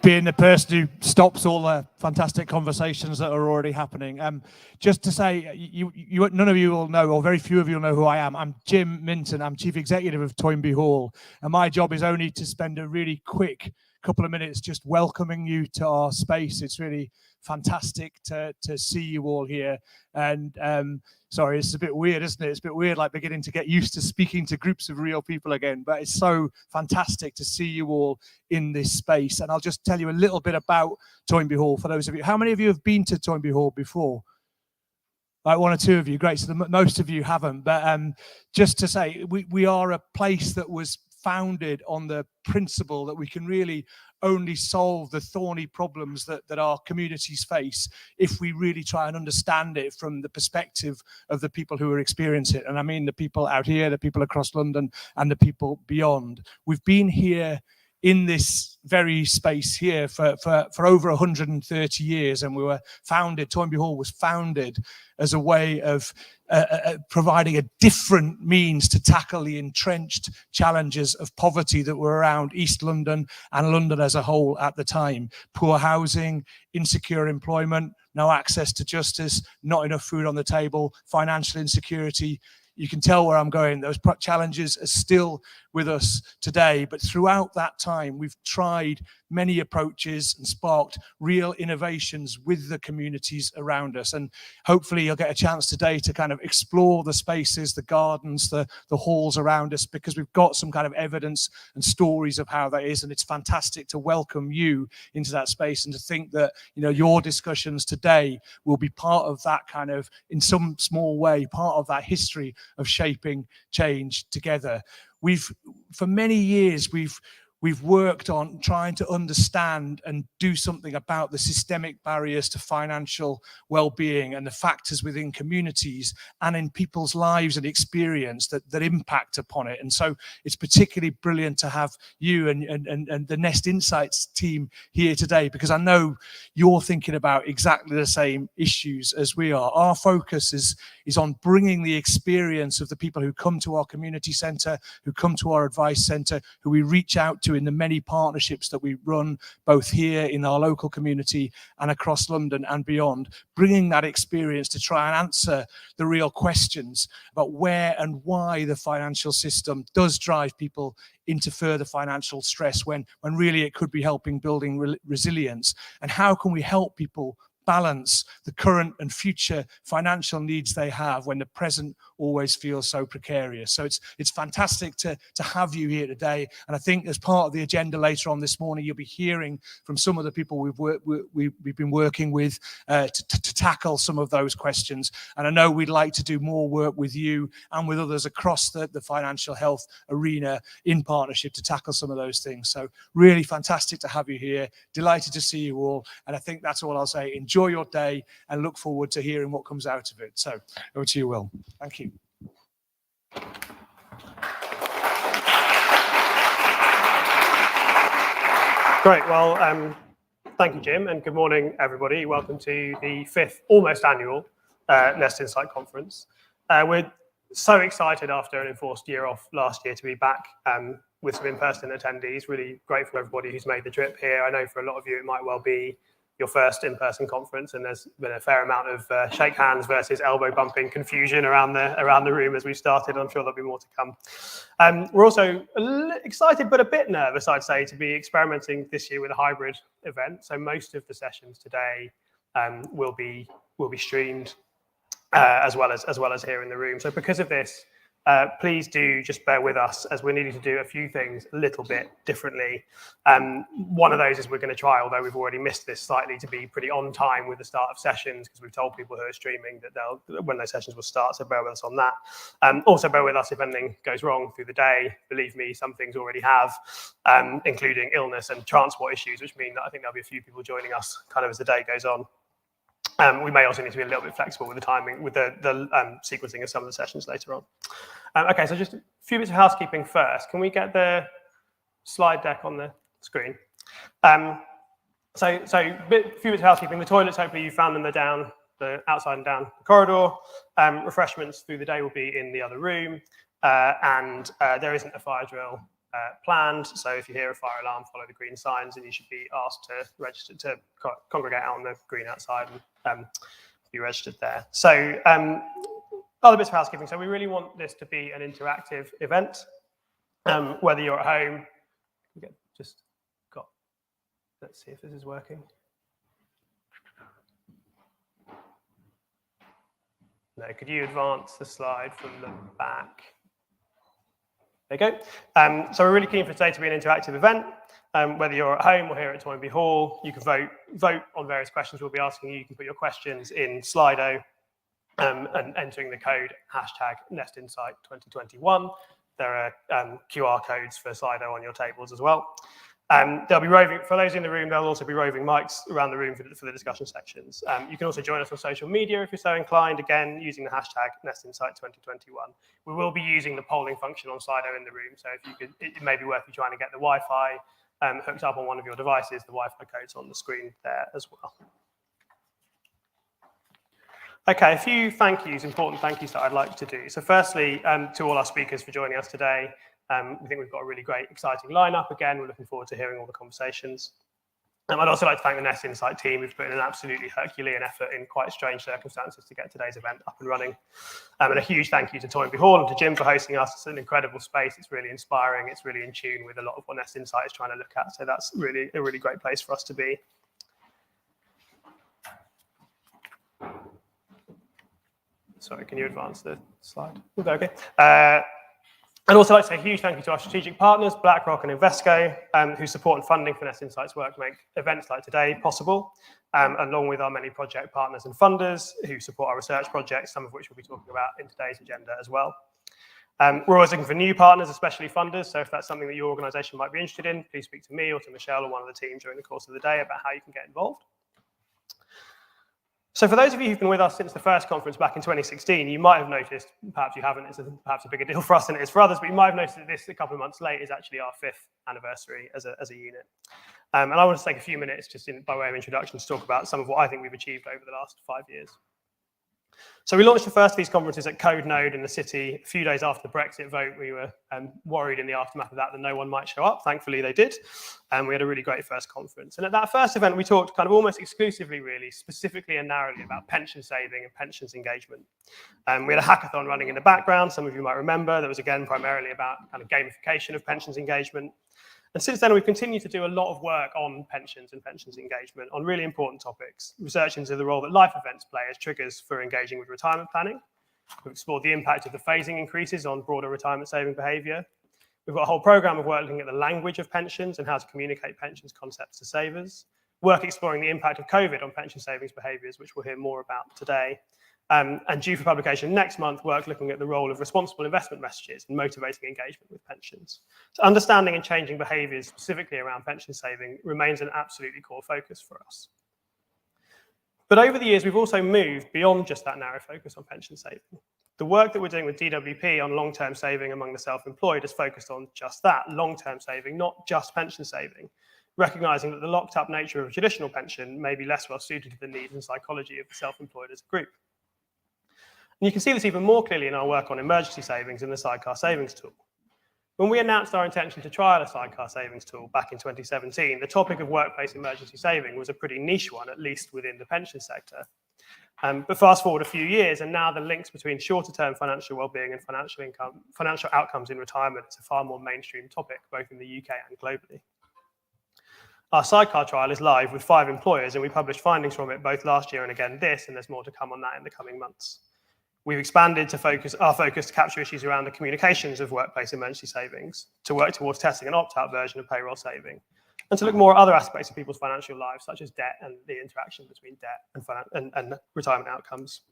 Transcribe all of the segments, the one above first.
being the person who stops all the fantastic conversations that are already happening. Just to say, none of you will know, or very few of you will know who I am. I'm Jim Minton. I'm Chief Executive of Toynbee Hall, and my job is only to spend a really quick couple of minutes just welcoming you to our space. It's really fantastic to see you all here. And sorry, it's a bit weird, isn't it? It's a bit weird, like beginning to get used to speaking to groups of real people again, but it's so fantastic to see you all in this space. And I'll just tell you a little bit about Toynbee Hall for those of you. How many of you have been to Toynbee Hall before? Like one or two of you, great. So most of you haven't, but just to say, we are a place that was founded on the principle that we can really only solve the thorny problems that our communities face if we really try and understand it from the perspective of the people who are experiencing it. And I mean the people out here, the people across London, and the people beyond. We've been here in this very space here for over 130 years, and we were founded, Toynbee Hall was founded as a way of providing a different means to tackle the entrenched challenges of poverty that were around East London and London as a whole at the time. Poor housing, insecure employment, no access to justice, not enough food on the table, financial insecurity. You can tell where I'm going. Those challenges are still with us today, but throughout that time, we've tried many approaches and sparked real innovations with the communities around us. And hopefully you'll get a chance today to kind of explore the spaces, the gardens, the halls around us, because we've got some kind of evidence and stories of how that is. And it's fantastic to welcome you into that space and to think that, you know, your discussions today will be part of that kind of, in some small way, part of that history of shaping change together. For many years, we've worked on trying to understand and do something about the systemic barriers to financial well-being and the factors within communities and in people's lives and experience that impact upon it. And so it's particularly brilliant to have you and the Nest Insights team here today, because I know you're thinking about exactly the same issues as we are. Our focus is on bringing the experience of the people who come to our community centre, who come to our advice centre, who we reach out to in the many partnerships that we run both here in our local community and across London and beyond, bringing that experience to try and answer the real questions about where and why the financial system does drive people into further financial stress when really it could be helping building resilience, and how can we help people balance the current and future financial needs they have when the present always feels so precarious. So it's fantastic to have you here today. And I think as part of the agenda later on this morning, you'll be hearing from some of the people we've been working with to tackle some of those questions. And I know we'd like to do more work with you and with others across the financial health arena in partnership to tackle some of those things. So really fantastic to have you here. Delighted to see you all. And I think that's all I'll say. Enjoy your day and look forward to hearing what comes out of it. So over to you, Will. Thank you. Great. Well, thank you, Jim, and good morning, everybody. Welcome to the 5th almost annual Nest Insight Conference. We're so excited after an enforced year off last year to be back with some in-person attendees. Really grateful for everybody who's made the trip here. I know for a lot of you it might well be your first in-person conference, and there's been a fair amount of shake hands versus elbow bumping confusion around the room as we started. I'm sure there'll be more to come. We're also excited but a bit nervous, I'd say, to be experimenting this year with a hybrid event. So most of the sessions today will be streamed as well as here in the room. So because of this, please do just bear with us as we're needing to do a few things a little bit differently. One of those is we're going to try, although we've already missed this slightly, to be pretty on time with the start of sessions, because we've told people who are streaming that when those sessions will start, so bear with us on that. Also bear with us if anything goes wrong through the day. Believe me, some things already have, including illness and transport issues, which mean that I think there'll be a few people joining us kind of as the day goes on. We may also need to be a little bit flexible with the timing, with the sequencing of some of the sessions later on. Okay, so just a few bits of housekeeping first. Can we get the slide deck on the screen? So a few bits of housekeeping. The toilets, hopefully you found them. They're down the outside and down the corridor. Refreshments through the day will be in the other room, and there isn't a fire drill planned. So if you hear a fire alarm, follow the green signs, and you should be asked to register to congregate out on the green outside and be registered there. So other bits of housekeeping. So we really want this to be an interactive event. Whether you're at home, let's see if this is working. No, could you advance the slide from the back? There you go. So we're really keen for today to be an interactive event. Whether you're at home or here at Toynbee Hall, you can vote on various questions we'll be asking you. You can put your questions in Slido and entering the code #NestInsight2021. There are QR codes for Slido on your tables as well. There'll be roving, for those in the room, there'll also be roving mics around the room for the discussion sections. You can also join us on social media if you're so inclined, again, using the #NestInsight2021. We will be using the polling function on Slido in the room, so if you could, it may be worth you trying to get the Wi-Fi hooked up on one of your devices. The Wi-Fi code's on the screen there as well. Okay, a few thank yous, important thank yous that I'd like to do. So firstly, to all our speakers for joining us today. We think we've got a really great, exciting lineup. Again, we're looking forward to hearing all the conversations. I'd also like to thank the Nest Insight team, who've put in an absolutely Herculean effort in quite strange circumstances to get today's event up and running. And a huge thank you to Toynbee Hall and to Jim for hosting us. It's an incredible space. It's really inspiring. It's really in tune with a lot of what Nest Insight is trying to look at. So that's really a really great place for us to be. Sorry, can you advance the slide? Okay. I'd also like to say a huge thank you to our strategic partners, BlackRock and Invesco, whose support and funding for Nest Insight's work make events like today possible, along with our many project partners and funders who support our research projects, some of which we'll be talking about in today's agenda as well. We're always looking for new partners, especially funders, so if that's something that your organisation might be interested in, please speak to me or to Michelle or one of the team during the course of the day about how you can get involved. So for those of you who've been with us since the first conference back in 2016, you might have noticed, perhaps you haven't, it's perhaps a bigger deal for us than it is for others, but you might have noticed that this, a couple of months late, is actually our 5th anniversary as a unit. And I want to take a few minutes just by way of introduction to talk about some of what I think we've achieved over the last 5 years. So we launched the first of these conferences at Code Node in the city a few days after the Brexit vote. We were worried in the aftermath of that no one might show up. Thankfully, they did. And we had a really great first conference. And at that first event, we talked kind of almost exclusively, really, specifically and narrowly about pension saving and pensions engagement. We had a hackathon running in the background. Some of you might remember. That was, again, primarily about kind of gamification of pensions engagement. And since then, we've continued to do a lot of work on pensions and pensions engagement on really important topics, research into the role that life events play as triggers for engaging with retirement planning. We've explored the impact of the phasing increases on broader retirement saving behaviour. We've got a whole programme of work looking at the language of pensions and how to communicate pensions concepts to savers. Work exploring the impact of COVID on pension savings behaviours, which we'll hear more about today. And due for publication next month, work looking at the role of responsible investment messages in motivating engagement with pensions. So understanding and changing behaviours specifically around pension saving remains an absolutely core focus for us. But over the years, we've also moved beyond just that narrow focus on pension saving. The work that we're doing with DWP on long-term saving among the self-employed is focused on just that, long-term saving, not just pension saving, recognising that the locked-up nature of a traditional pension may be less well suited to the needs and psychology of the self-employed as a group. And you can see this even more clearly in our work on emergency savings in the sidecar savings tool. When we announced our intention to trial a sidecar savings tool back in 2017, the topic of workplace emergency saving was a pretty niche one, at least within the pension sector. But fast forward a few years, and now the links between shorter-term financial well-being and financial outcomes in retirement is a far more mainstream topic, both in the UK and globally. Our sidecar trial is live with 5 employers, and we published findings from it both last year and again this, and there's more to come on that in the coming months. We've expanded our focus to capture issues around the communications of workplace emergency savings, to work towards testing an opt-out version of payroll saving, and to look more at other aspects of people's financial lives, such as debt and the interaction between debt and retirement outcomes.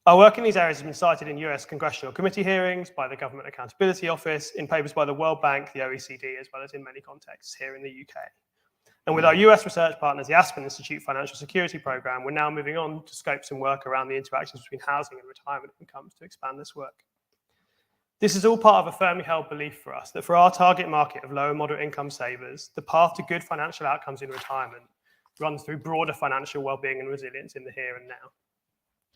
Our work in these areas has been cited in US congressional committee hearings, by the Government Accountability Office, in papers by the World Bank, the OECD, as well as in many contexts here in the UK. And with our US research partners, the Aspen Institute Financial Security Programme, we're now moving on to scope some work around the interactions between housing and retirement incomes to expand this work. This is all part of a firmly held belief for us that for our target market of low and moderate income savers, the path to good financial outcomes in retirement runs through broader financial well-being and resilience in the here and now.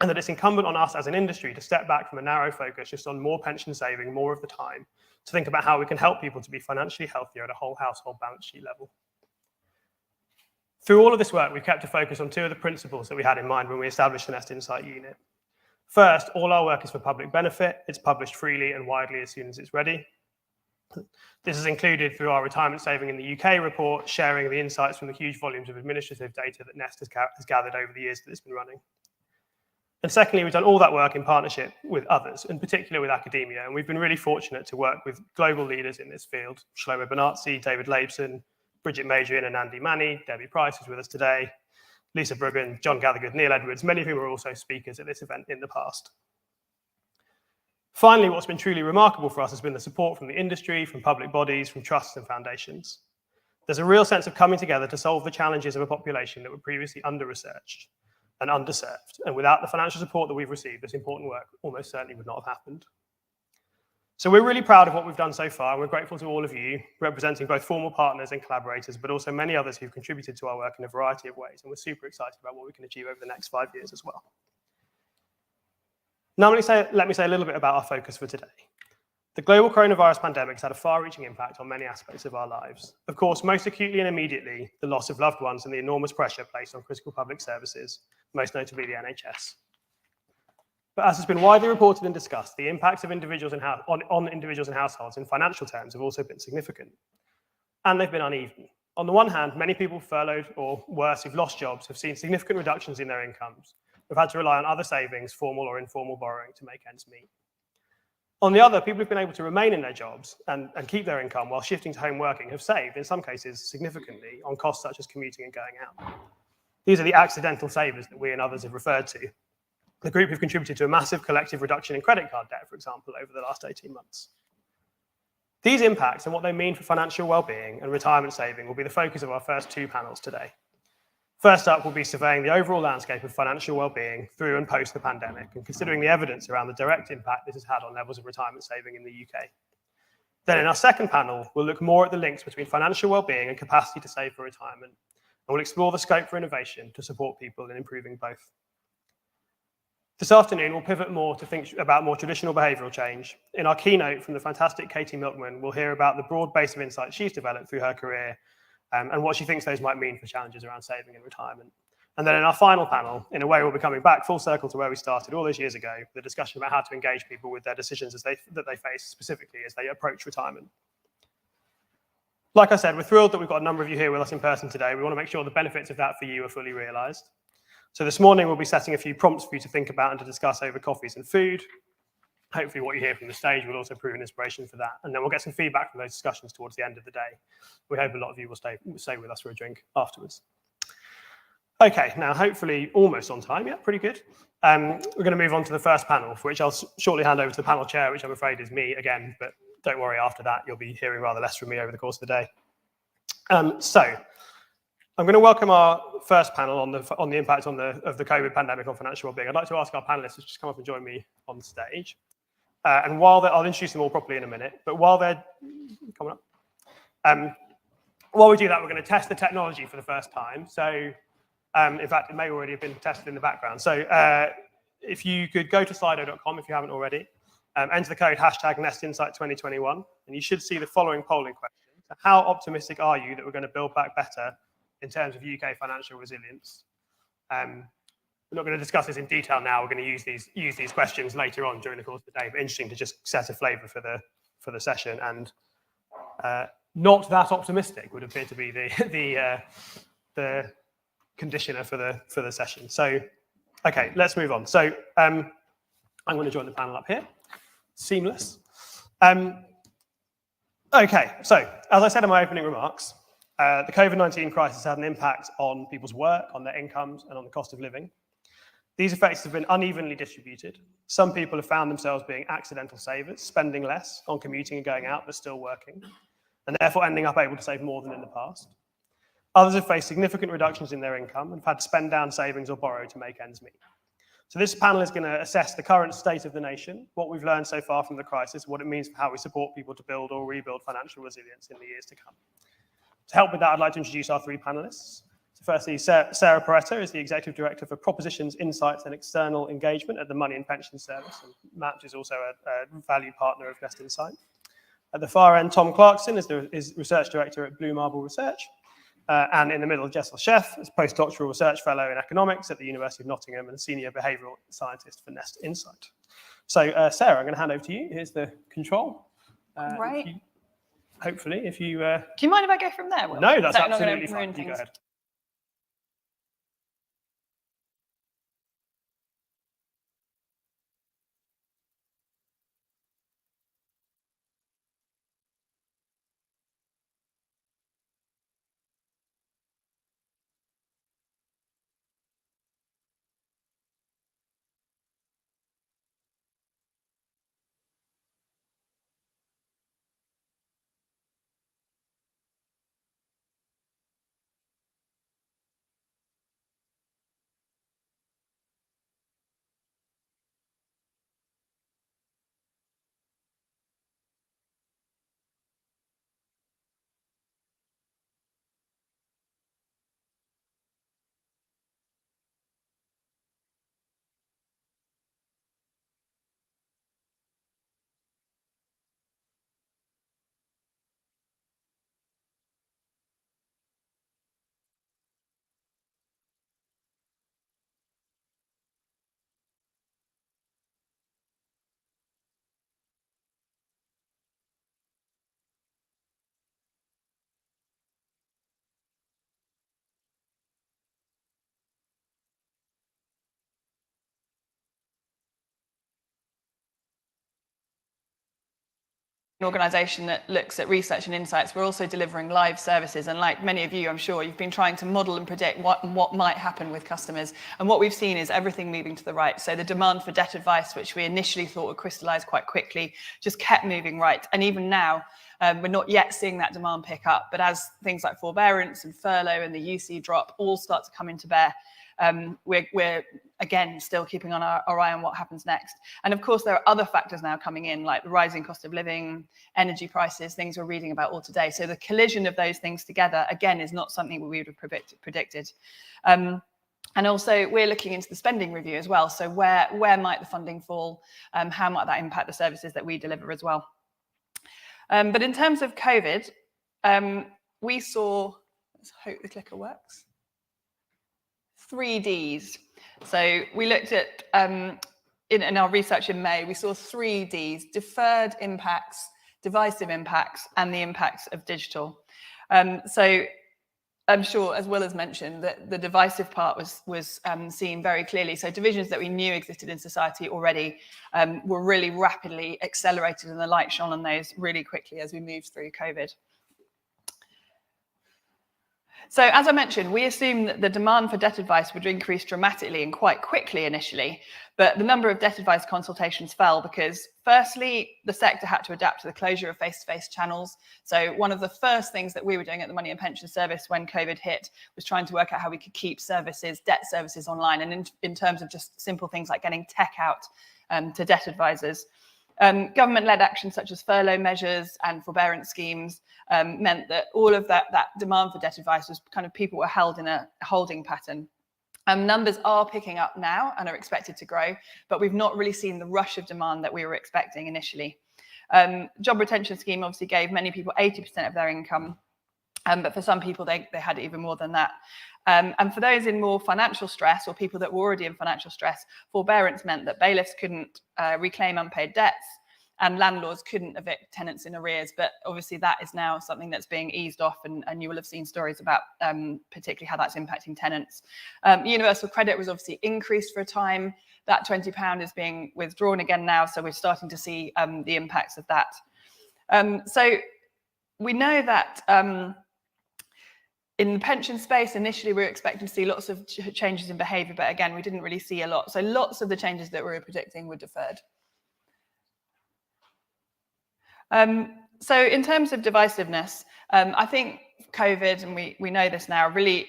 and that it's incumbent on us as an industry to step back from a narrow focus just on more pension saving more of the time, to think about how we can help people to be financially healthier at a whole household balance sheet level. Through all of this work, we've kept a focus on two of the principles that we had in mind when we established the Nest Insight unit. First, all our work is for public benefit. It's published freely and widely as soon as it's ready. This is included through our retirement saving in the UK report, sharing the insights from the huge volumes of administrative data that Nest has gathered over the years that it's been running. And secondly, we've done all that work in partnership with others, in particular with academia, and we've been really fortunate to work with global leaders in this field: Shlomo Benazzi, David Laibson, Bridget Majorian and Andy Manny, Debbie Price is with us today, Lisa Bruggen, John Gathergood, Neil Edwards, many of whom are also speakers at this event in the past. Finally, what's been truly remarkable for us has been the support from the industry, from public bodies, from trusts and foundations. There's a real sense of coming together to solve the challenges of a population that were previously under-researched and underserved. And without the financial support that we've received, this important work almost certainly would not have happened. So we're really proud of what we've done so far, and we're grateful to all of you, representing both formal partners and collaborators, but also many others who've contributed to our work in a variety of ways, and we're super excited about what we can achieve over the next 5 years as well. Now let me say a little bit about our focus for today. The global coronavirus pandemic has had a far-reaching impact on many aspects of our lives. Of course, most acutely and immediately, the loss of loved ones and the enormous pressure placed on critical public services, most notably the NHS. But as has been widely reported and discussed, the impacts of individuals on individuals and households in financial terms have also been significant. And they've been uneven. On the one hand, many people furloughed or worse, who've lost jobs, have seen significant reductions in their incomes, who've had to rely on other savings, formal or informal borrowing, to make ends meet. On the other, people who've been able to remain in their jobs and keep their income while shifting to home working have saved, in some cases significantly, on costs such as commuting and going out. These are the accidental savers that we and others have referred to. The group have contributed to a massive collective reduction in credit card debt, for example, over the last 18 months. These impacts and what they mean for financial well-being and retirement saving will be the focus of our first two panels today. First up, we'll be surveying the overall landscape of financial well-being through and post the pandemic and considering the evidence around the direct impact this has had on levels of retirement saving in the UK. Then in our second panel, we'll look more at the links between financial well-being and capacity to save for retirement, and we'll explore the scope for innovation to support people in improving both. This afternoon, we'll pivot more to think about more traditional behavioural change. In our keynote from the fantastic Katie Milkman, we'll hear about the broad base of insights she's developed through her career and what she thinks those might mean for challenges around saving and retirement. And then in our final panel, in a way, we'll be coming back full circle to where we started all those years ago, the discussion about how to engage people with their decisions that they face, specifically as they approach retirement. Like I said, we're thrilled that we've got a number of you here with us in person today. We want to make sure the benefits of that for you are fully realised. So this morning, we'll be setting a few prompts for you to think about and to discuss over coffees and food. Hopefully what you hear from the stage will also prove an inspiration for that. And then we'll get some feedback from those discussions towards the end of the day. We hope a lot of you will stay with us for a drink afterwards. Okay, now hopefully almost on time. Yeah, pretty good. We're going to move on to the first panel, for which I'll shortly hand over to the panel chair, which I'm afraid is me again. But don't worry, after that, you'll be hearing rather less from me over the course of the day. So I'm going to welcome our first panel on the impact of the COVID pandemic on financial wellbeing. I'd like to ask our panelists to just come up and join me on the stage. And I'll introduce them all properly in a minute, but while they're coming up, while we do that, we're going to test the technology for the first time. So, in fact, it may already have been tested in the background. So, if you could go to slido.com if you haven't already, enter the code #NestInsight2021, and you should see the following polling question. So how optimistic are you that we're going to build back better in terms of UK financial resilience? We're not going to discuss this in detail now. We're going to use these questions later on during the course of the day, but interesting to just set a flavour for the session. And not that optimistic would appear to be the conditioner for the session. So, okay, let's move on. So I'm going to join the panel up here. Seamless. Okay, so as I said in my opening remarks, the COVID-19 crisis had an impact on people's work, on their incomes, and on the cost of living. These effects have been unevenly distributed. Some people have found themselves being accidental savers, spending less on commuting and going out, but still working, and therefore ending up able to save more than in the past. Others have faced significant reductions in their income and have had to spend down savings or borrow to make ends meet. So this panel is going to assess the current state of the nation, what we've learned so far from the crisis, what it means for how we support people to build or rebuild financial resilience in the years to come. To help with that, I'd like to introduce our three panelists. So firstly, Sarah Pareto is the Executive Director for Propositions, Insights and External Engagement at the Money and Pension Service. And Matt is also a valued partner of Nest Insight. At the far end, Tom Clarkson is Research Director at Blue Marble Research. And in the middle, Jessel Sheff is Postdoctoral Research Fellow in Economics at the University of Nottingham and a Senior Behavioural Scientist for Nest Insight. So Sarah, I'm going to hand over to you. Here's the control. Right. Hopefully, if you... Do you mind if I go from there, Will? No, that's Is that absolutely not gonna fine. ruin You go things? ahead. An organisation that looks at research and insights, we're also delivering live services. And like many of you, I'm sure, you've been trying to model and predict what might happen with customers. And what we've seen is everything moving to the right. So the demand for debt advice, which we initially thought would crystallise quite quickly, just kept moving right. And even now, we're not yet seeing that demand pick up. But as things like forbearance and furlough and the UC drop all start to come into bear, we're again still keeping our eye on what happens next. And of course, there are other factors now coming in, like the rising cost of living, energy prices, things we're reading about all today. So the collision of those things together, again, is not something we would have predicted. And also, we're looking into the spending review as well. So where might the funding fall? How might that impact the services that we deliver as well? But in terms of COVID, we saw, let's hope the clicker works, 3 Ds. So we looked at, in our research in May, we saw 3 Ds: deferred impacts, divisive impacts, and the impacts of digital. So I'm sure, as Will has mentioned, that the divisive part was seen very clearly. So divisions that we knew existed in society already were really rapidly accelerated, and the light shone on those really quickly as we moved through COVID. So as I mentioned, we assumed that the demand for debt advice would increase dramatically and quite quickly initially, but the number of debt advice consultations fell because, firstly, the sector had to adapt to the closure of face-to-face channels. So one of the first things that we were doing at the Money and Pension Service when COVID hit was trying to work out how we could keep services, debt services online, and in terms of just simple things like getting tech out to debt advisors. Government-led actions such as furlough measures and forbearance schemes meant that all of that demand for debt advice was kind of people were held in a holding pattern. Numbers are picking up now and are expected to grow, but we've not really seen the rush of demand that we were expecting initially. Job retention scheme obviously gave many people 80% of their income, but for some people they had even more than that. And for those in more financial stress or people that were already in financial stress, forbearance meant that bailiffs couldn't reclaim unpaid debts and landlords couldn't evict tenants in arrears. But obviously that is now something that's being eased off, and you will have seen stories about particularly how that's impacting tenants. Universal credit was obviously increased for a time. That £20 is being withdrawn again now, so we're starting to see the impacts of that. So we know that in the pension space, initially we were expecting to see lots of changes in behaviour, but again, we didn't really see a lot. So lots of the changes that we were predicting were deferred. So in terms of divisiveness, I think COVID, and we know this now, really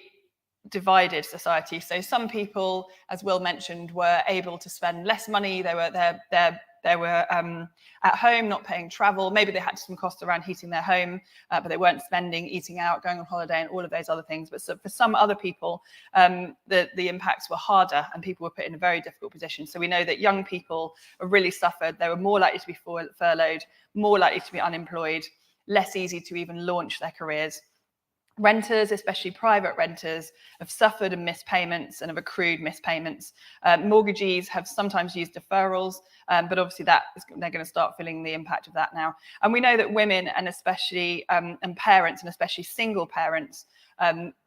divided society. So some people, as Will mentioned, were able to spend less money. They were at home, not paying travel. Maybe they had some costs around heating their home, but they weren't spending, eating out, going on holiday, and all of those other things. But so for some other people, the impacts were harder, and people were put in a very difficult position. So we know that young people really suffered. They were more likely to be furloughed, more likely to be unemployed, less easy to even launch their careers. Renters, especially private renters, have suffered and missed payments and have accrued missed payments. Mortgagees have sometimes used deferrals, but obviously they're going to start feeling the impact of that now. And we know that women and especially and parents, and especially single parents,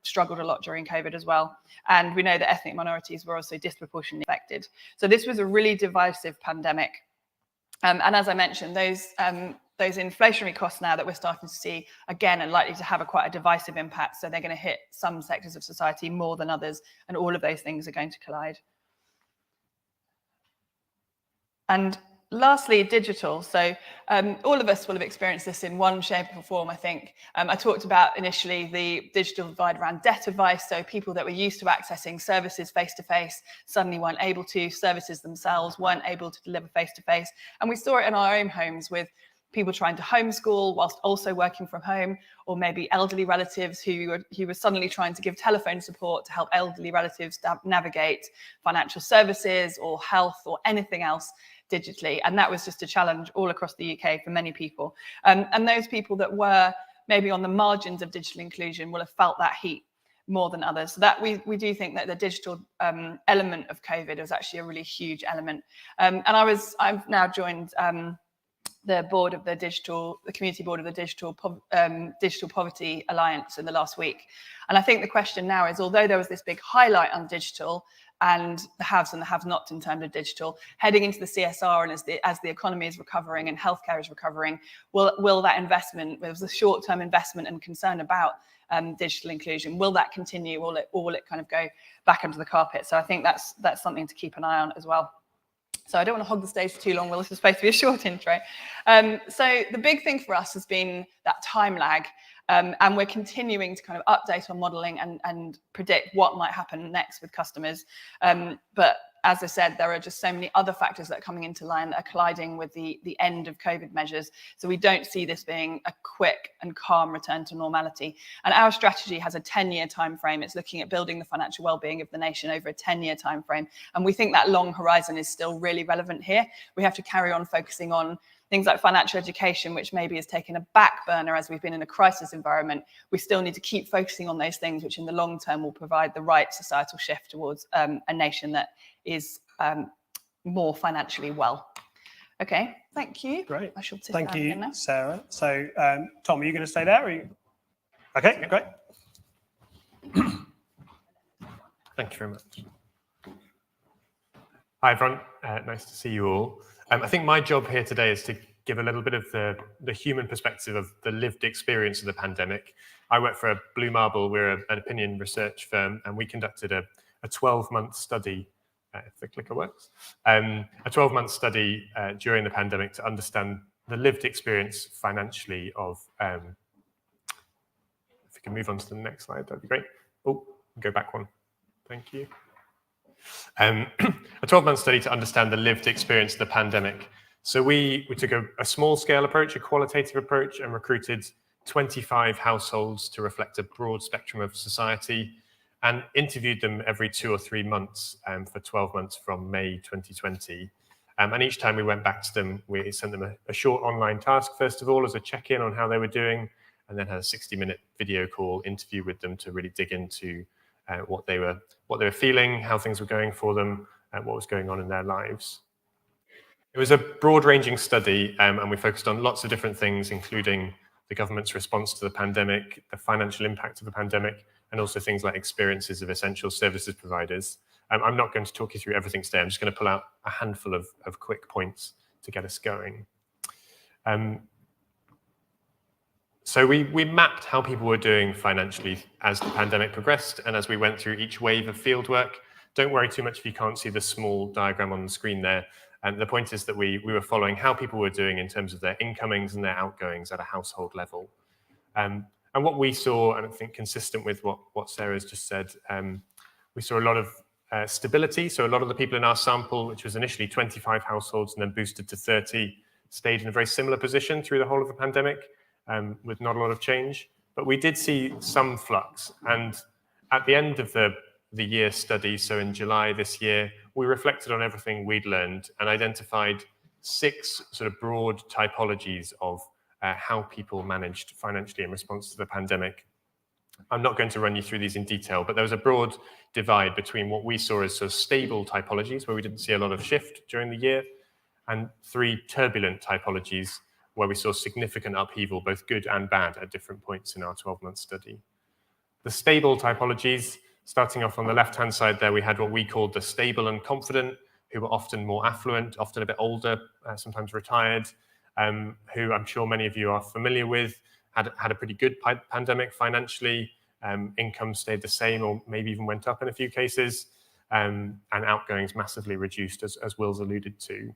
struggled a lot during COVID as well. And we know that ethnic minorities were also disproportionately affected. So this was a really divisive pandemic. And as I mentioned, those inflationary costs now that we're starting to see, again, are likely to have quite a divisive impact. So they're going to hit some sectors of society more than others, and all of those things are going to collide. And lastly, digital. So all of us will have experienced this in one shape or form, I think. I talked about initially the digital divide around debt advice. So people that were used to accessing services face-to-face suddenly weren't able to. Services themselves weren't able to deliver face-to-face. And we saw it in our own homes with people trying to homeschool whilst also working from home, or maybe elderly relatives who were suddenly trying to give telephone support to help elderly relatives navigate financial services or health or anything else digitally. And that was just a challenge all across the UK for many people. And those people that were maybe on the margins of digital inclusion will have felt that heat more than others. So that we do think that the digital element of COVID was actually a really huge element. And I've now joined the board of the community board of the Digital Poverty Alliance in the last week. And I think the question now is, although there was this big highlight on digital and the haves and the have-nots in terms of digital, heading into the CSR and as the economy is recovering and healthcare is recovering, will that investment, there was a short-term investment and concern about digital inclusion, will that continue, or will it kind of go back under the carpet? So I think that's something to keep an eye on as well. So I don't want to hog the stage for too long. Well, this is supposed to be a short intro. So the big thing for us has been that time lag. And we're continuing to kind of update our modelling and predict what might happen next with customers. But as I said, there are just so many other factors that are coming into line that are colliding with the end of COVID measures. So we don't see this being a quick and calm return to normality. And our strategy has a 10-year time frame. It's looking at building the financial well-being of the nation over a 10-year time frame. And we think that long horizon is still really relevant here. We have to carry on focusing on things like financial education, which maybe has taken a back burner as we've been in a crisis environment. We still need to keep focusing on those things, which in the long term will provide the right societal shift towards a nation that is more financially well. Okay, thank you. Great. I shall sit Thank down again you, now. Sarah. So, Tom, are you going to stay there? Or are you... Okay, great. Thank you very much. Hi, everyone. Nice to see you all. I think my job here today is to give a little bit of the human perspective of the lived experience of the pandemic. I work for Blue Marble. We're an opinion research firm, and we conducted a 12-month study, if the clicker works, a 12-month study during the pandemic to understand the lived experience financially of, if we can move on to the next slide, that'd be great. Oh, go back one. Thank you. A 12-month study to understand the lived experience of the pandemic. So we took a small-scale approach, a qualitative approach, and recruited 25 households to reflect a broad spectrum of society, and interviewed them every 2 or 3 months for 12 months from May 2020. And each time we went back to them, we sent them a short online task, first of all, as a check-in on how they were doing, and then had a 60-minute video call interview with them to really dig into what they were feeling, how things were going for them, and what was going on in their lives. It was a broad-ranging study, and we focused on lots of different things, including the government's response to the pandemic, the financial impact of the pandemic, and also things like experiences of essential services providers. I'm not going to talk you through everything today. I'm just going to pull out a handful of quick points to get us going. So we mapped how people were doing financially as the pandemic progressed and as we went through each wave of fieldwork. Don't worry too much if you can't see the small diagram on the screen there. And the point is that we were following how people were doing in terms of their incomings and their outgoings at a household level. And what we saw, and I think consistent with what Sarah's just said, we saw a lot of stability. So a lot of the people in our sample, which was initially 25 households and then boosted to 30, stayed in a very similar position through the whole of the pandemic, with not a lot of change. But we did see some flux. And at the end of the year study, so in July this year, we reflected on everything we'd learned and identified 6 sort of broad typologies of how people managed financially in response to the pandemic. I'm not going to run you through these in detail, but there was a broad divide between what we saw as sort of stable typologies, where we didn't see a lot of shift during the year, and 3 turbulent typologies, where we saw significant upheaval, both good and bad, at different points in our 12-month study. The stable typologies, starting off on the left-hand side there, we had what we called the stable and confident, who were often more affluent, often a bit older, sometimes retired, who I'm sure many of you are familiar with, had a pretty good pandemic financially. Income stayed the same or maybe even went up in a few cases, and outgoings massively reduced, as Will's alluded to.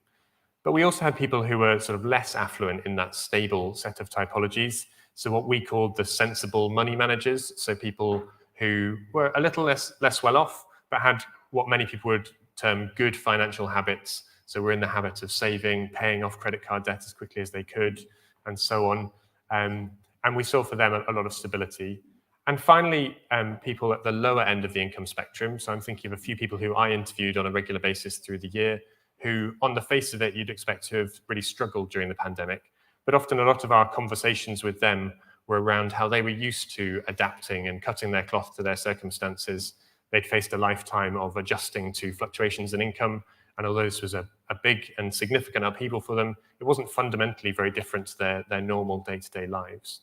But we also had people who were sort of less affluent in that stable set of typologies. So what we called the sensible money managers, so people who were a little less well off, but had what many people would term good financial habits. So we're in the habit of saving, paying off credit card debt as quickly as they could, and so on. And we saw for them a lot of stability. And finally, people at the lower end of the income spectrum. So I'm thinking of a few people who I interviewed on a regular basis through the year, who on the face of it, you'd expect to have really struggled during the pandemic. But often a lot of our conversations with them were around how they were used to adapting and cutting their cloth to their circumstances. They'd faced a lifetime of adjusting to fluctuations in income. And although this was a big and significant upheaval for them, it wasn't fundamentally very different to their normal day-to-day lives.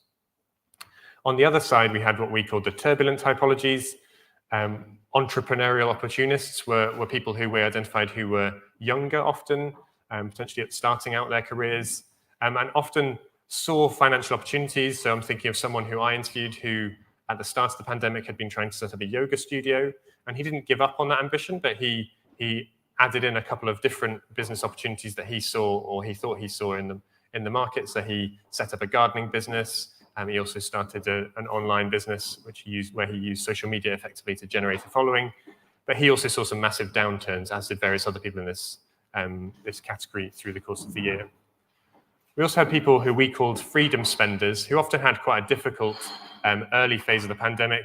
On the other side, we had what we called the turbulent typologies. Entrepreneurial opportunists were people who we identified who were younger often, potentially at starting out their careers, and often saw financial opportunities. So I'm thinking of someone who I interviewed who at the start of the pandemic had been trying to set up a yoga studio, and he didn't give up on that ambition, but he added in a couple of different business opportunities that he saw or he thought he saw in the market. So he set up a gardening business. He also started an online business where he used social media effectively to generate a following. But he also saw some massive downturns, as did various other people in this category through the course of the year. We also had people who we called freedom spenders, who often had quite a difficult early phase of the pandemic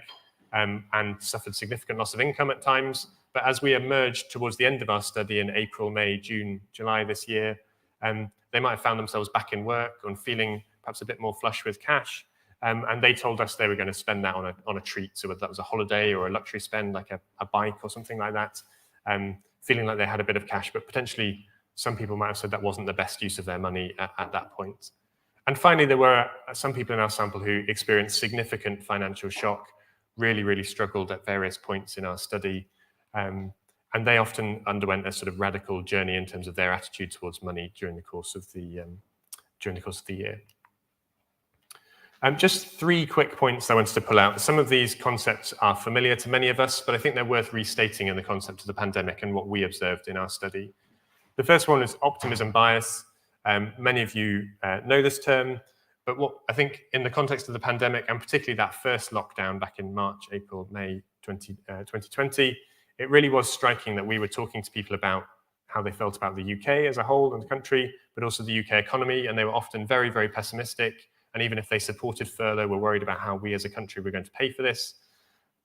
and suffered significant loss of income at times. But as we emerged towards the end of our study in April, May, June, July this year, they might have found themselves back in work and feeling perhaps a bit more flush with cash. And they told us they were going to spend that on a treat. So whether that was a holiday or a luxury spend, like a bike or something like that, feeling like they had a bit of cash, but potentially some people might have said that wasn't the best use of their money at that point. And finally, there were some people in our sample who experienced significant financial shock, really, really struggled at various points in our study. And they often underwent a sort of radical journey in terms of their attitude towards money during the course of the year. Just 3 quick points I wanted to pull out. Some of these concepts are familiar to many of us, but I think they're worth restating in the concept of the pandemic and what we observed in our study. The first one is optimism bias. Many of you know this term, but what I think in the context of the pandemic, and particularly that first lockdown back in March, April, May 2020, it really was striking that we were talking to people about how they felt about the UK as a whole and the country, but also the UK economy, and they were often very, very pessimistic. And even if they supported furlough, were worried about how we as a country were going to pay for this.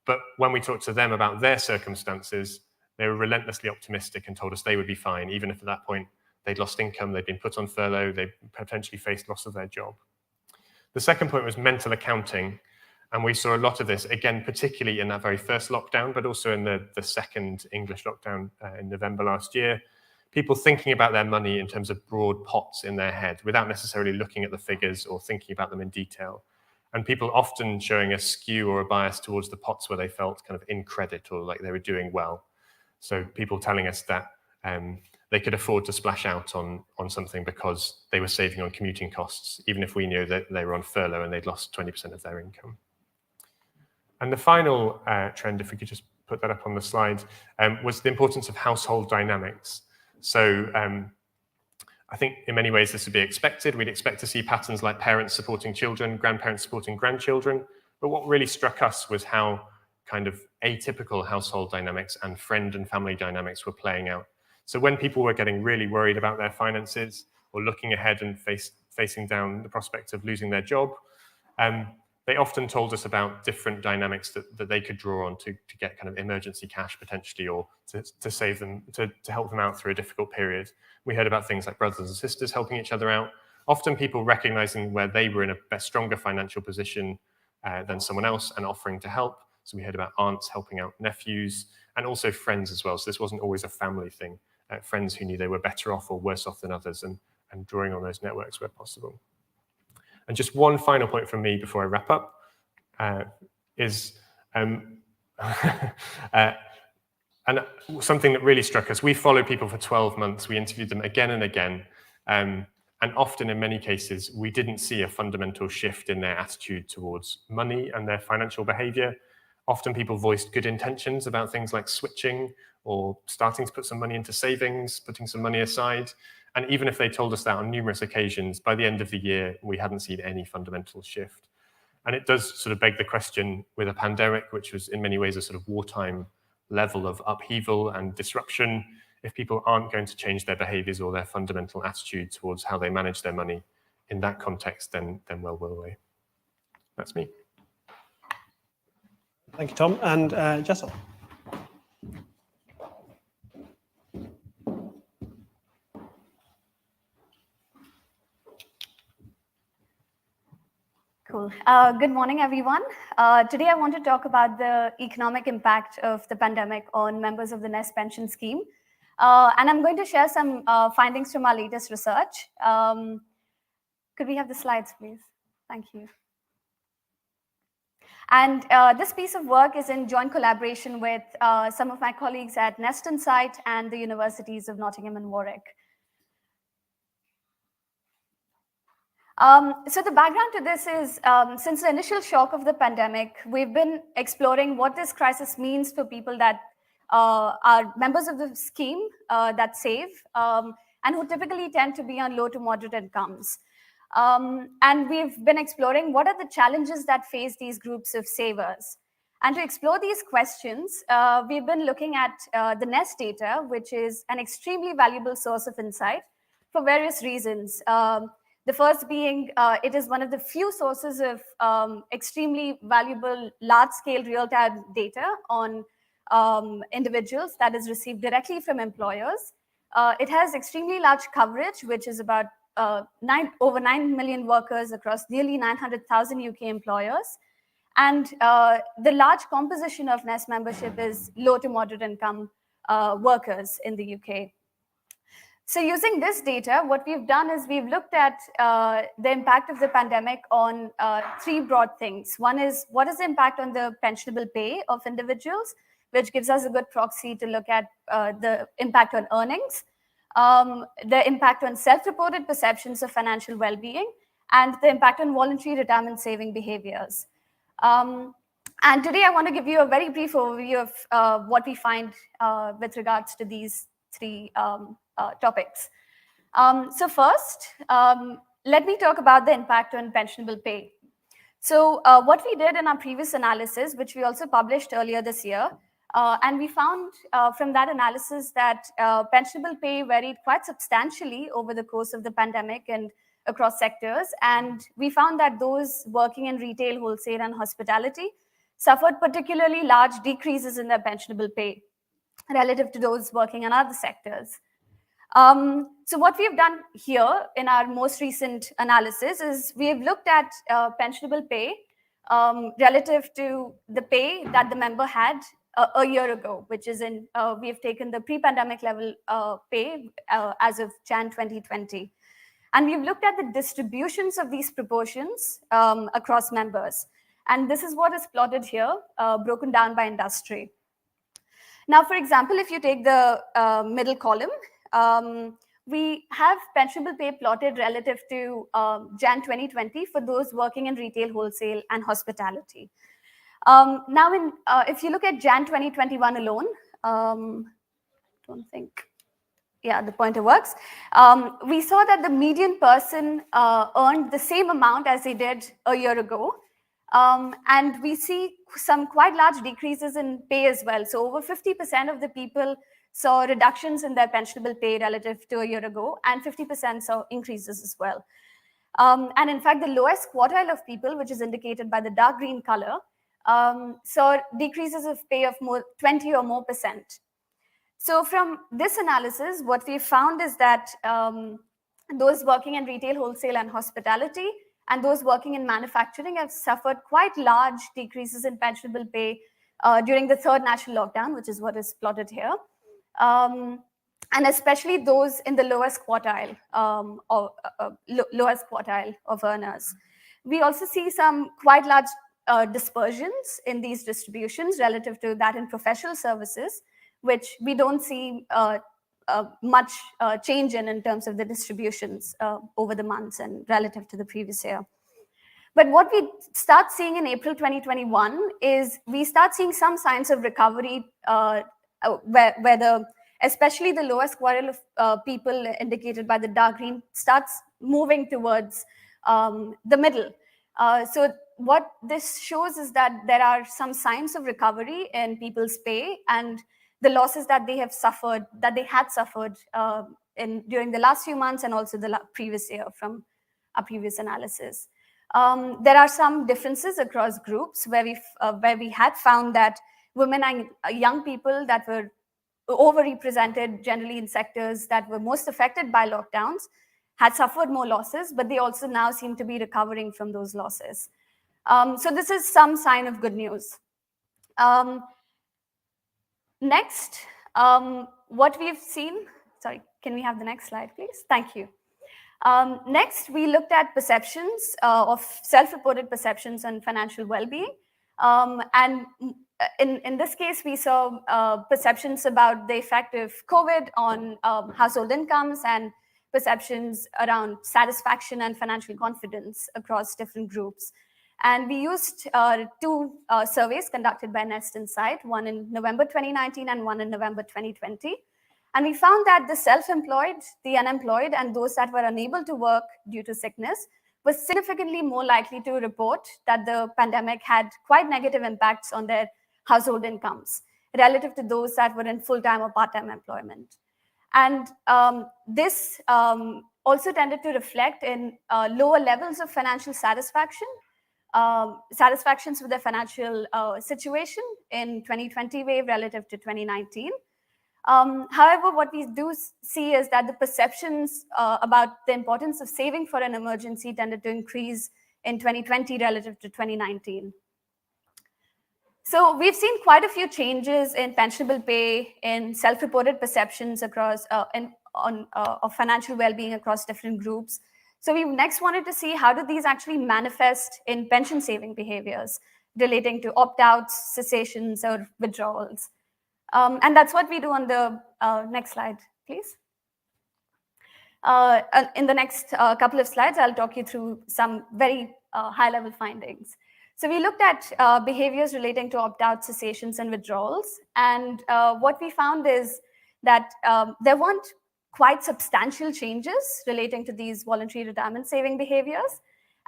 But when we talked to them about their circumstances, they were relentlessly optimistic and told us they would be fine, even if at that point they'd lost income, they'd been put on furlough, they potentially faced loss of their job. The second point was mental accounting. And we saw a lot of this, again, particularly in that very first lockdown, but also in the second English lockdown in November last year. People thinking about their money in terms of broad pots in their head without necessarily looking at the figures or thinking about them in detail. And people often showing a skew or a bias towards the pots where they felt kind of in credit or like they were doing well. So people telling us that they could afford to splash out on something because they were saving on commuting costs, even if we knew that they were on furlough and they'd lost 20% of their income. And the final trend, if we could just put that up on the slide, was the importance of household dynamics. So I think in many ways this would be expected. We'd expect to see patterns like parents supporting children, grandparents supporting grandchildren, But what really struck us was how kind of atypical household dynamics and friend and family dynamics were playing out. So when people were getting really worried about their finances or looking ahead and facing down the prospect of losing their job, they often told us about different dynamics that they could draw on to get kind of emergency cash potentially, or to save them, to help them out through a difficult period. We heard about things like brothers and sisters helping each other out, often people recognizing where they were in a stronger financial position than someone else and offering to help. So we heard about aunts helping out nephews, and also friends as well. So this wasn't always a family thing. Friends who knew they were better off or worse off than others, and drawing on those networks where possible. And just one final point from me before I wrap up is and something that really struck us. We followed people for 12 months. We interviewed them again and again. And often, in many cases, we didn't see a fundamental shift in their attitude towards money and their financial behavior. Often people voiced good intentions about things like switching or starting to put some money into savings, putting some money aside. And even if they told us that on numerous occasions, by the end of the year, we hadn't seen any fundamental shift. And it does sort of beg the question, with a pandemic, which was in many ways a sort of wartime level of upheaval and disruption, if people aren't going to change their behaviors or their fundamental attitude towards how they manage their money in that context, then well will they. That's me. Thank you, Tom. And Jessel. Cool. Good morning, everyone. Today, I want to talk about the economic impact of the pandemic on members of the Nest Pension Scheme. And I'm going to share some findings from our latest research. Could we have the slides, please? Thank you. And this piece of work is in joint collaboration with some of my colleagues at Nest Insight and the universities of Nottingham and Warwick. So the background to this is, since the initial shock of the pandemic, we've been exploring what this crisis means for people that are members of the scheme that save, and who typically tend to be on low to moderate incomes. And we've been exploring what are the challenges that face these groups of savers. And to explore these questions, we've been looking at the Nest data, which is an extremely valuable source of insight for various reasons. The first being, it is one of the few sources of extremely valuable large-scale real-time data on individuals that is received directly from employers. It has extremely large coverage, which is about over 9 million workers across nearly 900,000 UK employers. And the large composition of Nest membership is low to moderate income workers in the UK. So using this data, what we've done is we've looked at the impact of the pandemic on three broad things. One is, what is the impact on the pensionable pay of individuals, which gives us a good proxy to look at the impact on earnings, the impact on self-reported perceptions of financial well-being, and the impact on voluntary retirement saving behaviors. And today I want to give you a very brief overview of what we find with regards to these three topics. So first, let me talk about the impact on pensionable pay. So what we did in our previous analysis, which we also published earlier this year, and we found from that analysis that pensionable pay varied quite substantially over the course of the pandemic and across sectors. And we found that those working in retail, wholesale, and hospitality suffered particularly large decreases in their pensionable pay relative to those working in other sectors. So what we've done here in our most recent analysis is we've looked at pensionable pay relative to the pay that the member had a year ago, which is in, we have taken the pre-pandemic level pay as of Jan 2020. And we've looked at the distributions of these proportions across members. And this is what is plotted here, broken down by industry. Now, for example, if you take the middle column, we have pensionable pay plotted relative to Jan 2020 for those working in retail, wholesale, and hospitality. Now, if you look at Jan 2021 alone, don't think, yeah, the pointer works. We saw that the median person earned the same amount as they did a year ago. And we see some quite large decreases in pay as well. So over 50% of the people saw reductions in their pensionable pay relative to a year ago, and 50% saw increases as well. And in fact, the lowest quartile of people, which is indicated by the dark green color, saw decreases of pay of more 20 or more percent. So from this analysis, what we found is that those working in retail, wholesale, and hospitality, and those working in manufacturing have suffered quite large decreases in pensionable pay during the third national lockdown, which is what is plotted here. And especially those in the lowest quartile, lowest quartile of earners. We also see some quite large dispersions in these distributions relative to that in professional services, which we don't see much change in terms of the distributions over the months and relative to the previous year. But what we start seeing in April 2021 is we start seeing some signs of recovery where especially the lowest quartile of people indicated by the dark green starts moving towards the middle. So what this shows is that there are some signs of recovery in people's pay and the losses that they had suffered during the last few months and also the previous year from our previous analysis. There are some differences across groups where we had found that women and young people that were overrepresented generally in sectors that were most affected by lockdowns had suffered more losses, but they also now seem to be recovering from those losses. So this is some sign of good news. Next, what we've seen, sorry, can we have the next slide, please? Thank you. Next, we looked at perceptions of self-reported perceptions and financial well-being. And in this case, we saw perceptions about the effect of COVID on household incomes and perceptions around satisfaction and financial confidence across different groups. And we used two surveys conducted by Nest Insight, one in November 2019 and one in November 2020. And we found that the self-employed, the unemployed, and those that were unable to work due to sickness were significantly more likely to report that the pandemic had quite negative impacts on their household incomes relative to those that were in full-time or part-time employment. And this also tended to reflect in lower levels of financial satisfactions with their financial situation in 2020 wave relative to 2019. However, what we do see is that the perceptions about the importance of saving for an emergency tended to increase in 2020 relative to 2019. So we've seen quite a few changes in pensionable pay, in self-reported perceptions across of financial well-being across different groups. So we next wanted to see how do these actually manifest in pension saving behaviors relating to opt-outs, cessations, or withdrawals. And that's what we do on the next slide, please. In the next couple of slides, I'll talk you through some very high-level findings. So we looked at behaviors relating to opt-outs, cessations, and withdrawals. And what we found is that there weren't quite substantial changes relating to these voluntary retirement saving behaviors.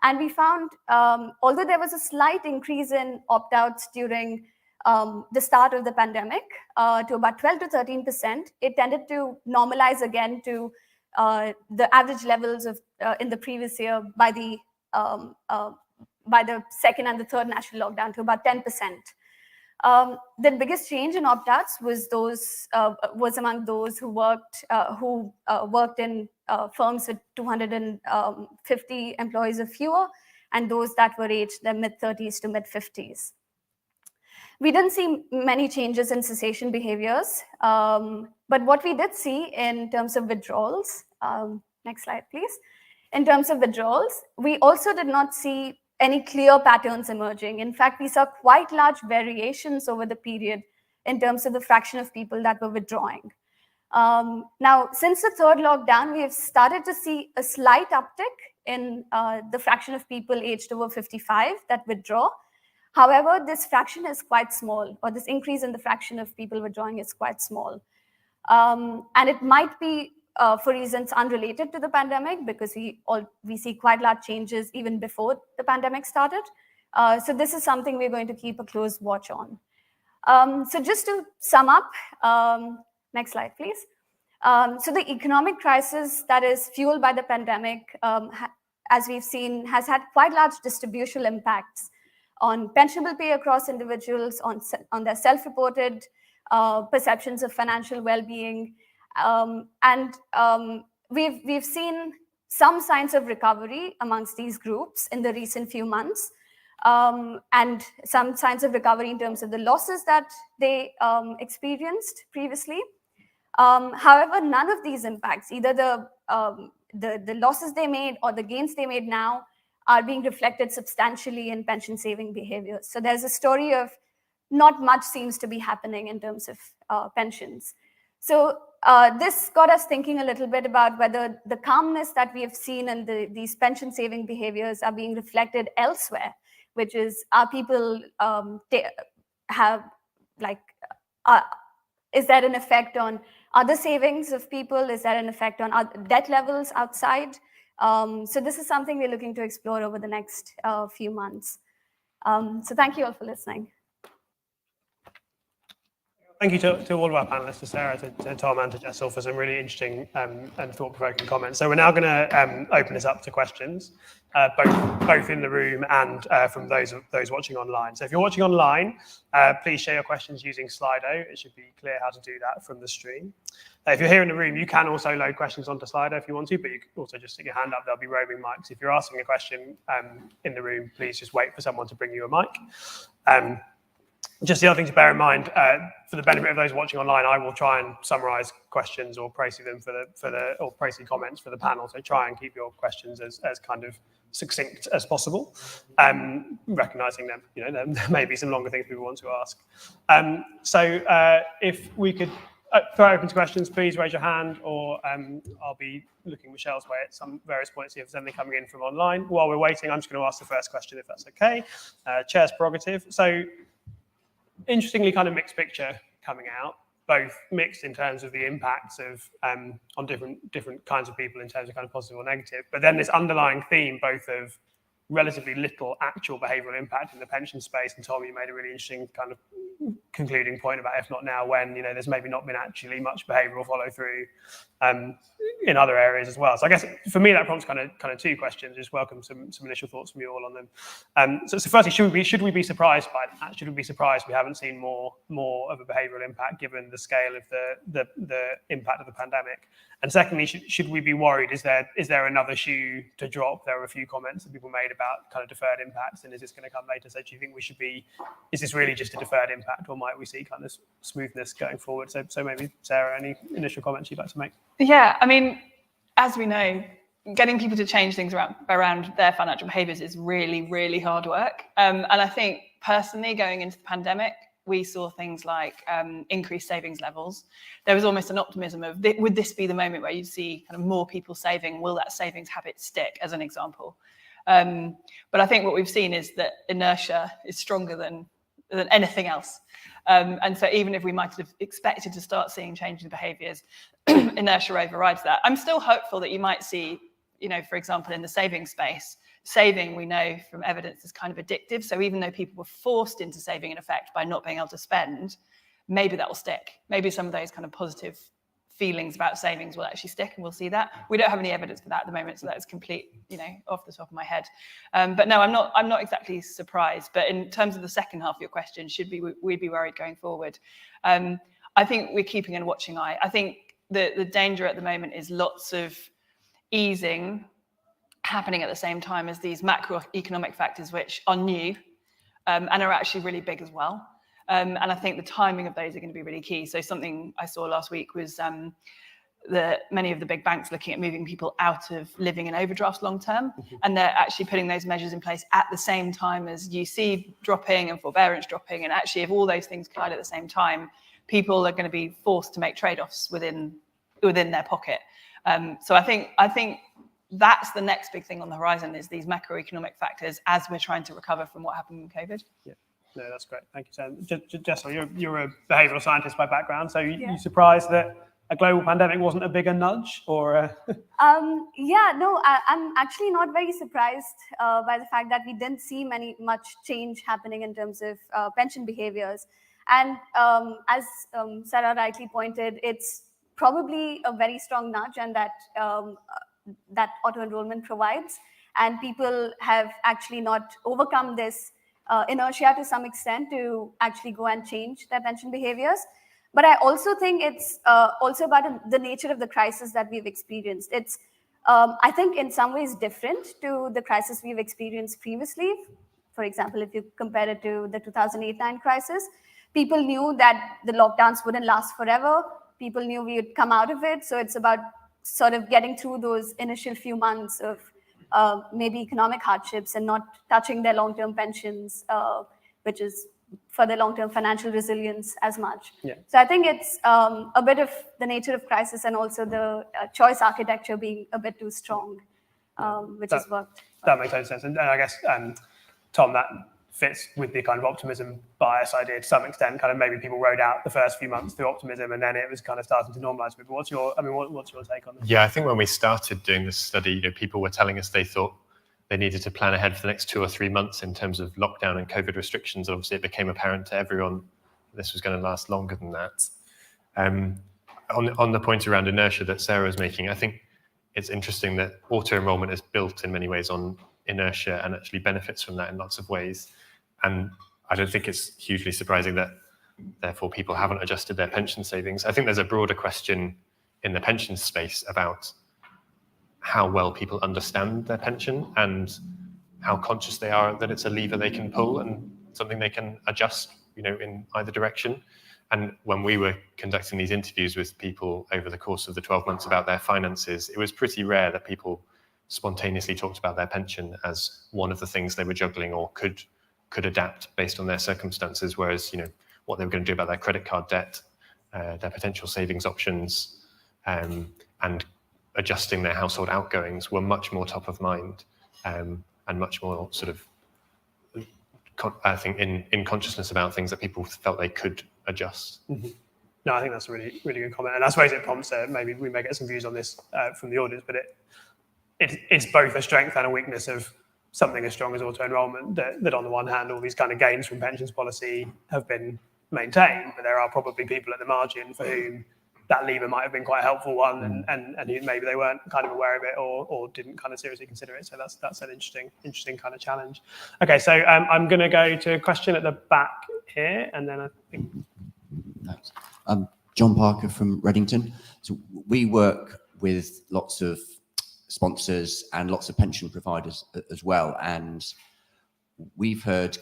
And we found, although there was a slight increase in opt-outs during the start of the pandemic to about 12 to 13%, it tended to normalize again to the average levels of in the previous year by the second and the third national lockdown to about 10%. The biggest change in opt-outs was among those who worked in firms with 250 employees or fewer, and those that were aged their mid-30s to mid-50s. We didn't see many changes in cessation behaviors, but what we did see in terms of withdrawals, next slide, please. In terms of withdrawals, we also did not see any clear patterns emerging. In fact, we saw quite large variations over the period in terms of the fraction of people that were withdrawing. Now, since the third lockdown, we have started to see a slight uptick in the fraction of people aged over 55 that withdraw. However, this fraction is quite small, or this increase in the fraction of people withdrawing is quite small. And it might be for reasons unrelated to the pandemic, because we see quite large changes even before the pandemic started. So this is something we're going to keep a close watch on. So just to sum up, next slide, please. So the economic crisis that is fueled by the pandemic, as we've seen, has had quite large distributional impacts on pensionable pay across individuals, on their self-reported perceptions of financial well-being, and we've seen some signs of recovery amongst these groups in the recent few months, and some signs of recovery in terms of the losses that they experienced previously. However, none of these impacts, either the losses they made or the gains they made now, are being reflected substantially in pension saving behaviors. So there's a story of not much seems to be happening in terms of pensions. So this got us thinking a little bit about whether the calmness that we have seen in these pension saving behaviors are being reflected elsewhere, which is, are people is there an effect on other savings of people? Is there an effect on debt levels outside? So this is something we're looking to explore over the next few months. So thank you all for listening. Thank you to all of our panelists, to Sarah, to Tom, and to Jessel for some really interesting and thought-provoking comments. So we're now going to open this up to questions, both in the room and from those watching online. So if you're watching online, please share your questions using Slido. It should be clear how to do that from the stream. If you're here in the room, you can also load questions onto Slido if you want to, but you can also just stick your hand up. There'll be roving mics. If you're asking a question in the room, please just wait for someone to bring you a mic. Just the other thing to bear in mind, for the benefit of those watching online, I will try and summarise questions or précis them or précis comments for the panel. So try and keep your questions as kind of succinct as possible, recognising them. There may be some longer things people want to ask. So if we could throw open to questions, please raise your hand, or I'll be looking Michelle's way at some various points, see if there's anything coming in from online. While we're waiting, I'm just going to ask the first question, if that's okay. Chair's prerogative. So, interestingly, kind of mixed picture coming out, both mixed in terms of the impacts of on different kinds of people in terms of kind of positive or negative, but then this underlying theme both of relatively little actual behavioural impact in the pension space. And Tom, you made a really interesting kind of concluding point about if not now, when, there's maybe not been actually much behavioural follow through in other areas as well. So I guess for me that prompts kind of two questions. Just welcome some initial thoughts from you all on them. So firstly, should we be surprised by that? Should we be surprised we haven't seen more of a behavioural impact given the scale of the impact of the pandemic? And secondly, should we be worried? Is there another shoe to drop? There were a few comments that people made about kind of deferred impacts, and is this going to come later? So do you think we should be? Is this really just a deferred impact, or might we see kind of smoothness going forward? So maybe Sarah, any initial comments you'd like to make? Yeah, I mean, as we know, getting people to change things around their financial behaviours is really, really hard work. And I think personally, going into the pandemic, we saw things like increased savings levels. There was almost an optimism of, would this be the moment where you see kind of more people saving? Will that savings habit stick, as an example? But I think what we've seen is that inertia is stronger than anything else. And so even if we might have expected to start seeing changes in behaviours, inertia overrides that. I'm still hopeful that you might see, for example, in the savings space, saving, we know from evidence, is kind of addictive. So even though people were forced into saving in effect by not being able to spend, maybe that will stick. Maybe some of those kind of positive feelings about savings will actually stick, and we'll see that. We don't have any evidence for that at the moment, so that is complete, off the top of my head. But no, I'm not exactly surprised. But in terms of the second half of your question, should we be worried going forward? I think we're keeping a watching eye. I think the danger at the moment is lots of easing happening at the same time as these macroeconomic factors, which are new and are actually really big as well. And I think the timing of those are going to be really key. So something I saw last week was many of the big banks looking at moving people out of living in overdrafts long term, and they're actually putting those measures in place at the same time as UC dropping and forbearance dropping. And actually, if all those things collide at the same time, people are going to be forced to make trade-offs within their pocket. So I think that's the next big thing on the horizon, is these macroeconomic factors as we're trying to recover from what happened in COVID. Yeah. No, that's great. Thank you, Sam. Jessel, you're a behavioural scientist by background, so you surprised that a global pandemic wasn't a bigger nudge, or? Yeah, no, I'm actually not very surprised by the fact that we didn't see much change happening in terms of pension behaviors. And as Sarah rightly pointed, it's probably a very strong nudge, and that auto enrollment provides. And people have actually not overcome this inertia to some extent to actually go and change their pension behaviors. But I also think it's also about the nature of the crisis that we've experienced. It's, I think, in some ways different to the crisis we've experienced previously. For example, if you compare it to the 2008-9 crisis, people knew that the lockdowns wouldn't last forever. People knew we would come out of it. So it's about sort of getting through those initial few months of maybe economic hardships and not touching their long-term pensions, which is for their long-term financial resilience as much. Yeah. So I think it's a bit of the nature of crisis, and also the choice architecture being a bit too strong, which has worked. That makes sense. And I guess, Tom, that fits with the kind of optimism bias idea to some extent. Kind of maybe people rode out the first few months through optimism, and then it was kind of starting to normalize. But what's your take on this? Yeah, I think when we started doing this study, people were telling us they thought they needed to plan ahead for the next 2 or 3 months in terms of lockdown and COVID restrictions. Obviously, it became apparent to everyone this was going to last longer than that. On the point around inertia that Sarah was making, I think it's interesting that auto-enrollment is built in many ways on inertia and actually benefits from that in lots of ways. And I don't think it's hugely surprising that, therefore, people haven't adjusted their pension savings. I think there's a broader question in the pension space about how well people understand their pension and how conscious they are that it's a lever they can pull and something they can adjust, in either direction. And when we were conducting these interviews with people over the course of the 12 months about their finances, it was pretty rare that people spontaneously talked about their pension as one of the things they were juggling or could adapt based on their circumstances, whereas, what they were going to do about their credit card debt, their potential savings options, and adjusting their household outgoings were much more top of mind, and much more sort of, I think, in consciousness about things that people felt they could adjust. Mm-hmm. No, I think that's a really, really good comment. And I suppose it prompts, maybe we may get some views on this from the audience, but it's both a strength and a weakness of something as strong as auto-enrollment, that on the one hand, all these kind of gains from pensions policy have been maintained, but there are probably people at the margin for whom that lever might have been quite a helpful one, and maybe they weren't kind of aware of it or didn't kind of seriously consider it. So that's an interesting kind of challenge. Okay, so I'm going to go to a question at the back here, and then I think. Thanks. John Parker from Reddington. So we work with lots of sponsors and lots of pension providers as well, and we've heard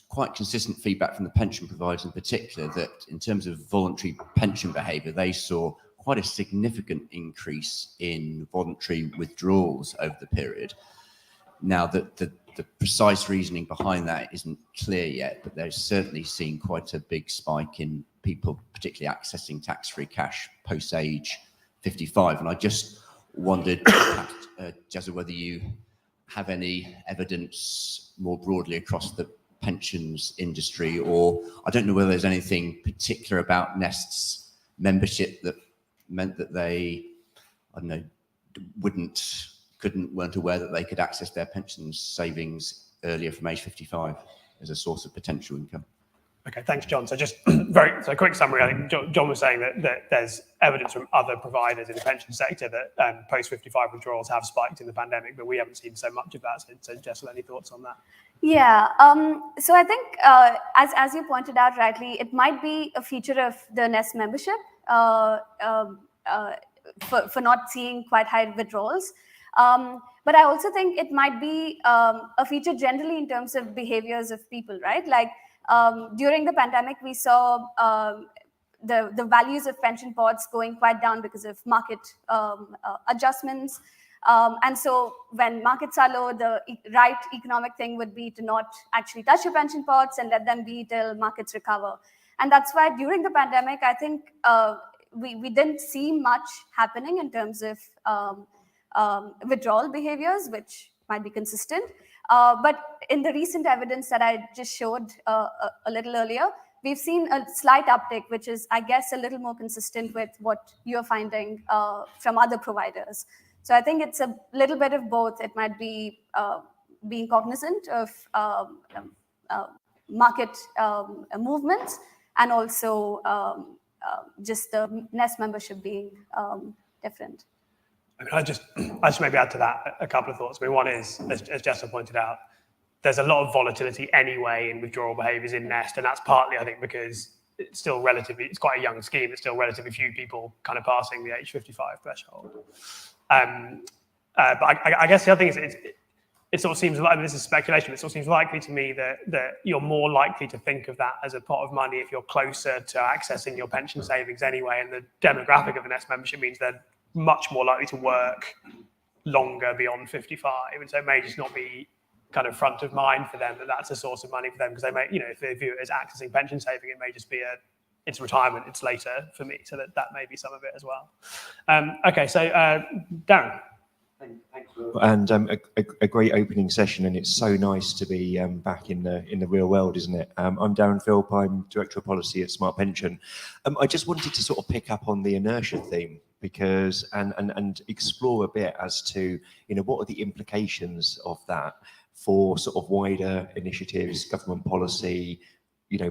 quite consistent feedback from the pension providers in particular that in terms of voluntary pension behaviour, they saw quite a significant increase in voluntary withdrawals over the period. Now, the precise reasoning behind that isn't clear yet, but they're certainly seeing quite a big spike in people particularly accessing tax-free cash post-age 55. And I just wondered, Jazza, whether you have any evidence more broadly across the pensions industry, or I don't know whether there's anything particular about Nest's membership that meant that they, I don't know, weren't aware that they could access their pension savings earlier from age 55 as a source of potential income. Okay, thanks, John. So just a quick summary. I think John was saying that there's evidence from other providers in the pension sector that post-55 withdrawals have spiked in the pandemic, but we haven't seen so much of that. So Jessel, any thoughts on that? Yeah, so I think, as you pointed out rightly, it might be a feature of the Nest membership for not seeing quite high withdrawals. But I also think it might be a feature generally in terms of behaviors of people, right? Like during the pandemic, we saw the values of pension pots going quite down because of market adjustments. And so when markets are low, the right economic thing would be to not actually touch your pension pots and let them be till markets recover. And that's why during the pandemic, I think we didn't see much happening in terms of withdrawal behaviors, which might be consistent. But in the recent evidence that I just showed a little earlier, we've seen a slight uptick, which is, I guess, a little more consistent with what you're finding from other providers. So I think it's a little bit of both. It might be being cognizant of market movements, and also just the Nest membership being different. I just maybe add to that a couple of thoughts. I mean, one is, as Jessa pointed out, there's a lot of volatility anyway in withdrawal behaviours in Nest, and that's partly, I think, because it's quite a young scheme. It's still relatively few people kind of passing the age 55 threshold. But I guess the other thing is, it sort of seems like, I mean, this is speculation, it sort of seems likely to me that you're more likely to think of that as a pot of money if you're closer to accessing your pension savings anyway, and the demographic of the Nest membership means they're much more likely to work longer beyond 55, and so it may just not be kind of front of mind for them that that's a source of money for them, because they may, if they view it as accessing pension saving, it may just be it's retirement, it's later for me, so that may be some of it as well. Okay, so Darren. And a great opening session, and it's so nice to be back in the real world, isn't it? I'm Darren Philp, I'm Director of Policy at Smart Pension. I just wanted to sort of pick up on the inertia theme, because and explore a bit as to what are the implications of that for sort of wider initiatives, government policy,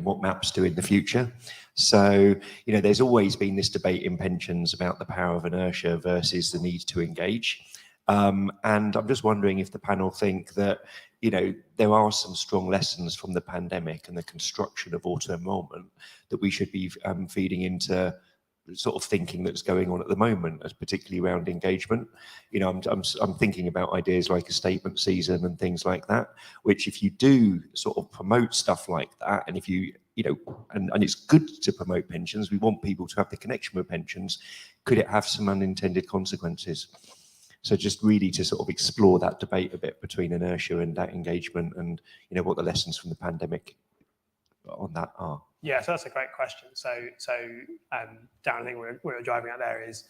what MAPs do in the future. So, there's always been this debate in pensions about the power of inertia versus the need to engage. And I'm just wondering if the panel think that, there are some strong lessons from the pandemic and the construction of auto-enrolment that we should be feeding into sort of thinking that's going on at the moment, as particularly around engagement. I'm thinking about ideas like a statement season and things like that, which if you do sort of promote stuff like that, and if you, and it's good to promote pensions, we want people to have the connection with pensions, could it have some unintended consequences? So just really to sort of explore that debate a bit between inertia and that engagement, and what the lessons from the pandemic on that are. Yeah, so that's a great question. So Darren, I think we're driving at there is,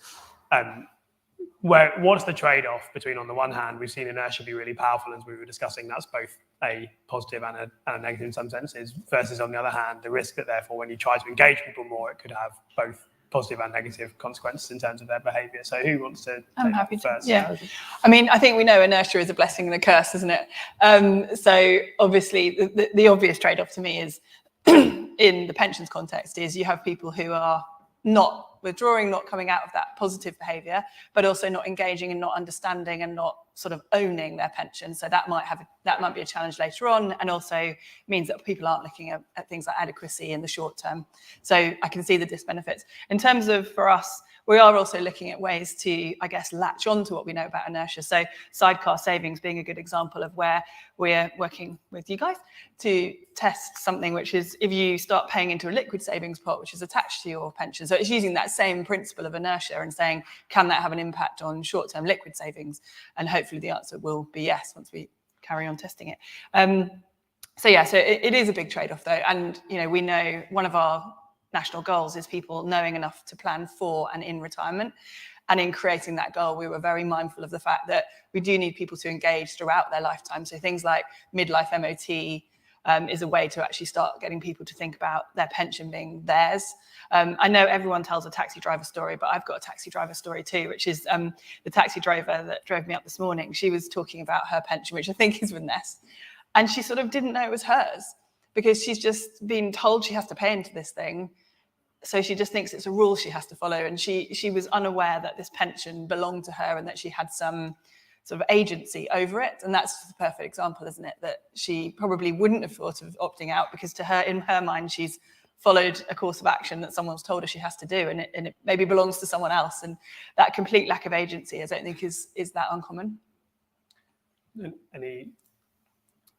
what's the trade-off between, on the one hand, we've seen inertia be really powerful, as we were discussing, that's both a positive and a negative in some senses, versus on the other hand, the risk that therefore when you try to engage people more, it could have both positive and negative consequences in terms of their behaviour. So who wants to I'm happy to first? Yeah, I mean, I think we know inertia is a blessing and a curse, isn't it? So obviously the obvious trade-off to me is in the pensions context is you have people who are not withdrawing, not coming out of that positive behaviour, but also not engaging and not understanding and not sort of owning their pension. So that might be a challenge later on, and also means that people aren't looking at things like adequacy in the short term. So I can see the disbenefits. In terms of, for us, we are also looking at ways to, I guess, latch on to what we know about inertia. So sidecar savings being a good example of where we're working with you guys to test something, which is if you start paying into a liquid savings pot, which is attached to your pension. So it's using that same principle of inertia and saying, can that have an impact on short-term liquid savings? And hopefully the answer will be yes once we carry on testing it. So it is a big trade-off though. And, we know one of our national goals is people knowing enough to plan for and in retirement. And in creating that goal, we were very mindful of the fact that we do need people to engage throughout their lifetime. So things like midlife MOT is a way to actually start getting people to think about their pension being theirs. I know everyone tells a taxi driver story, but I've got a taxi driver story too, which is the taxi driver that drove me up this morning. She was talking about her pension, which I think is with Nest. And she sort of didn't know it was hers because she's just been told she has to pay into this thing. So she just thinks it's a rule she has to follow. And she was unaware that this pension belonged to her and that she had some sort of agency over it. And that's the perfect example, isn't it? That she probably wouldn't have thought of opting out because to her, in her mind, she's followed a course of action that someone's told her she has to do, and it maybe belongs to someone else. And that complete lack of agency, I don't think is that uncommon. Any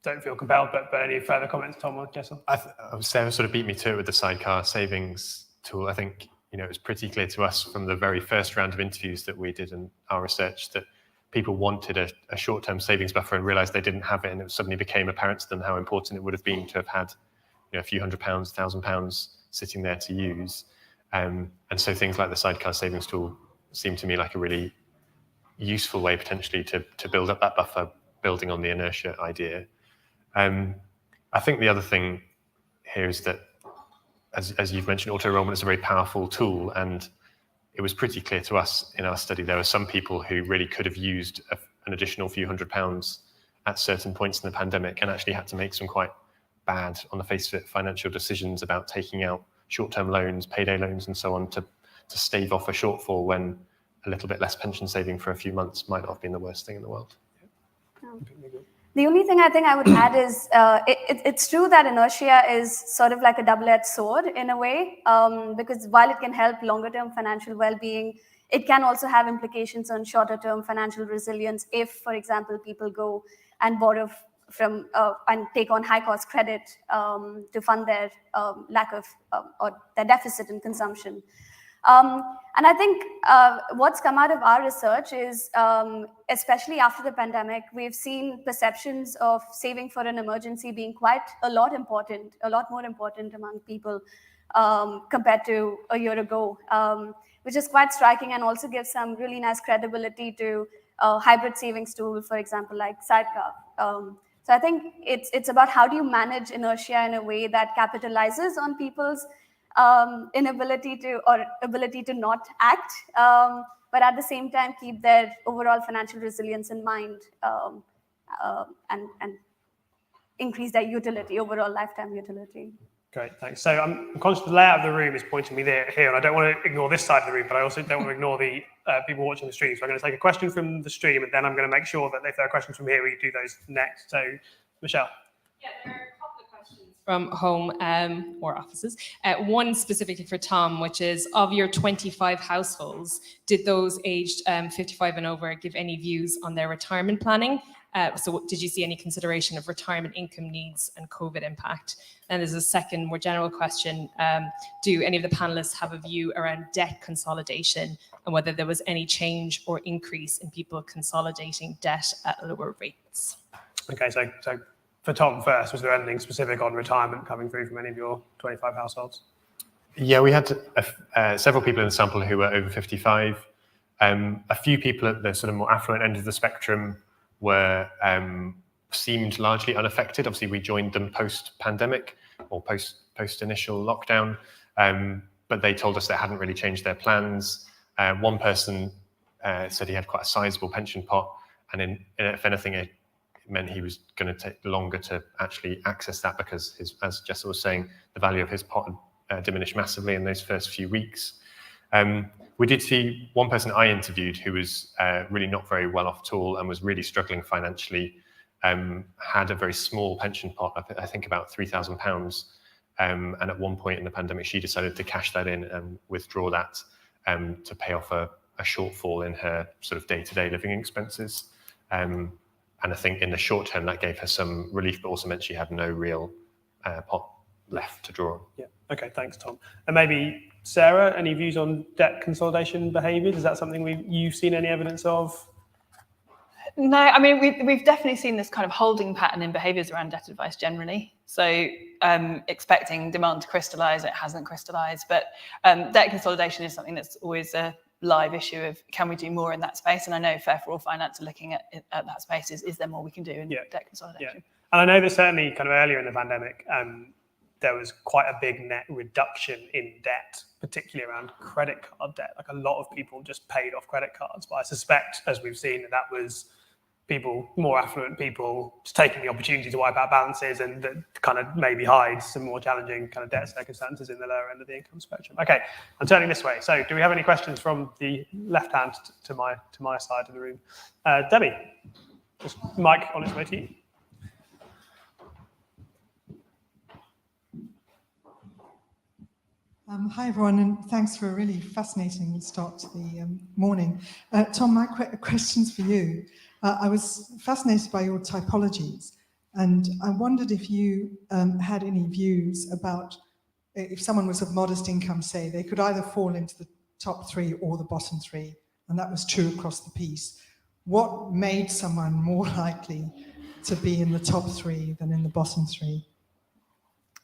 don't feel compelled, but any further comments, Tom or Jessel? I would say sort of beat me to it with the sidecar savings tool. I think it was pretty clear to us from the very first round of interviews that we did in our research that people wanted a short-term savings buffer and realised they didn't have it, and it suddenly became apparent to them how important it would have been to have had a few £100s, £1,000 sitting there to use. And so things like the sidecar savings tool seem to me like a really useful way potentially to build up that buffer, building on the inertia idea. I think the other thing here is that as you've mentioned, auto-enrollment is a very powerful tool, and it was pretty clear to us in our study there were some people who really could have used an additional few £100s at certain points in the pandemic and actually had to make some quite bad, on the face of it, financial decisions about taking out short-term loans, payday loans and so on to stave off a shortfall when a little bit less pension saving for a few months might not have been the worst thing in the world. The only thing I think I would add is it's true that inertia is sort of like a double-edged sword in a way, because while it can help longer-term financial well-being, it can also have implications on shorter-term financial resilience if, for example, people go and borrow from and take on high-cost credit to fund their lack of or their deficit in consumption. And I think what's come out of our research is, especially after the pandemic, we've seen perceptions of saving for an emergency being quite a lot more important among people compared to a year ago, which is quite striking and also gives some really nice credibility to a hybrid savings tool, for example, like Sidecar. So I think it's about how do you manage inertia in a way that capitalizes on people's ability to not act, but at the same time keep their overall financial resilience in mind, and increase their utility, overall lifetime utility. Great, thanks. So I'm conscious the layout of the room is pointing me here, and I don't want to ignore this side of the room, but I also don't want to ignore the people watching the stream. So I'm going to take a question from the stream, and then I'm going to make sure that if there are questions from here, we do those next. So, Michelle. Yeah, there are a couple of questions from home or offices. One specifically for Tom, which is, of your 25 households, did those aged 55 and over give any views on their retirement planning? So did you see any consideration of retirement income needs and COVID impact? And there's a second, more general question. Do any of the panelists have a view around debt consolidation and whether there was any change or increase in people consolidating debt at lower rates? Okay, so for Tom first, was there anything specific on retirement coming through from any of your 25 households? Yeah, we had several people in the sample who were over 55. A few people at the sort of more affluent end of the spectrum were seemed largely unaffected. Obviously, we joined them post-pandemic or post-initial lockdown, but they told us they hadn't really changed their plans. One person said he had quite a sizable pension pot, and if anything, it meant he was going to take longer to actually access that because, as Jessa was saying, the value of his pot had diminished massively in those first few weeks. We did see one person I interviewed who was really not very well off at all and was really struggling financially, had a very small pension pot, I think about £3,000. And at one point in the pandemic, she decided to cash that in and withdraw that to pay off a shortfall in her sort of day-to-day living expenses. And I think in the short term, that gave her some relief, but also meant she had no real pot left to draw on. Yeah. Okay. Thanks, Tom. And maybe Sarah, any views on debt consolidation behaviours? Is that something you've seen any evidence of? No, I mean, we've definitely seen this kind of holding pattern in behaviours around debt advice generally. So expecting demand to crystallise, it hasn't crystallised. But debt consolidation is something that's always a live issue of can we do more in that space? And I know Fair for All Finance are looking at that space. Is there more we can do in debt consolidation? Yeah. And I know that certainly kind of earlier in the pandemic, there was quite a big net reduction in debt, particularly around credit card debt. Like a lot of people just paid off credit cards. But I suspect, as we've seen, that was people, more affluent people, just taking the opportunity to wipe out balances and that kind of maybe hide some more challenging kind of debt circumstances in the lower end of the income spectrum. Okay, I'm turning this way. So do we have any questions from the left hand to my side of the room? Debbie, just mic on its way to you. Hi everyone, and thanks for a really fascinating start to the morning. Tom, my question's for you. I was fascinated by your typologies, and I wondered if you had any views about if someone was of modest income, say, they could either fall into the top three or the bottom three, and that was true across the piece. What made someone more likely to be in the top three than in the bottom three?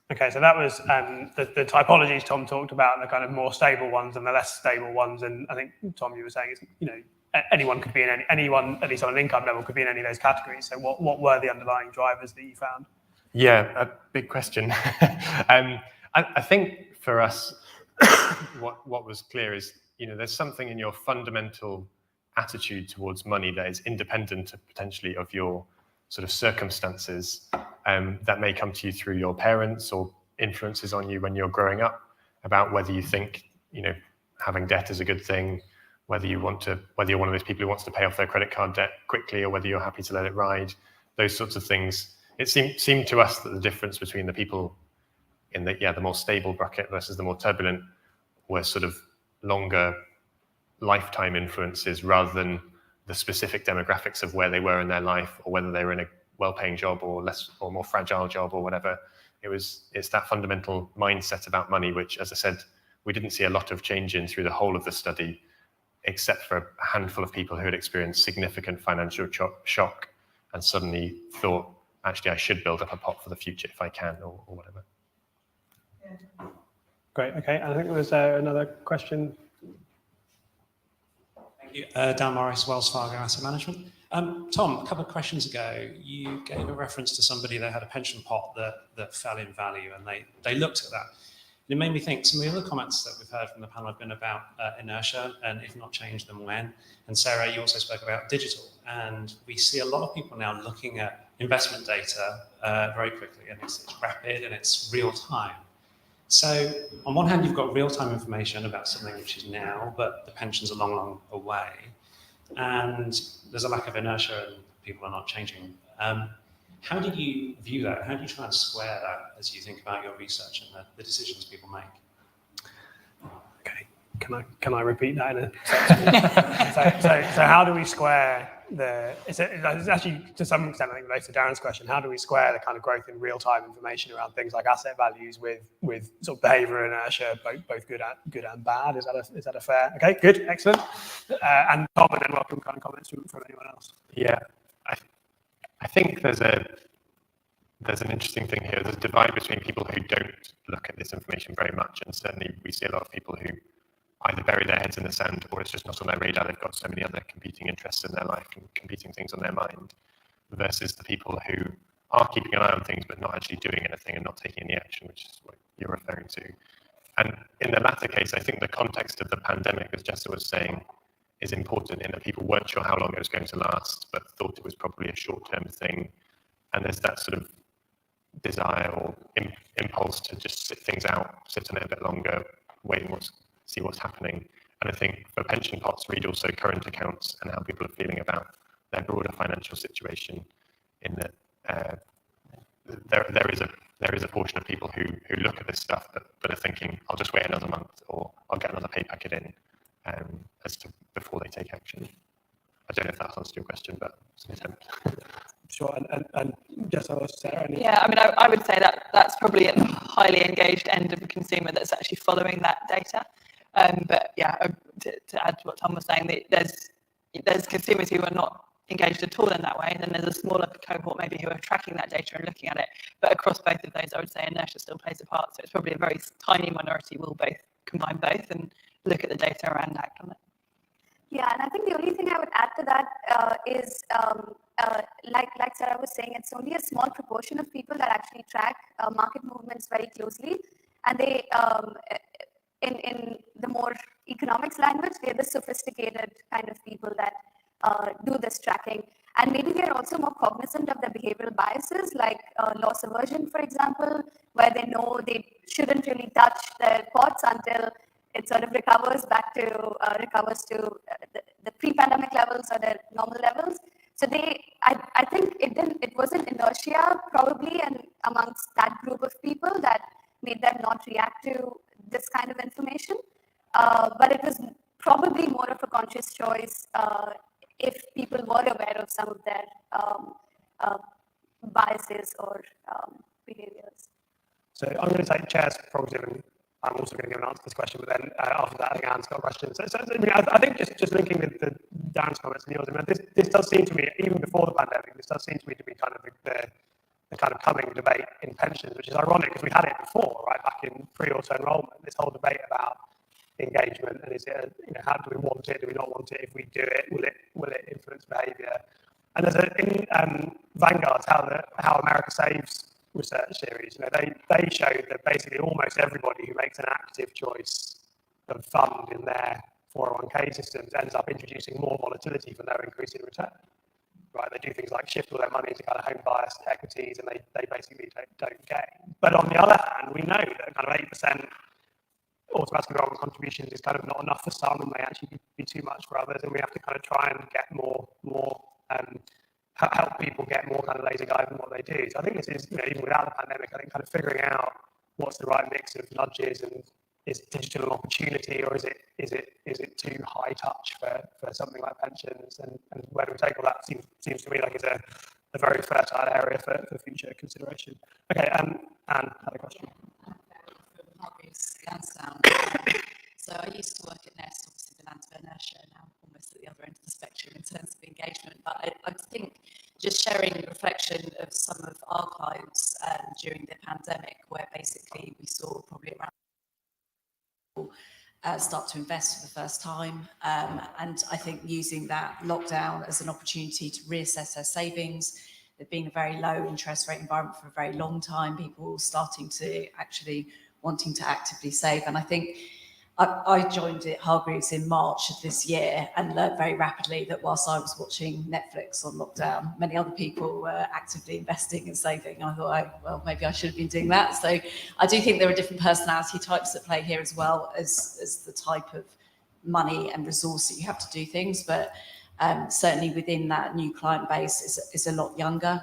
Okay, so that was the typologies Tom talked about, the kind of more stable ones and the less stable ones. And I think, Tom, you were saying, anyone could be in anyone, at least on an income level, could be in any of those categories. So what were the underlying drivers that you found? Yeah, a big question. I I think for us, what was clear is, there's something in your fundamental attitude towards money that is independent potentially of your sort of circumstances, that may come to you through your parents or influences on you when you're growing up, about whether you think, having debt is a good thing, whether you're one of those people who wants to pay off their credit card debt quickly, or whether you're happy to let it ride, those sorts of things. It seemed to us that the difference between the people in the more stable bracket versus the more turbulent were sort of longer lifetime influences rather than the specific demographics of where they were in their life, or whether they were in a well-paying job or less or more fragile job or whatever. It's that fundamental mindset about money, which, as I said, we didn't see a lot of change in through the whole of the study, except for a handful of people who had experienced significant financial shock and suddenly thought, actually, I should build up a pot for the future if I can, or whatever. Great. Okay. I think there was another question. Thank you. Dan Morris, Wells Fargo Asset Management. Tom, a couple of questions ago, you gave a reference to somebody that had a pension pot that fell in value, and they looked at that. And it made me think some of the other comments that we've heard from the panel have been about inertia, and if not change, then when. And Sarah, you also spoke about digital, and we see a lot of people now looking at investment data very quickly, and it's rapid and it's real time. So on one hand, you've got real-time information about something which is now, but the pension's a long, long away. And there's a lack of inertia and people are not changing. How did you view that? How do you try and square that as you think about your research and the decisions people make? Okay, can I repeat that in a second? So how do we square it's actually, to some extent, I think related to Darren's question, how do we square the kind of growth in real-time information around things like asset values with sort of behavior inertia, both good and bad? Is that a fair? Okay, good, excellent. And Tom, and then welcome kind of comments from anyone else. Yeah, I think there's an interesting thing here. There's a divide between people who don't look at this information very much, and certainly we see a lot of people who either bury their heads in the sand, or it's just not on their radar. They've got so many other competing interests in their life and competing things on their mind, versus the people who are keeping an eye on things but not actually doing anything and not taking any action, which is what you're referring to. And in the latter case, I think the context of the pandemic, as Jessa was saying, is important in that people weren't sure how long it was going to last, but thought it was probably a short-term thing. And there's that sort of desire or impulse to just sit things out, sit on it a bit longer, wait and see what's happening. And I think for pension pots, read also current accounts and how people are feeling about their broader financial situation, in that there is a portion of people who look at this stuff but are thinking, I'll just wait another month, or I'll get another pay packet in before they take action. I don't know if that answers your question, but it's an attempt. Sure, and just Sarah. Yeah, I mean, I would say that that's probably at the highly engaged end of the consumer that's actually following that data. But yeah, to add to what Tom was saying, there's consumers who are not engaged at all in that way, and then there's a smaller cohort maybe who are tracking that data and looking at it. But across both of those, I would say inertia still plays a part. So it's probably a very tiny minority will both combine both and look at the data and act on it. Yeah, and I think the only thing I would add to that is, like Sarah was saying, it's only a small proportion of people that actually track market movements very closely, and they, in the more economics language, they're the sophisticated kind of people that do this tracking, and maybe they're also more cognizant of their behavioral biases, like loss aversion, for example, where they know they shouldn't really touch their pots until it sort of recovers to the pre-pandemic levels or their normal levels. So I think it wasn't inertia probably, and amongst that group of people that made them not react to this kind of information, but it was probably more of a conscious choice if people were aware of some of their biases or behaviors. So I'm going to take Chair's prerogative, and I'm also going to give an answer to this question, but then after that, I think Anne's got a question. So I mean, I think just linking with Darren's comments and yours, I mean, this does seem to me, even before the pandemic, this does seem to me to be kind of the kind of coming debate in pensions, which is ironic because we had it before, right, back in pre-auto enrollment, this whole debate about engagement, and is it, how do we want it, do we not want it, if we do it, will it influence behaviour? And there's in Vanguard's How America Saves research series, they showed that basically almost every 401k systems ends up introducing more volatility from their increase in return. Right, they do things like shift all their money to kind of home biased equities, and they basically don't gain. But on the other hand, we know that kind of 8% automatic enrollment contributions is kind of not enough for some, and may actually be too much for others, and we have to kind of try and get more help people get more kind of laser guide in what they do. So I think this is, even without the pandemic, I think kind of figuring out what's the right mix of nudges, and is digital an opportunity, or is it too high touch for something like pensions, and where do we take all that seems to me like it's a very fertile area for future consideration. Okay, Anne had a question. So I used to work at Nest, obviously the land of inertia, now almost at the other end of the spectrum in terms of engagement. But I think just sharing a reflection of some of our clients during the pandemic, where basically we saw probably around start to invest for the first time. And I think using that lockdown as an opportunity to reassess their savings. There's been a very low interest rate environment for a very long time, people starting to actually wanting to actively save. And I think I joined at Hargreaves in March of this year and learned very rapidly that whilst I was watching Netflix on lockdown, many other people were actively investing and saving. I thought, well, maybe I should have been doing that. So I do think there are different personality types at play here, as well as the type of money and resource that you have to do things. But certainly within that new client base is a lot younger.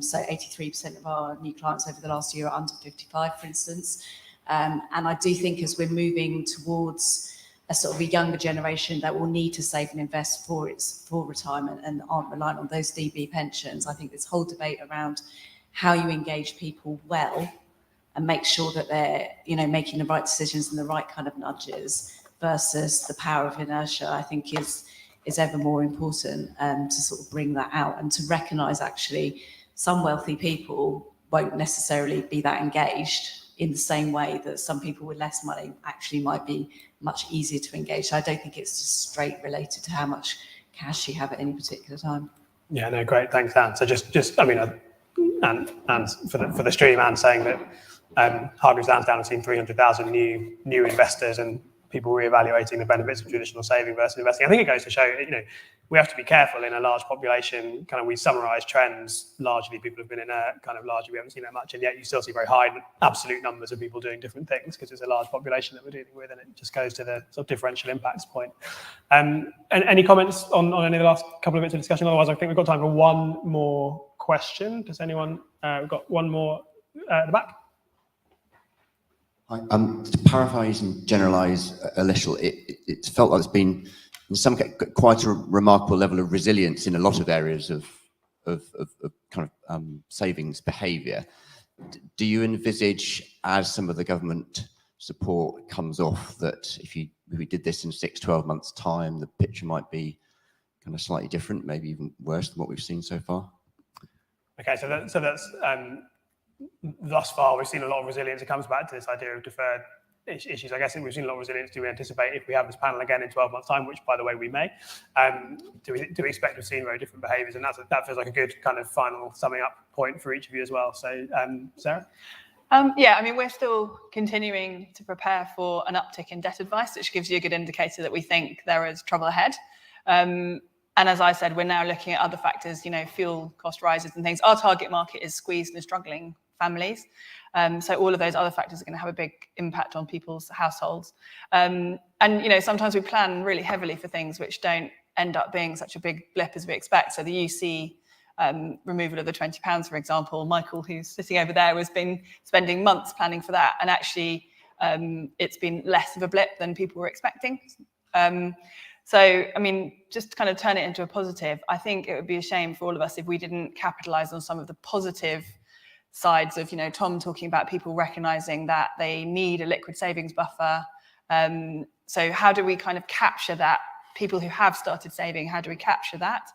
So 83% of our new clients over the last year are under 55, for instance. And I do think as we're moving towards a sort of a younger generation that will need to save and invest for retirement and aren't relying on those DB pensions, I think this whole debate around how you engage people well and make sure that they're, making the right decisions and the right kind of nudges versus the power of inertia, I think is ever more important, to sort of bring that out and to recognise actually some wealthy people won't necessarily be that engaged in the same way that some people with less money actually might be much easier to engage. So I don't think it's just straight related to how much cash you have at any particular time. Yeah, no, great, thanks, Anne. So just I mean, and for the stream, Anne saying that Hargreaves Lansdown has seen 300,000 new investors and people reevaluating the benefits of traditional saving versus investing. I think it goes to show, we have to be careful in a large population. Kind of, we summarise trends. Largely, people have been inert. Kind of, largely, we haven't seen that much, and yet you still see very high absolute numbers of people doing different things because it's a large population that we're dealing with, and it just goes to the sort of differential impacts point. And any comments on any of the last couple of minutes of discussion? Otherwise, I think we've got time for one more question. Does anyone? We've got one more at the back. To paraphrase and generalise a little, it felt like there's been, in some case, quite a remarkable level of resilience in a lot of areas of kind of savings behaviour. Do you envisage, as some of the government support comes off, that if we did this in 6-12 months' time, the picture might be kind of slightly different, maybe even worse than what we've seen so far? Okay, so that's thus far, we've seen a lot of resilience. It comes back to this idea of deferred issues. I guess we've seen a lot of resilience. Do we anticipate, if we have this panel again in 12 months' time, which, by the way, we may, do we expect to have seen very different behaviours? And that feels like a good kind of final summing up point for each of you as well. So, Sarah? Yeah, I mean, we're still continuing to prepare for an uptick in debt advice, which gives you a good indicator that we think there is trouble ahead. And as I said, we're now looking at other factors, fuel cost rises and things. Our target market is squeezed and struggling families. So all of those other factors are going to have a big impact on people's households. And, sometimes we plan really heavily for things which don't end up being such a big blip as we expect. So the UC removal of the £20, for example, Michael, who's sitting over there, has been spending months planning for that. And actually, it's been less of a blip than people were expecting. So, I mean, just to kind of turn it into a positive, I think it would be a shame for all of us if we didn't capitalise on some of the positive sides of, Tom talking about people recognising that they need a liquid savings buffer. So how do we kind of capture that? People who have started saving, how do we capture that?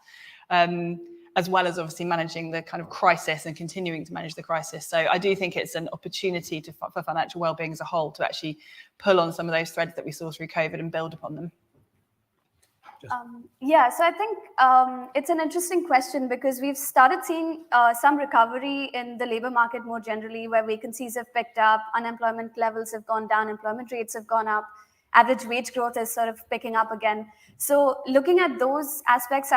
As well as obviously managing the kind of crisis and continuing to manage the crisis. So I do think it's an opportunity for financial wellbeing as a whole to actually pull on some of those threads that we saw through COVID and build upon them. So I think it's an interesting question because we've started seeing some recovery in the labour market more generally, where vacancies have picked up, unemployment levels have gone down, employment rates have gone up. average wage growth is sort of picking up again. So looking at those aspects,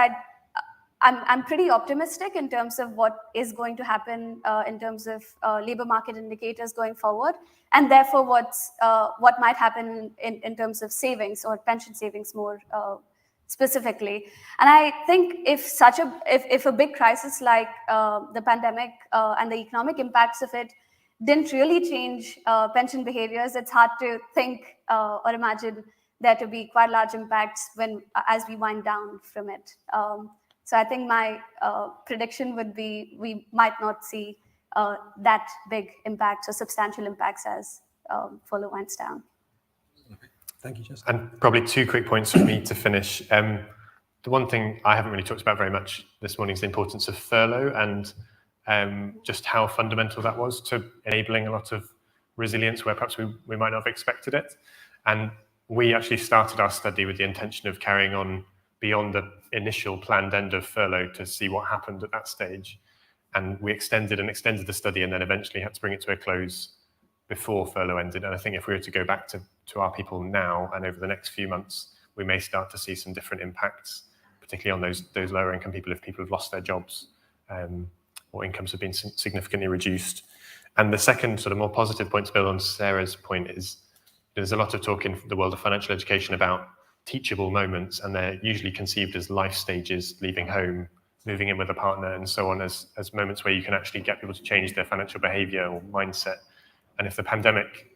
I'm pretty optimistic in terms of what is going to happen in terms of labor market indicators going forward, and therefore what might happen in terms of savings or pension savings more specifically. And I think if a big crisis like the pandemic and the economic impacts of it didn't really change pension behaviors, it's hard to think or imagine there to be quite large impacts as we wind down from it. So I think my prediction would be we might not see that big impacts or substantial impacts as furlough winds down. Thank you, Justin. And probably 2 quick points for me to finish. The one thing I haven't really talked about very much this morning is the importance of furlough and just how fundamental that was to enabling a lot of resilience where perhaps we might not have expected it. And we actually started our study with the intention of carrying on beyond the initial planned end of furlough to see what happened at that stage. And we extended the study and then eventually had to bring it to a close before furlough ended. And I think if we were to go back to our people now and over the next few months, we may start to see some different impacts, particularly on those lower income people if people have lost their jobs or incomes have been significantly reduced. And the second sort of more positive point to build on Sarah's point is there's a lot of talk in the world of financial education about teachable moments, and they're usually conceived as life stages, leaving home, moving in with a partner and so on, as moments where you can actually get people to change their financial behavior or mindset. And if the pandemic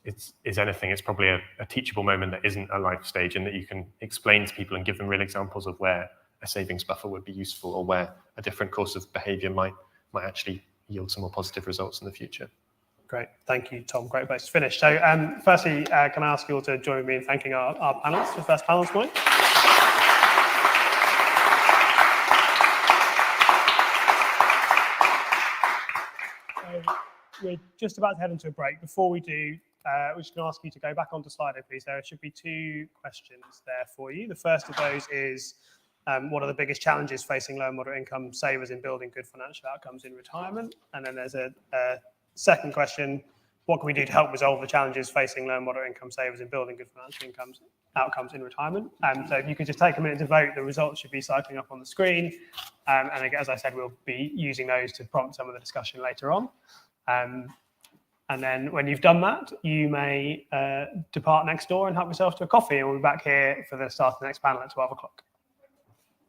is anything, it's probably a teachable moment that isn't a life stage, and that you can explain to people and give them real examples of where a savings buffer would be useful or where a different course of behavior might actually yield some more positive results in the future. Great. Thank you, Tom. Great place to finish. So firstly, can I ask you all to join me in thanking our panelists for the first panel this morning? We're just about to head into a break. Before we do, we're just going to ask you to go back onto Slido, please. There should be 2 questions there for you. The first of those is, what are the biggest challenges facing low and moderate income savers in building good financial outcomes in retirement? And then there's a second question, what can we do to help resolve the challenges facing low and moderate income savers in building good financial outcomes in retirement? So if you could just take a minute to vote, the results should be cycling up on the screen. And again, as I said, we'll be using those to prompt some of the discussion later on. And then when you've done that, you may depart next door and help yourself to a coffee, and we'll be back here for the start of the next panel at 12 o'clock.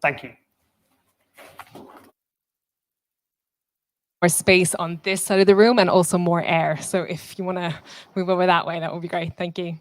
Thank you. More space on this side of the room and also more air. So if you want to move over that way, that would be great. Thank you.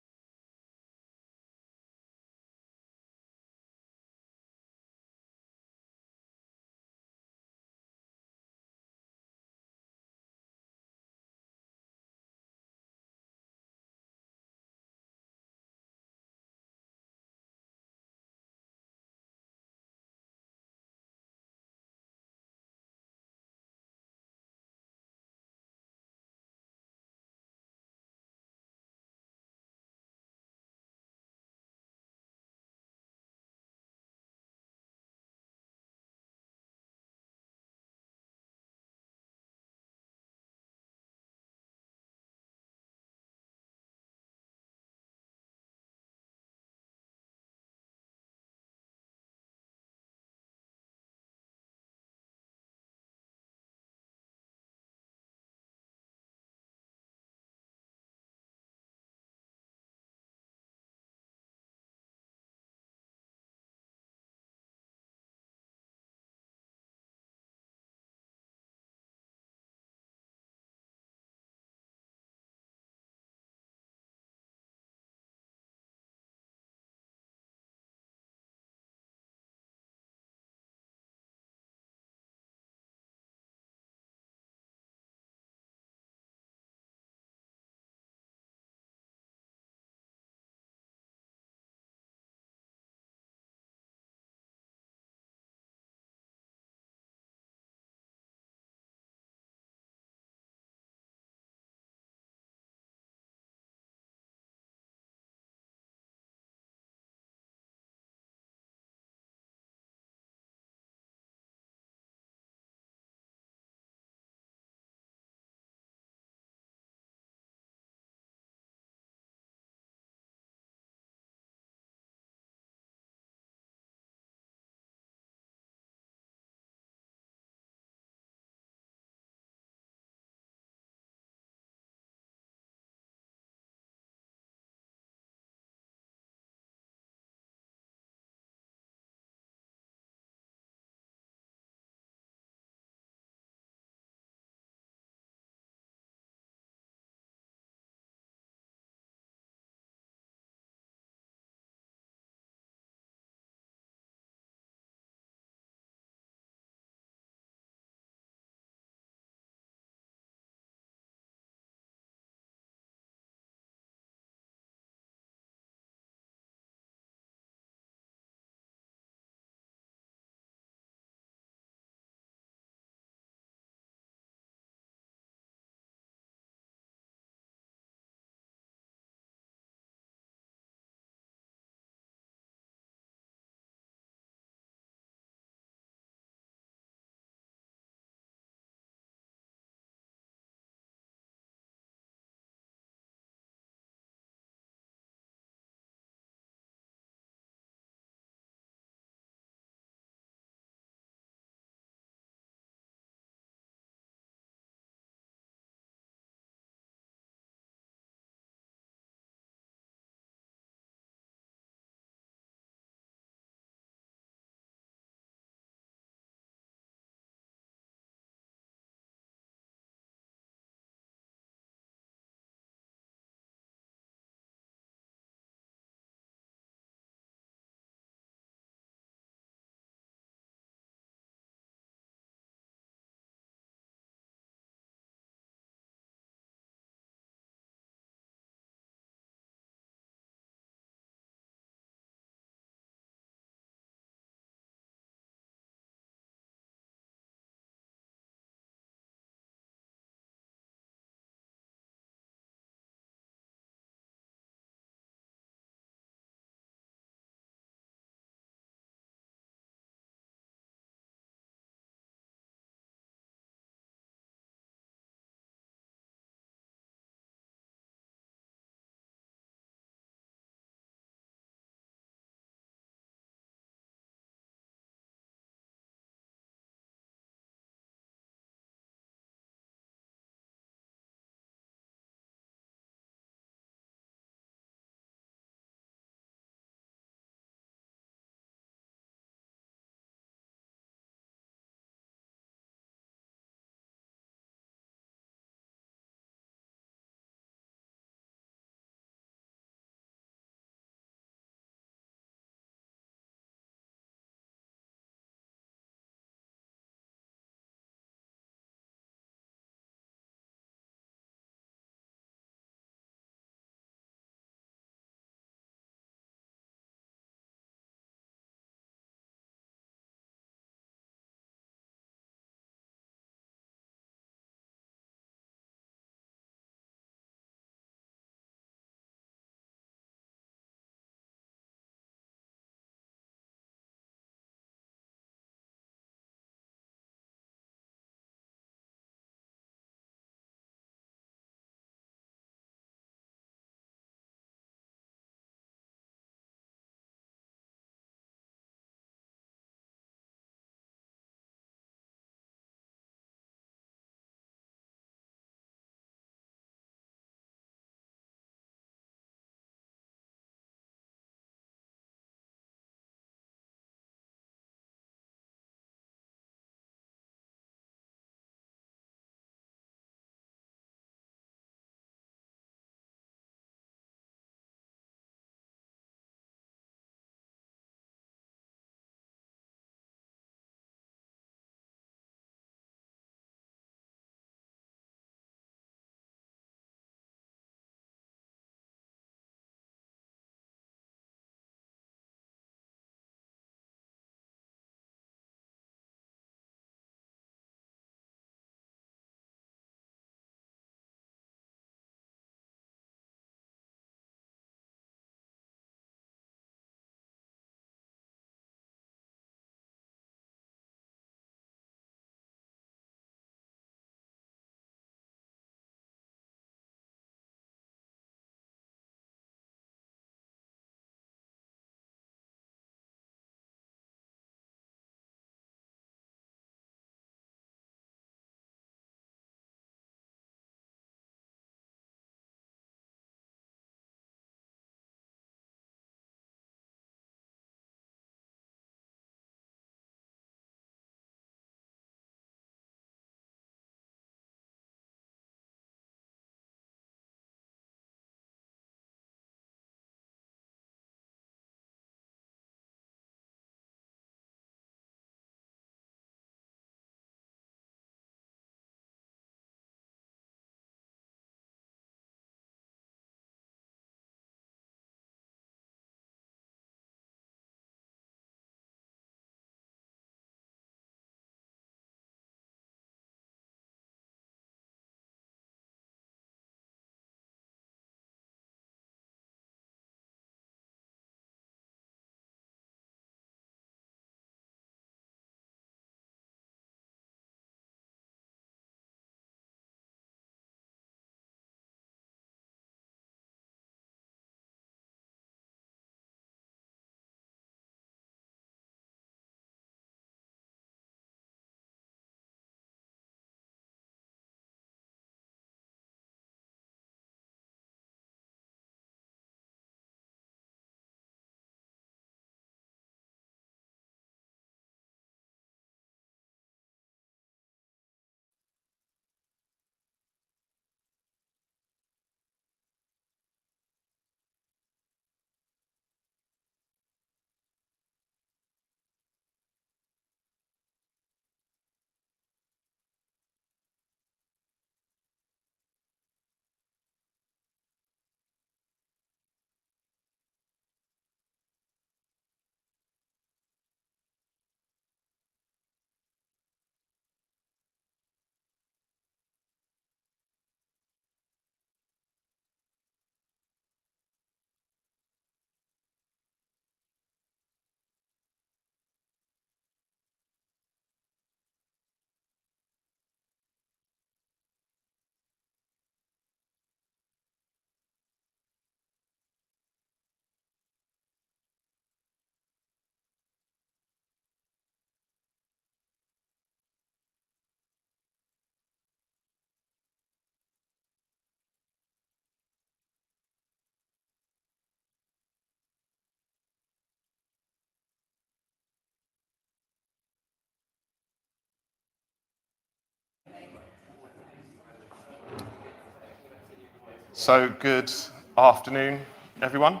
So good afternoon, everyone.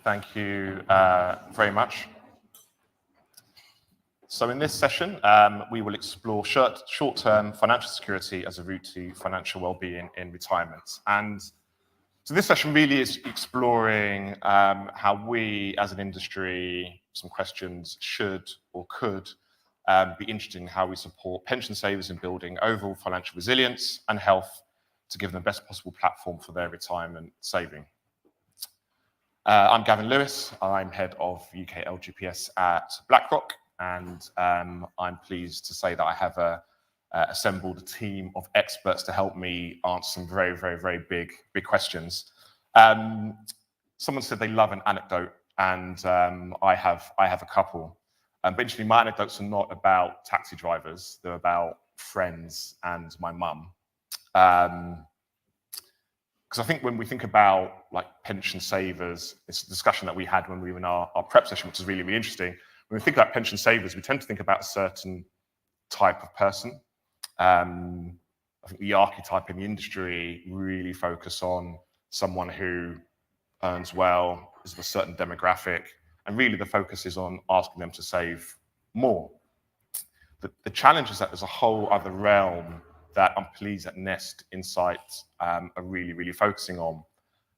Thank you very much. So in this session, we will explore short-term financial security as a route to financial well-being in retirement. And so this session really is exploring how we as an industry, some questions should or could be interesting in how we support pension savers in building overall financial resilience and health to give them the best possible platform for their retirement saving. I'm Gavin Lewis. I'm head of UK LGPS at BlackRock, and I'm pleased to say that I have assembled a team of experts to help me answer some very, very, very big questions. Someone said they love an anecdote, and I have a couple. But interestingly, my anecdotes are not about taxi drivers; they're about friends and my mum. Because I think when we think about like pension savers, it's a discussion that we had when we were in our prep session, which is really, really interesting. When we think about pension savers, we tend to think about a certain type of person. I think the archetype in the industry really focus on someone who earns well, is of a certain demographic, and really the focus is on asking them to save more. The challenge is that there's a whole other realm that I'm pleased that Nest Insights are really, really focusing on,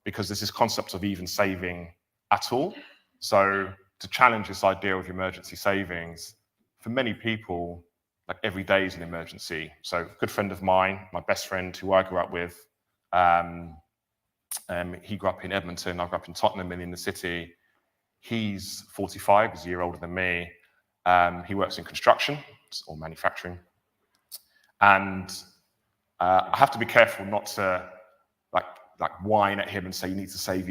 because there's this concept of even saving at all. So to challenge this idea of emergency savings, for many people, like every day is an emergency. So a good friend of mine, my best friend who I grew up with, he grew up in Edmonton, I grew up in Tottenham in the city. He's 45, he's a year older than me. He works in construction or manufacturing. And I have to be careful not to like whine at him and say, you need to save,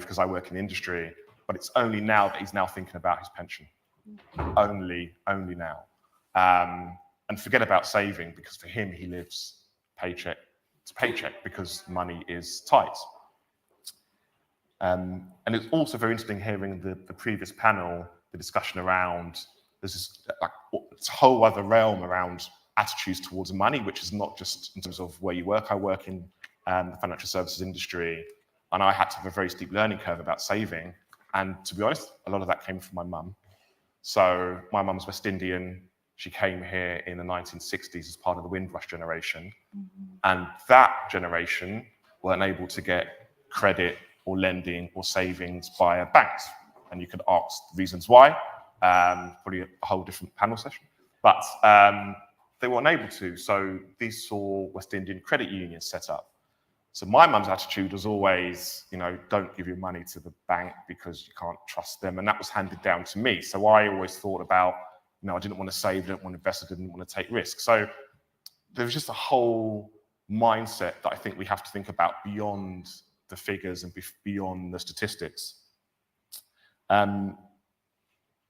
because I work in the industry. But it's only now that he's now thinking about his pension. Only now. And forget about saving, because for him, he lives paycheck to paycheck because money is tight. And it's also very interesting hearing the previous panel, the discussion around, there's this whole other realm around attitudes towards money, which is not just in terms of where you work. I work in the financial services industry, and I had to have a very steep learning curve about saving. And to be honest, a lot of that came from my mum. So my mum's West Indian. She came here in the 1960s as part of the Windrush generation. Mm-hmm. And that generation weren't able to get credit or lending or savings via banks. And you could ask reasons why, probably a whole different panel session. But they weren't able to. So these saw West Indian credit unions set up. So my mum's attitude was always, don't give your money to the bank because you can't trust them. And that was handed down to me. So I always thought about, I didn't want to save, I didn't want to invest, I didn't want to take risks. So there was just a whole mindset that I think we have to think about beyond the figures and beyond the statistics.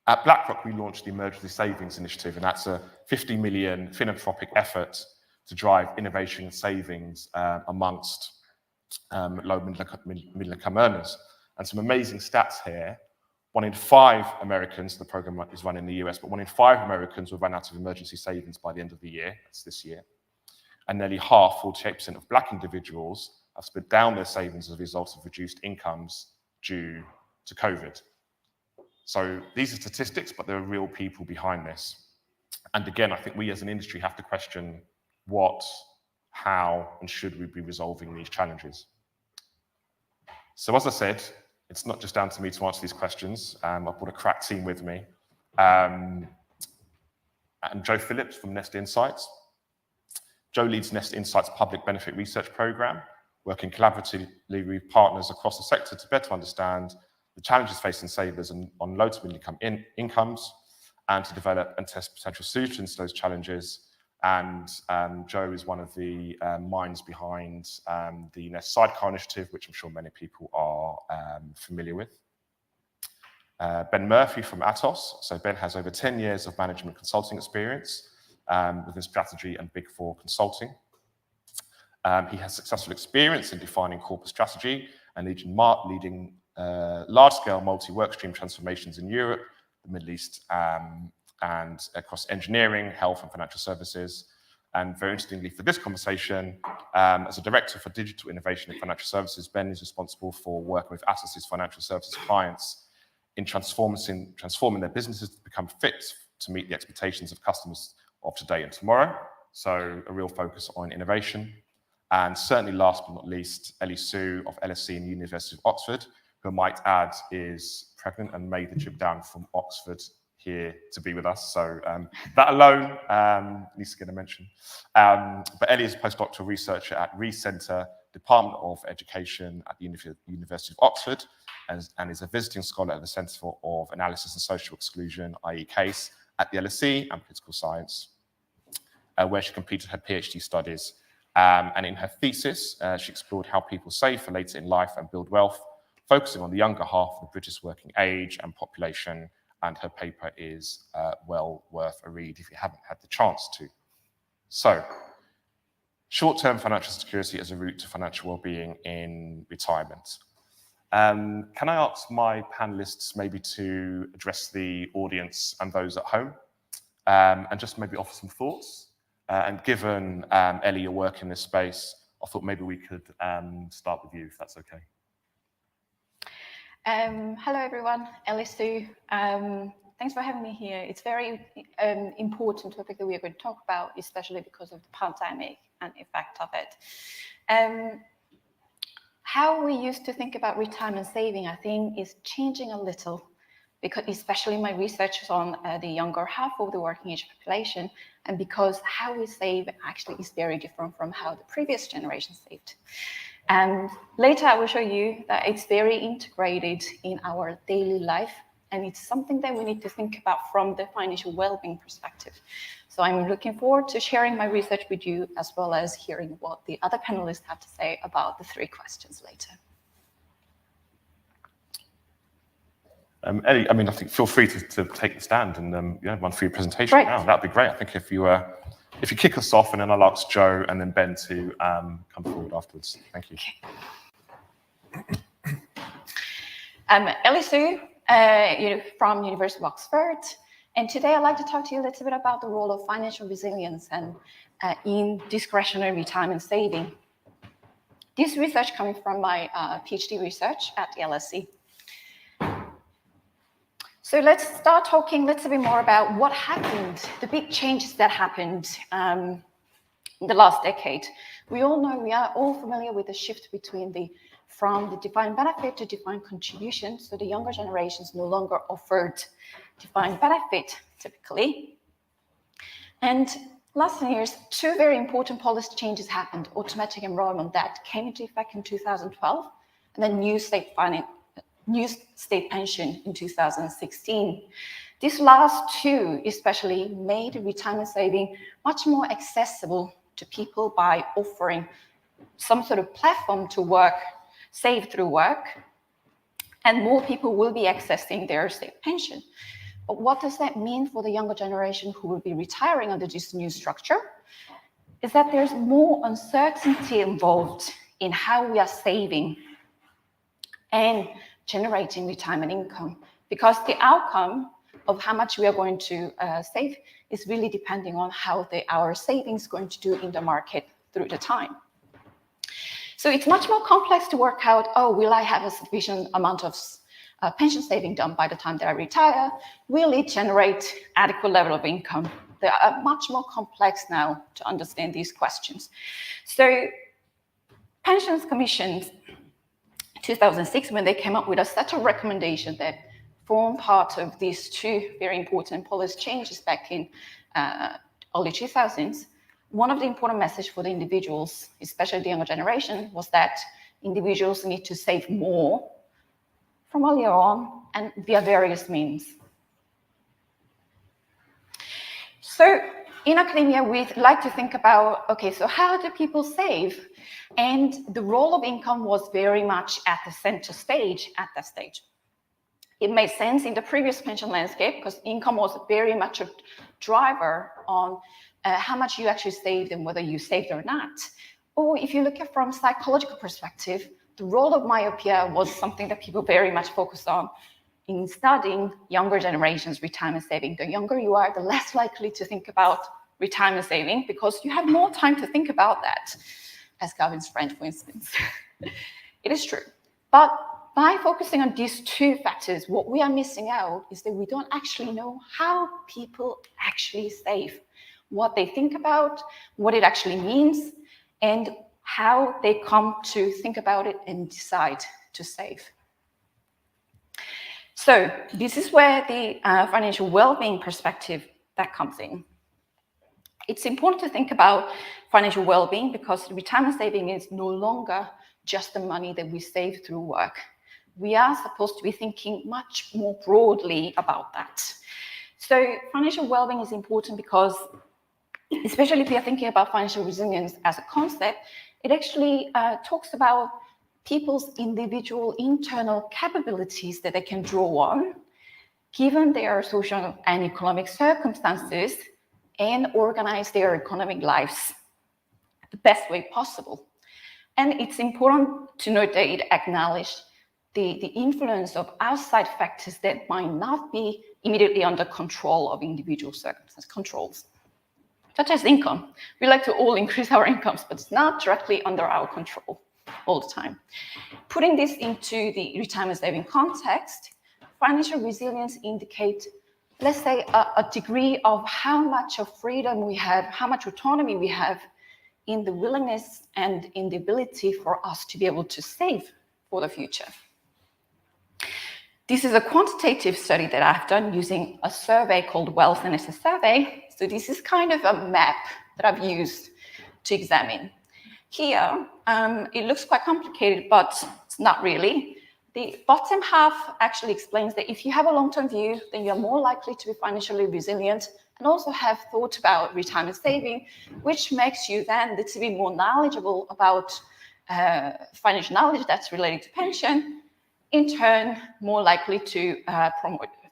At BlackRock, we launched the Emergency Savings Initiative, and that's a 50 million philanthropic effort to drive innovation and savings amongst low middle income earners. And some amazing stats here. 1 in 5 Americans, the program is run in the US, but 1 in 5 Americans will run out of emergency savings by the end of the year. That's this year. And nearly half, 48% of Black individuals have spent down their savings as a result of reduced incomes due to COVID. So these are statistics, but there are real people behind this. And again, I think we as an industry have to question what, how, and should we be resolving these challenges. So as I said, it's not just down to me to answer these questions. I've brought a crack team with me. And Joe Phillips from Nest Insights. Joe leads Nest Insights' public benefit research program, working collaboratively with partners across the sector to better understand the challenges facing savers on low to middle income incomes, and to develop and test potential solutions to those challenges. And Joe is one of the minds behind the Nest Sidecar Initiative, which I'm sure many people are familiar with. Ben Murphy from Atos. So Ben has over 10 years of management consulting experience within strategy and Big Four consulting. He has successful experience in defining corporate strategy and leading large-scale multi-workstream transformations in Europe, the Middle East, and across engineering, health, and financial services. And very interestingly for this conversation, as a director for digital innovation in financial services, Ben is responsible for working with Atos' financial services clients in transforming their businesses to become fit to meet the expectations of customers of today and tomorrow. So a real focus on innovation. And certainly last but not least, Ellie Sue of LSE and University of Oxford, who I might add is pregnant and made the trip down from Oxford here to be with us. So that alone needs to get a mention. But Ellie is a postdoctoral researcher at Centre, Department of Education at the University of Oxford, and is a visiting scholar at the Centre of Analysis and Social Exclusion, i.e. CASE, at the LSE and Political Science, where she completed her PhD studies. And in her thesis, she explored how people save for later in life and build wealth, focusing on the younger half of the British working age and population. And her paper is well worth a read if you haven't had the chance to. So, short-term financial security as a route to financial well-being in retirement. Can I ask my panelists maybe to address the audience and those at home, and just maybe offer some thoughts? And given, Ellie, your work in this space, I thought maybe we could start with you, if that's okay. Hello, everyone. Ellie Sue. Thanks for having me here. It's very important topic that we are going to talk about, especially because of the pandemic and effect of it. How we used to think about retirement saving, I think, is changing a little, because especially my research is on the younger half of the working age population, and because how we save actually is very different from how the previous generation saved. And later I will show you that it's very integrated in our daily life, and it's something that we need to think about from the financial well-being perspective. So I'm looking forward to sharing my research with you, as well as hearing what the other panelists have to say about the 3 questions later. Ellie, I mean, I think feel free to take the stand and run through your presentation now. That'd be great. I think if you kick us off, and then I'll ask Joe and then Ben to come forward afterwards. Thank you. Ellie Sue, from University of Oxford, and today I'd like to talk to you a little bit about the role of financial resilience and in discretionary retirement saving. This research coming from my PhD research at the LSE. So let's start talking a little bit more about what happened, the big changes that happened in the last decade. We all know, we are all familiar with the shift from the defined benefit to defined contribution. So the younger generations no longer offered defined benefit, typically. And last 10 years, 2 very important policy changes happened. Automatic enrollment that came into effect in 2012, and then new state pension in 2016. These last 2 especially made retirement saving much more accessible to people by offering some sort of platform to work, save through work, and more people will be accessing their state pension. But what does that mean for the younger generation who will be retiring under this new structure? Is that there's more uncertainty involved in how we are saving and generating retirement income, because the outcome of how much we are going to save is really depending on how our savings going to do in the market through the time. So it's much more complex to work out, will I have a sufficient amount of pension saving done by the time that I retire? Will it generate adequate level of income? They are much more complex now to understand these questions. So pensions commissions 2006, when they came up with a set of recommendations that form part of these 2 very important policy changes back in early 2000s, one of the important messages for the individuals, especially the younger generation, was that individuals need to save more from earlier on and via various means. So in academia, we like to think about, okay, so how do people save? And the role of income was very much at the center stage at that stage. It made sense in the previous pension landscape because income was very much a driver on how much you actually saved and whether you saved or not. Or if you look at from a psychological perspective, the role of myopia was something that people very much focused on in studying younger generations' retirement saving. The younger you are, the less likely to think about retirement saving because you have more time to think about that, as Calvin's friend, for instance. It is true. But by focusing on these two factors, what we are missing out is that we don't actually know how people actually save, what they think about, what it actually means, and how they come to think about it and decide to save. So this is where the financial well-being perspective that comes in. It's important to think about financial well-being because retirement saving is no longer just the money that we save through work. We are supposed to be thinking much more broadly about that. So financial well-being is important because, especially if you're thinking about financial resilience as a concept, it actually talks about people's individual internal capabilities that they can draw on, given their social and economic circumstances, and organize their economic lives the best way possible. And it's important to note that it acknowledges the influence of outside factors that might not be immediately under control of individual circumstances, controls, such as income. We like to all increase our incomes, but it's not directly under our control all the time. Putting this into the retirement saving context, financial resilience indicates, let's say, a degree of how much of freedom we have, how much autonomy we have in the willingness and in the ability for us to be able to save for the future. This is a quantitative study that I've done using a survey called Wealth and Assets Survey. So this is kind of a map that I've used to examine. Here, it looks quite complicated, but it's not really. The bottom half actually explains that if you have a long-term view, then you're more likely to be financially resilient and also have thought about retirement saving, which makes you then to be more knowledgeable about financial knowledge that's related to pension, in turn, more likely to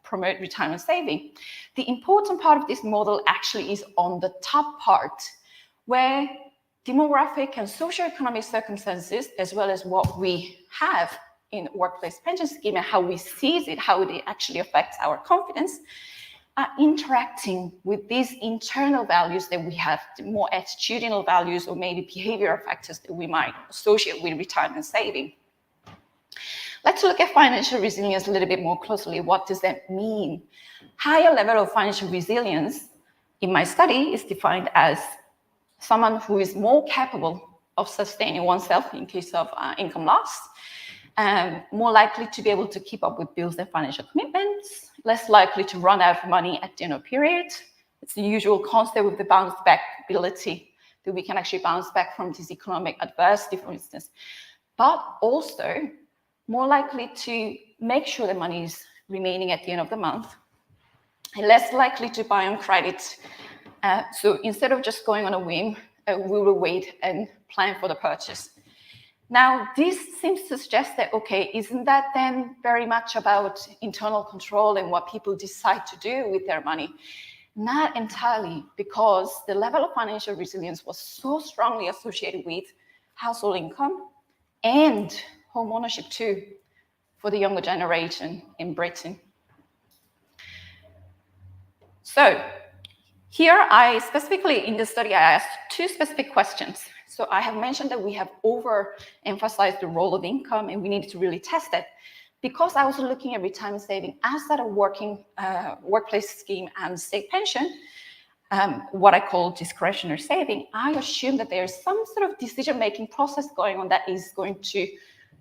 promote retirement saving. The important part of this model actually is on the top part, where demographic and socioeconomic circumstances, as well as what we have in workplace pension scheme and how we seize it, how it actually affects our confidence, are interacting with these internal values that we have, the more attitudinal values or maybe behavioral factors that we might associate with retirement saving. Let's look at financial resilience a little bit more closely. What does that mean? Higher level of financial resilience in my study is defined as someone who is more capable of sustaining oneself in case of income loss, more likely to be able to keep up with bills and financial commitments, less likely to run out of money at the end of period. It's the usual concept with the bounce back ability that we can actually bounce back from this economic adversity, for instance, but also more likely to make sure the money is remaining at the end of the month, and less likely to buy on credit. So instead of just going on a whim, we will wait and plan for the purchase. Now, this seems to suggest that, okay, isn't that then very much about internal control and what people decide to do with their money? Not entirely, because the level of financial resilience was so strongly associated with household income and home ownership too, for the younger generation in Britain. So here I specifically, in the study, I asked two specific questions. So I have mentioned that we have overemphasized the role of income and we needed to really test it. Because I was looking at retirement saving as a working workplace scheme and state pension, what I call discretionary saving, I assume that there's some sort of decision-making process going on that is going to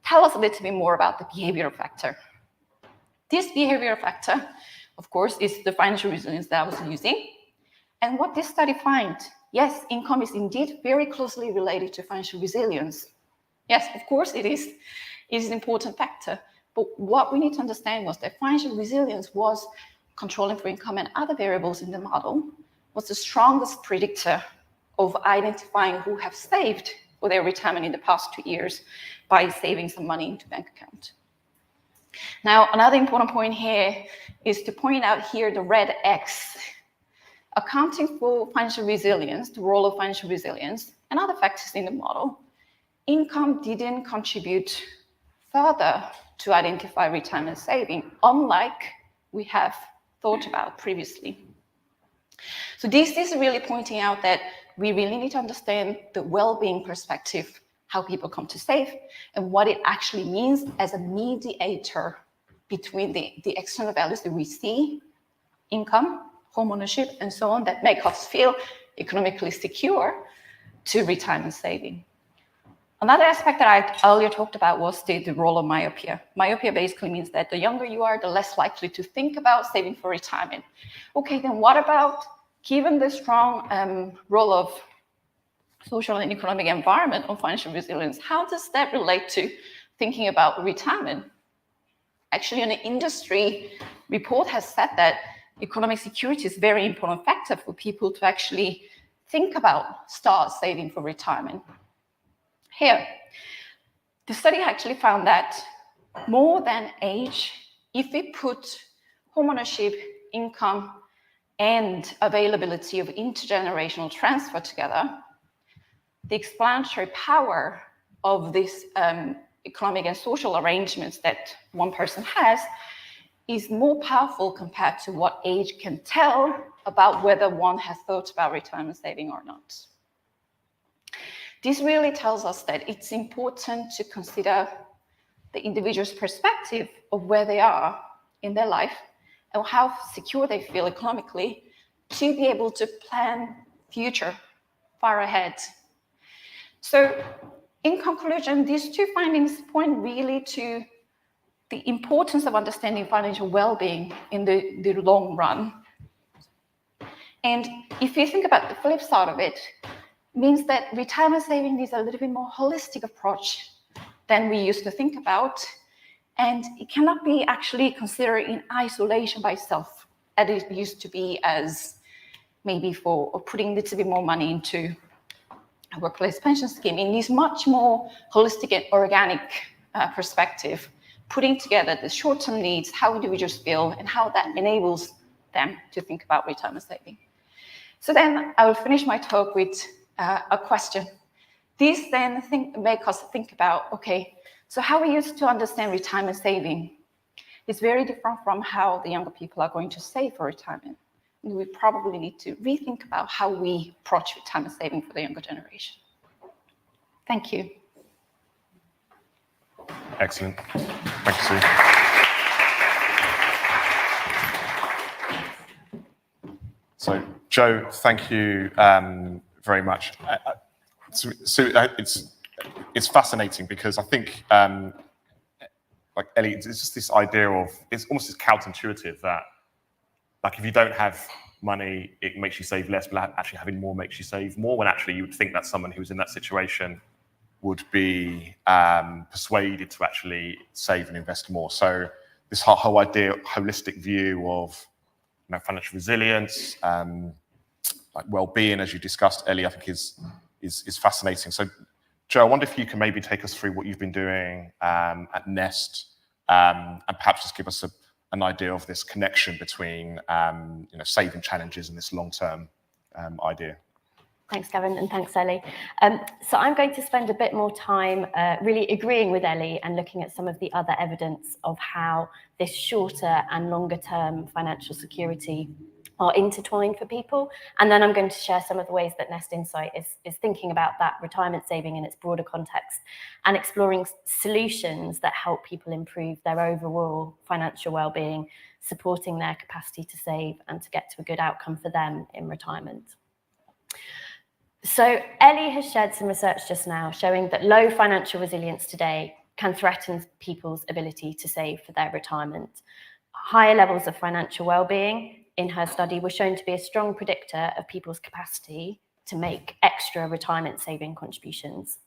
tell us a little bit more about the behavioral factor. This behavioral factor, of course, is the financial resilience that I was using. And what this study finds, yes, income is indeed very closely related to financial resilience. Yes, of course it is. It is an important factor. But what we need to understand was that financial resilience was controlling for income and other variables in the model, was the strongest predictor of identifying who have saved for their retirement in the past 2 years by saving some money into bank account. Now, another important point here is to point out here the red X, accounting for financial resilience, the role of financial resilience, and other factors in the model. Income didn't contribute further to identify retirement saving, unlike we have thought about previously. So this is really pointing out that we really need to understand the well-being perspective, how people come to save, and what it actually means as a mediator between the external values that we see, income, home ownership, and so on, that make us feel economically secure, to retirement saving. Another aspect that I earlier talked about was the role of myopia. Myopia basically means that the younger you are, the less likely to think about saving for retirement. Okay, then what about, given the strong role of social and economic environment on financial resilience, how does that relate to thinking about retirement? Actually, an industry report has said that economic security is a very important factor for people to actually think about start saving for retirement. Here, the study actually found that more than age, if we put homeownership, income, and availability of intergenerational transfer together, the explanatory power of this economic and social arrangements that one person has is more powerful compared to what age can tell about whether one has thought about retirement saving or not. This really tells us that it's important to consider the individual's perspective of where they are in their life and how secure they feel economically to be able to plan future far ahead. So in conclusion, these two findings point really to the importance of understanding financial well-being in the long run. And if you think about the flip side of it, means that retirement saving needs a little bit more holistic approach than we used to think about. And it cannot be actually considered in isolation by itself, as it used to be as maybe for putting a little bit more money into a workplace pension scheme. It needs much more holistic and organic perspective, putting together the short-term needs, how individuals feel, and how that enables them to think about retirement saving. So then I will finish my talk with a question. These then make us think about, okay, so how we used to understand retirement saving is very different from how the younger people are going to save for retirement. We probably need to rethink about how we approach retirement saving for the younger generation. Thank you. Excellent. Thank you, Sue. So, Joe, thank you very much. It's fascinating because I think, like Ellie, it's just this idea of, it's almost counterintuitive that, like, if you don't have money, it makes you save less, but actually having more makes you save more, when actually you would think that someone who's in that situation would be persuaded to actually save and invest more. So this whole idea, holistic view of financial resilience, like well-being, as you discussed, Ellie, I think is fascinating. So, Joe, I wonder if you can maybe take us through what you've been doing at Nest, and perhaps just give us an idea of this connection between saving challenges and this long-term idea. Thanks, Gavin, and thanks, Ellie. So I'm going to spend a bit more time really agreeing with Ellie and looking at some of the other evidence of how this shorter and longer term financial security are intertwined for people. And then I'm going to share some of the ways that Nest Insight is thinking about that retirement saving in its broader context and exploring solutions that help people improve their overall financial well-being, supporting their capacity to save and to get to a good outcome for them in retirement. So Ellie has shared some research just now showing that low financial resilience today can threaten people's ability to save for their retirement. Higher levels of financial well-being in her study were shown to be a strong predictor of people's capacity to make extra retirement saving contributions.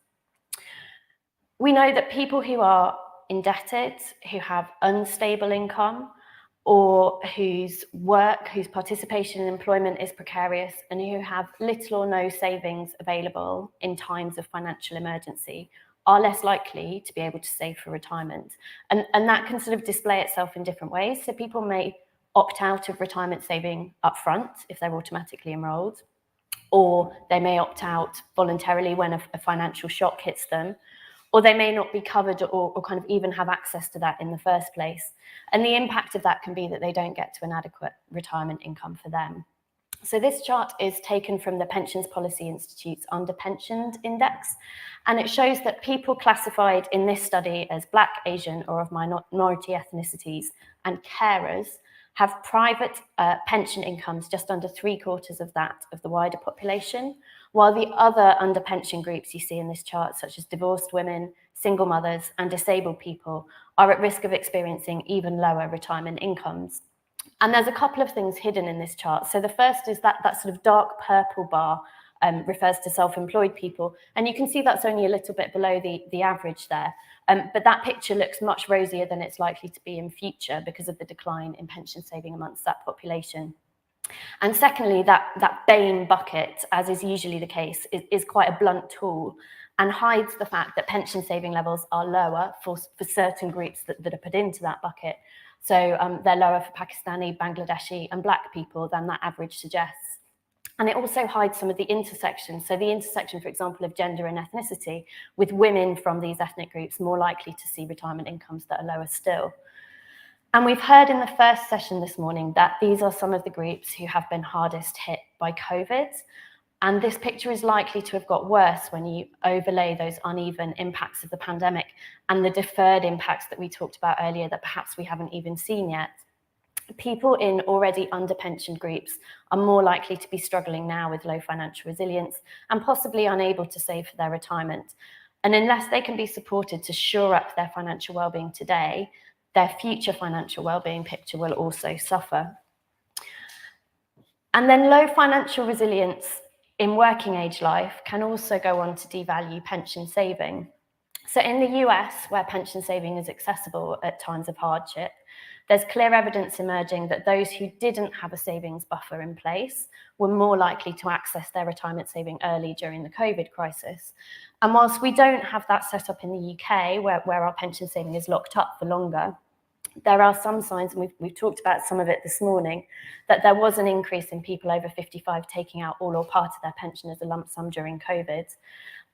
We know that people who are indebted, who have unstable income, or whose participation in employment is precarious and who have little or no savings available in times of financial emergency are less likely to be able to save for retirement. And that can sort of display itself in different ways. So people may opt out of retirement saving up front if they're automatically enrolled, or they may opt out voluntarily when a financial shock hits them, or they may not be covered or kind of even have access to that in the first place. And the impact of that can be that they don't get to an adequate retirement income for them. So this chart is taken from the Pensions Policy Institute's Underpensioned Index, and it shows that people classified in this study as Black, Asian, or of minority ethnicities and carers have private pension incomes just under 3/4 of that of the wider population, while the other underpensioned groups you see in this chart, such as divorced women, single mothers, and disabled people, are at risk of experiencing even lower retirement incomes. And there's a couple of things hidden in this chart. So the first is that sort of dark purple bar refers to self-employed people. And you can see that's only a little bit below the average there. But that picture looks much rosier than it's likely to be in future because of the decline in pension saving amongst that population. And secondly, that BAME bucket, as is usually the case, is quite a blunt tool and hides the fact that pension saving levels are lower for certain groups that are put into that bucket. So they're lower for Pakistani, Bangladeshi, and Black people than that average suggests. And it also hides some of the intersections. So the intersection, for example, of gender and ethnicity, with women from these ethnic groups more likely to see retirement incomes that are lower still. And we've heard in the first session this morning that these are some of the groups who have been hardest hit by COVID. And this picture is likely to have got worse when you overlay those uneven impacts of the pandemic and the deferred impacts that we talked about earlier that perhaps we haven't even seen yet. People in already underpensioned groups are more likely to be struggling now with low financial resilience and possibly unable to save for their retirement. And unless they can be supported to shore up their financial well-being today, their future financial well-being picture will also suffer. And then low financial resilience in working age life can also go on to devalue pension saving. So in the US, where pension saving is accessible at times of hardship, there's clear evidence emerging that those who didn't have a savings buffer in place were more likely to access their retirement saving early during the COVID crisis. And whilst we don't have that set up in the UK, where our pension saving is locked up for longer, there are some signs, and we've talked about some of it this morning, that there was an increase in people over 55 taking out all or part of their pension as a lump sum during COVID.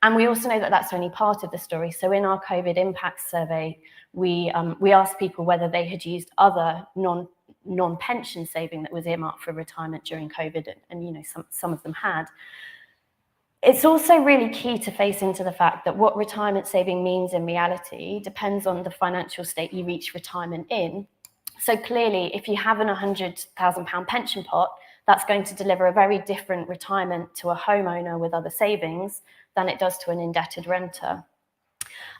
And we also know that that's only part of the story. So in our COVID impact survey, we asked people whether they had used other non-pension saving that was earmarked for retirement during COVID, and you know, some of them had. It's also really key to face into the fact that what retirement saving means in reality depends on the financial state you reach retirement in. So clearly, if you have an £100,000 pension pot, that's going to deliver a very different retirement to a homeowner with other savings than it does to an indebted renter.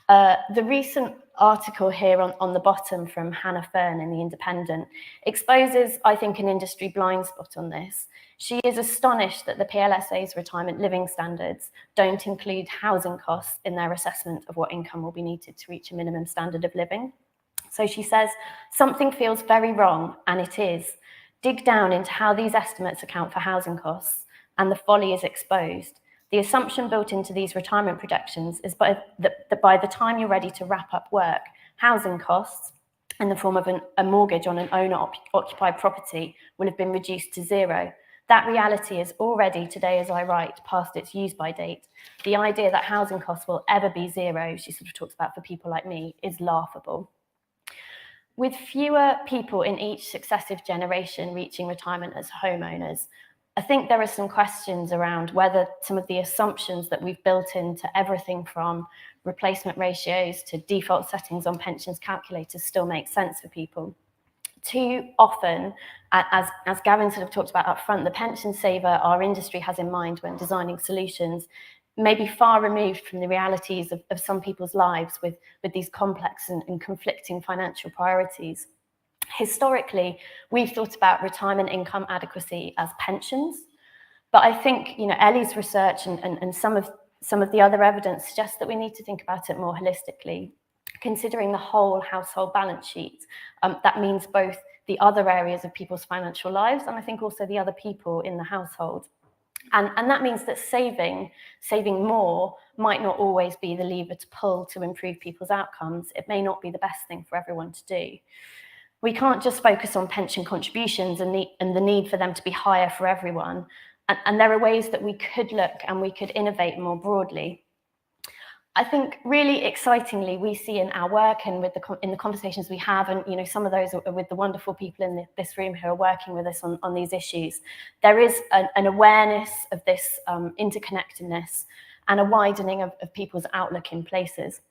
The recent article here on the bottom from Hannah Fern in The Independent exposes, I think, an industry blind spot on this. She is astonished that the PLSA's retirement living standards don't include housing costs in their assessment of what income will be needed to reach a minimum standard of living. So she says, something feels very wrong, and it is. Dig down into how these estimates account for housing costs, and the folly is exposed. The assumption built into these retirement projections is that by the time you're ready to wrap up work, housing costs in the form of a mortgage on an owner-occupied property will have been reduced to zero. That reality is already, today as I write, past its use-by date. The idea that housing costs will ever be zero, she sort of talks about for people like me, is laughable. With fewer people in each successive generation reaching retirement as homeowners, I think there are some questions around whether some of the assumptions that we've built into everything from replacement ratios to default settings on pensions calculators still make sense for people. Too often, as Gavin sort of talked about up front, the pension saver our industry has in mind when designing solutions may be far removed from the realities of some people's lives with these complex and conflicting financial priorities. Historically, we've thought about retirement income adequacy as pensions, but I think Ellie's research and some of the other evidence suggests that we need to think about it more holistically, considering the whole household balance sheet. That means both the other areas of people's financial lives and I think also the other people in the household. And that means that saving more might not always be the lever to pull to improve people's outcomes. It may not be the best thing for everyone to do. We can't just focus on pension contributions and the need for them to be higher for everyone. And there are ways that we could look and we could innovate more broadly. I think really excitingly, we see in our work and with in the conversations we have, and some of those are with the wonderful people in this room who are working with us on these issues, there is an awareness of this interconnectedness and a widening of people's outlook in places.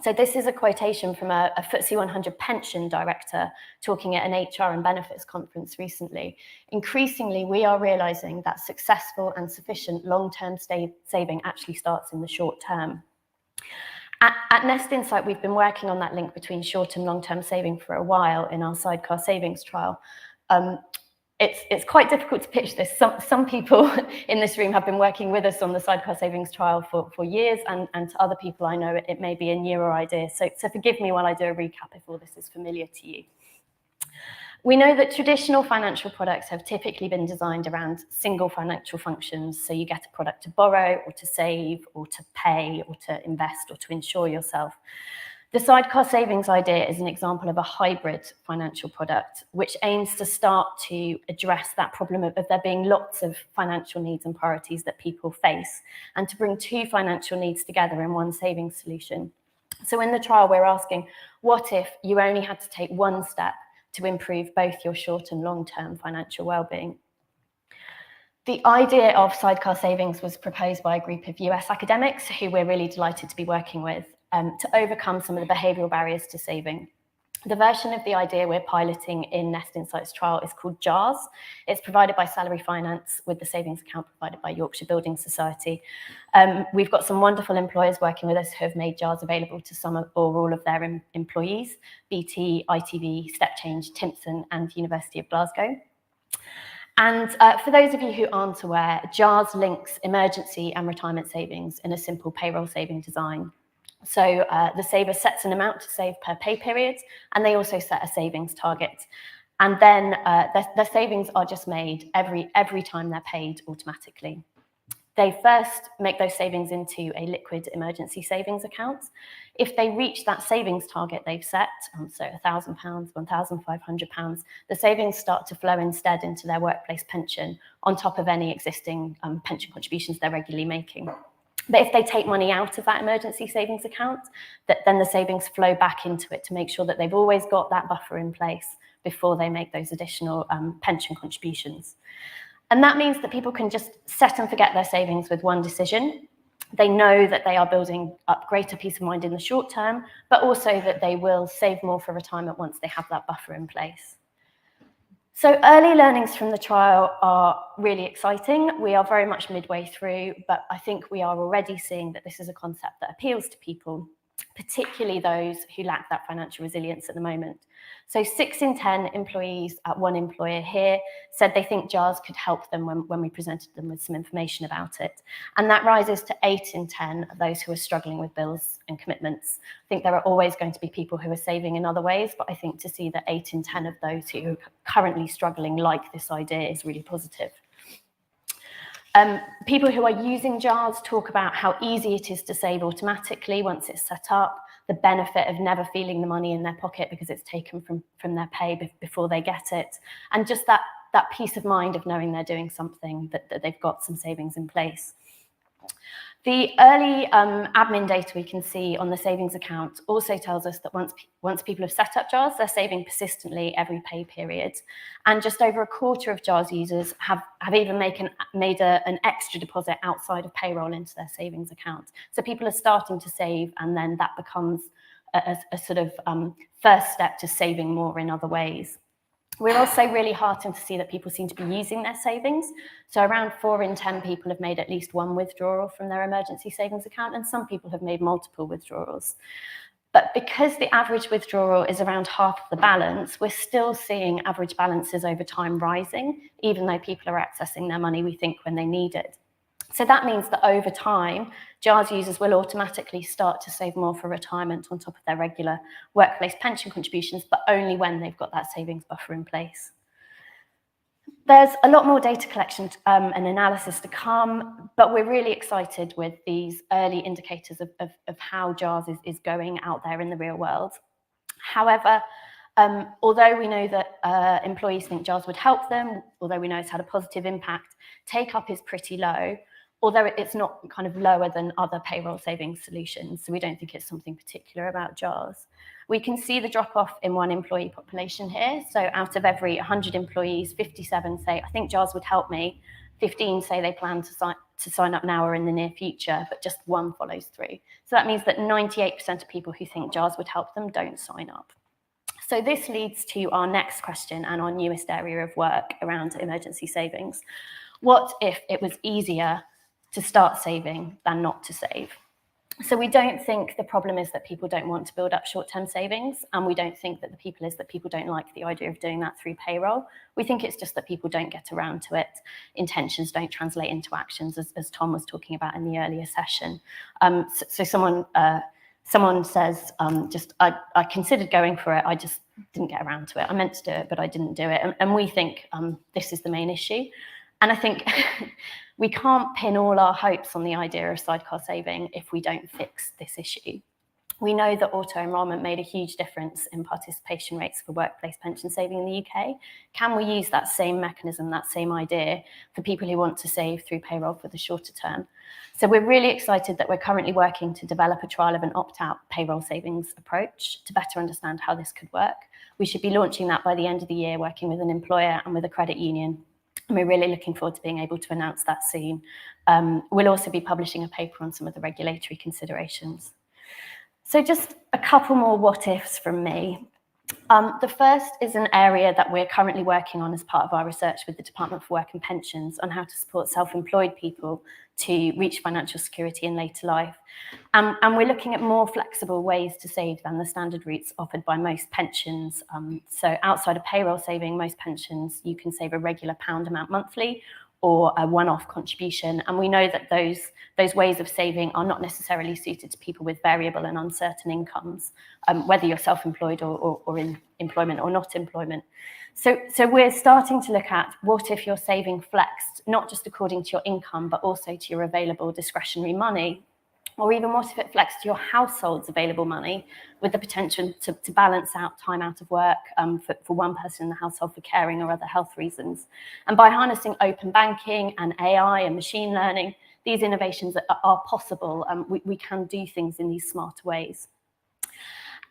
So this is a quotation from a FTSE 100 pension director talking at an HR and benefits conference recently. Increasingly, we are realizing that successful and sufficient long-term saving actually starts in the short term. At Nest Insight, we've been working on that link between short and long-term saving for a while in our sidecar savings trial. It's quite difficult to pitch this. Some people in this room have been working with us on the sidecar savings trial for years, and to other people I know it may be a newer idea. So forgive me while I do a recap if all this is familiar to you. We know that traditional financial products have typically been designed around single financial functions. So you get a product to borrow or to save or to pay or to invest or to insure yourself. The sidecar savings idea is an example of a hybrid financial product, which aims to start to address that problem of there being lots of financial needs and priorities that people face, and to bring two financial needs together in one savings solution. So in the trial, we're asking, what if you only had to take one step to improve both your short and long-term financial well-being? The idea of sidecar savings was proposed by a group of US academics who we're really delighted to be working with to overcome some of the behavioural barriers to saving. The version of the idea we're piloting in Nest Insight's trial is called JARS. It's provided by Salary Finance with the savings account provided by Yorkshire Building Society. We've got some wonderful employers working with us who have made JARS available to some or all of their employees: BT, ITV, Step Change, Timpson and University of Glasgow. And for those of you who aren't aware, JARS links emergency and retirement savings in a simple payroll saving design. So the saver sets an amount to save per pay period, and they also set a savings target. And then their savings are just made every time they're paid automatically. They first make those savings into a liquid emergency savings account. If they reach that savings target they've set, so £1,000, £1,500, the savings start to flow instead into their workplace pension on top of any existing pension contributions they're regularly making. But if they take money out of that emergency savings account, then the savings flow back into it to make sure that they've always got that buffer in place before they make those additional pension contributions. And that means that people can just set and forget their savings with one decision. They know that they are building up greater peace of mind in the short term, but also that they will save more for retirement once they have that buffer in place. So early learnings from the trial are really exciting. We are very much midway through, but I think we are already seeing that this is a concept that appeals to people, particularly those who lack that financial resilience at the moment. So 6 in 10 employees at one employer here said they think JARS could help them when we presented them with some information about it. And that rises to 8 in 10 of those who are struggling with bills and commitments. I think there are always going to be people who are saving in other ways, but I think to see that 8 in 10 of those who are currently struggling like this idea is really positive. People who are using JARS talk about how easy it is to save automatically once it's set up, the benefit of never feeling the money in their pocket because it's taken from their pay before they get it, and just that peace of mind of knowing they're doing something, that they've got some savings in place. The early admin data we can see on the savings account also tells us that once people have set up JARS, they're saving persistently every pay period. And just over a quarter of JARS users have even made an extra deposit outside of payroll into their savings account. So people are starting to save, and then that becomes a sort of first step to saving more in other ways. We're also really heartened to see that people seem to be using their savings. So around 4 in 10 people have made at least one withdrawal from their emergency savings account, and some people have made multiple withdrawals. But because the average withdrawal is around half of the balance, we're still seeing average balances over time rising, even though people are accessing their money, we think, when they need it. So that means that over time, JARS users will automatically start to save more for retirement on top of their regular workplace pension contributions, but only when they've got that savings buffer in place. There's a lot more data collection and analysis to come, but we're really excited with these early indicators of how JARS is going out there in the real world. However, although we know that employees think JARS would help them, although we know it's had a positive impact, take-up is pretty low. although it's not kind of lower than other payroll savings solutions. So we don't think it's something particular about JARS. We can see the drop off in one employee population here. So out of every 100 employees, 57 say, I think JARS would help me. 15 say they plan to sign up now or in the near future, but just 1 follows through. So that means that 98% of people who think JARS would help them don't sign up. So this leads to our next question and our newest area of work around emergency savings. What if it was easier to start saving than not to save? So we don't think the problem is that people don't want to build up short-term savings, and we don't think that the people is that people don't like the idea of doing that through payroll. We think it's just that people don't get around to it. Intentions don't translate into actions, as Tom was talking about in the earlier session. So someone says, I considered going for it, I just didn't get around to it. I meant to do it, but I didn't do it. And we think this is the main issue. And I think we can't pin all our hopes on the idea of sidecar saving if we don't fix this issue. We know that auto-enrolment made a huge difference in participation rates for workplace pension saving in the UK. Can we use that same mechanism, that same idea, for people who want to save through payroll for the shorter term? So we're really excited that we're currently working to develop a trial of an opt-out payroll savings approach to better understand how this could work. We should be launching that by the end of the year, working with an employer and with a credit union. And we're really looking forward to being able to announce that soon. We'll also be publishing a paper on some of the regulatory considerations. So just a couple more what ifs from me. The first is an area that we're currently working on as part of our research with the Department for Work and Pensions on how to support self-employed people to reach financial security in later life. And we're looking at more flexible ways to save than the standard routes offered by most pensions. So outside of payroll saving, most pensions, you can save a regular pound amount monthly or a one-off contribution. And we know that those ways of saving are not necessarily suited to people with variable and uncertain incomes, whether you're self-employed or in employment or not employment. So we're starting to look at what if your saving flexed, not just according to your income, but also to your available discretionary money, or even what if it flexed to your household's available money with the potential to balance out time out of work for one person in the household for caring or other health reasons. And by harnessing open banking and AI and machine learning, these innovations are possible. We can do things in these smarter ways.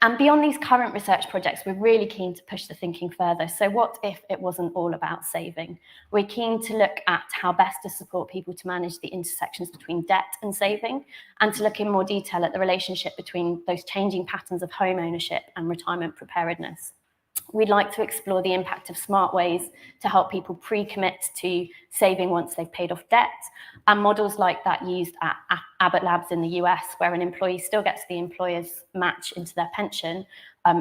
And beyond these current research projects, we're really keen to push the thinking further. So what if it wasn't all about saving? We're keen to look at how best to support people to manage the intersections between debt and saving, and to look in more detail at the relationship between those changing patterns of home ownership and retirement preparedness. We'd like to explore the impact of smart ways to help people pre-commit to saving once they've paid off debt, and models like that used at Abbott Labs in the US, where an employee still gets the employer's match into their pension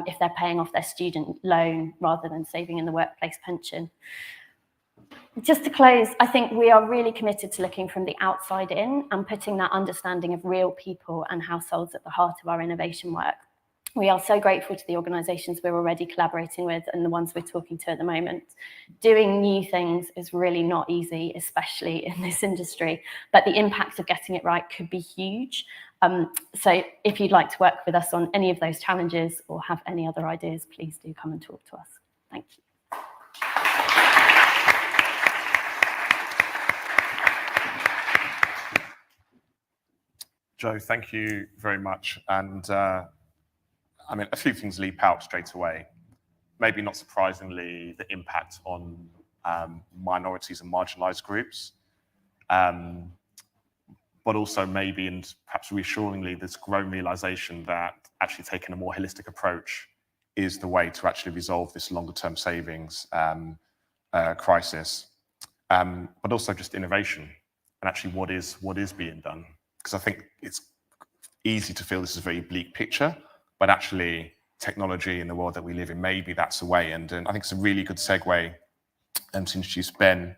if they're paying off their student loan rather than saving in the workplace pension. Just to close, I think we are really committed to looking from the outside in and putting that understanding of real people and households at the heart of our innovation work. We are so grateful to the organisations we're already collaborating with and the ones we're talking to at the moment. Doing new things is really not easy, especially in this industry, but the impact of getting it right could be huge. So if you'd like to work with us on any of those challenges or have any other ideas, please do come and talk to us. Thank you. Joe, thank you very much. And I mean, a few things leap out straight away. Maybe not surprisingly, the impact on minorities and marginalized groups. But also maybe, and perhaps reassuringly, this growing realization that actually taking a more holistic approach is the way to actually resolve this longer term savings crisis. But also just innovation and actually what is being done. Because I think it's easy to feel this is a very bleak picture, but actually technology in the world that we live in, maybe that's the way. And I think it's a really good segue to introduce Ben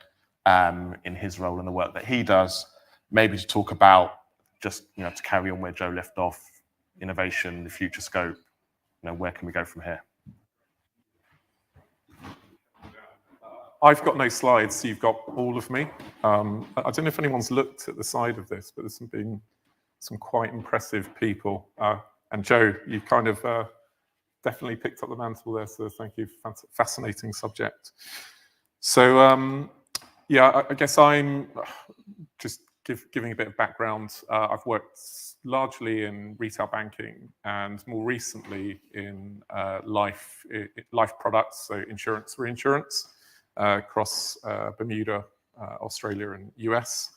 in his role and the work that he does, maybe to talk about just, to carry on where Joe left off, innovation, the future scope, where can we go from here? I've got no slides, so you've got all of me. I don't know if anyone's looked at the side of this, but there's been some quite impressive people. And Joe, you kind of definitely picked up the mantle there, so thank you. Fascinating subject. So yeah, I guess I'm just giving a bit of background, I've worked largely in retail banking and more recently in life products, so insurance, reinsurance, across Bermuda, Australia, and US.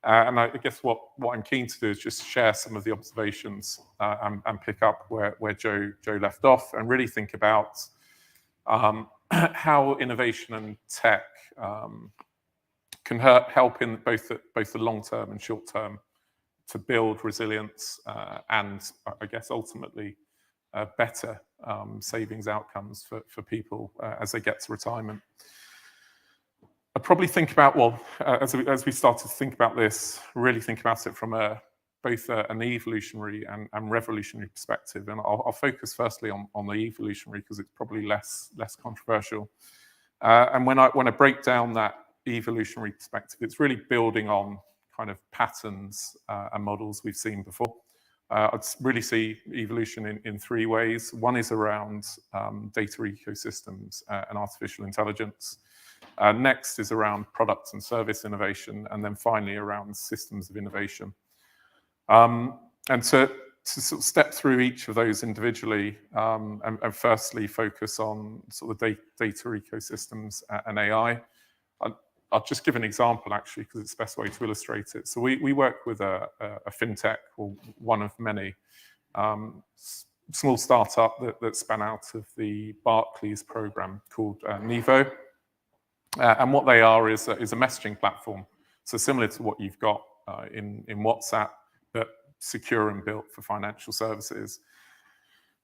And I guess what I'm keen to do is just share some of the observations and pick up where Joe left off, and really think about how innovation and tech can help in both the long term and short term to build resilience and I guess ultimately better savings outcomes for people as they get to retirement. I probably think about, well, as we started to think about this, really think about it from both an evolutionary and revolutionary perspective. And I'll focus firstly on the evolutionary because it's probably less controversial. And when I break down that evolutionary perspective, it's really building on kind of patterns and models we've seen before. I'd really see evolution in three ways. One is around data ecosystems and artificial intelligence. Next is around products and service innovation, and then finally around systems of innovation. And to sort of step through each of those individually, and firstly focus on sort of data ecosystems and AI. I'll just give an example actually, because it's the best way to illustrate it. So we work with a fintech, or one of many, small startup that span out of the Barclays program called Nevo. And what they are is a messaging platform. So similar to what you've got in WhatsApp, but secure and built for financial services.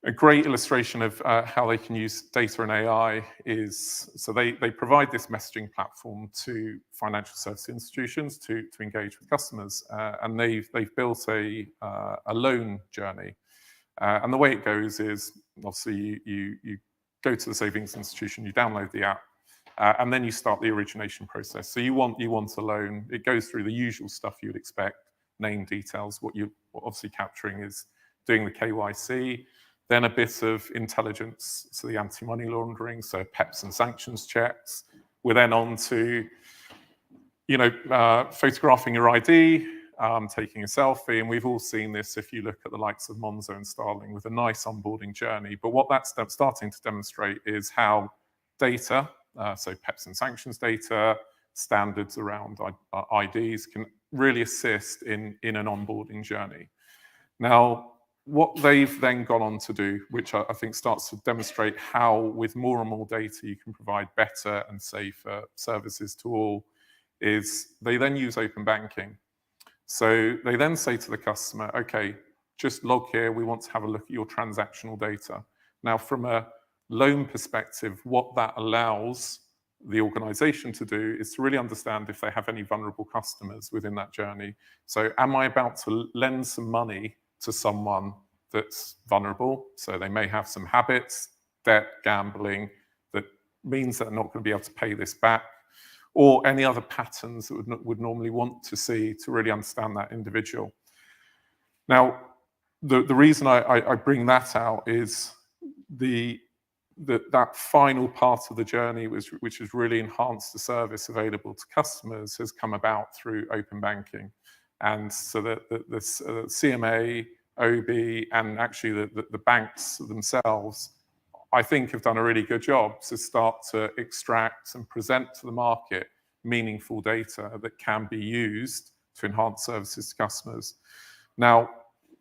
A great illustration of how they can use data and AI is, so they provide this messaging platform to financial service institutions to engage with customers. And they've built a loan journey. And the way it goes is, obviously, you go to the savings institution, you download the app, and then you start the origination process. So you want a loan. It goes through the usual stuff you'd expect, name details. What you're obviously capturing is doing the KYC, then a bit of intelligence, so the anti-money laundering, so PEPs and sanctions checks. We're then on to, photographing your ID, taking a selfie, and we've all seen this if you look at the likes of Monzo and Starling with a nice onboarding journey. But what that's starting to demonstrate is how data, so PEPs and sanctions data, standards around IDs can really assist in an onboarding journey. Now, what they've then gone on to do, which I think starts to demonstrate how with more and more data you can provide better and safer services to all, is they then use open banking. So they then say to the customer, okay, just log here, we want to have a look at your transactional data. Now, from a loan perspective, what that allows the organization to do is to really understand if they have any vulnerable customers within that journey. So am I about to lend some money to someone that's vulnerable? So they may have some habits, debt, gambling, that means they're not going to be able to pay this back, or any other patterns that would normally want to see to really understand that individual. Now, the reason I bring that out is that final part of the journey, which has really enhanced the service available to customers, has come about through open banking. And so the CMA, OB, and actually the banks themselves, I think, have done a really good job to start to extract and present to the market meaningful data that can be used to enhance services to customers. Now,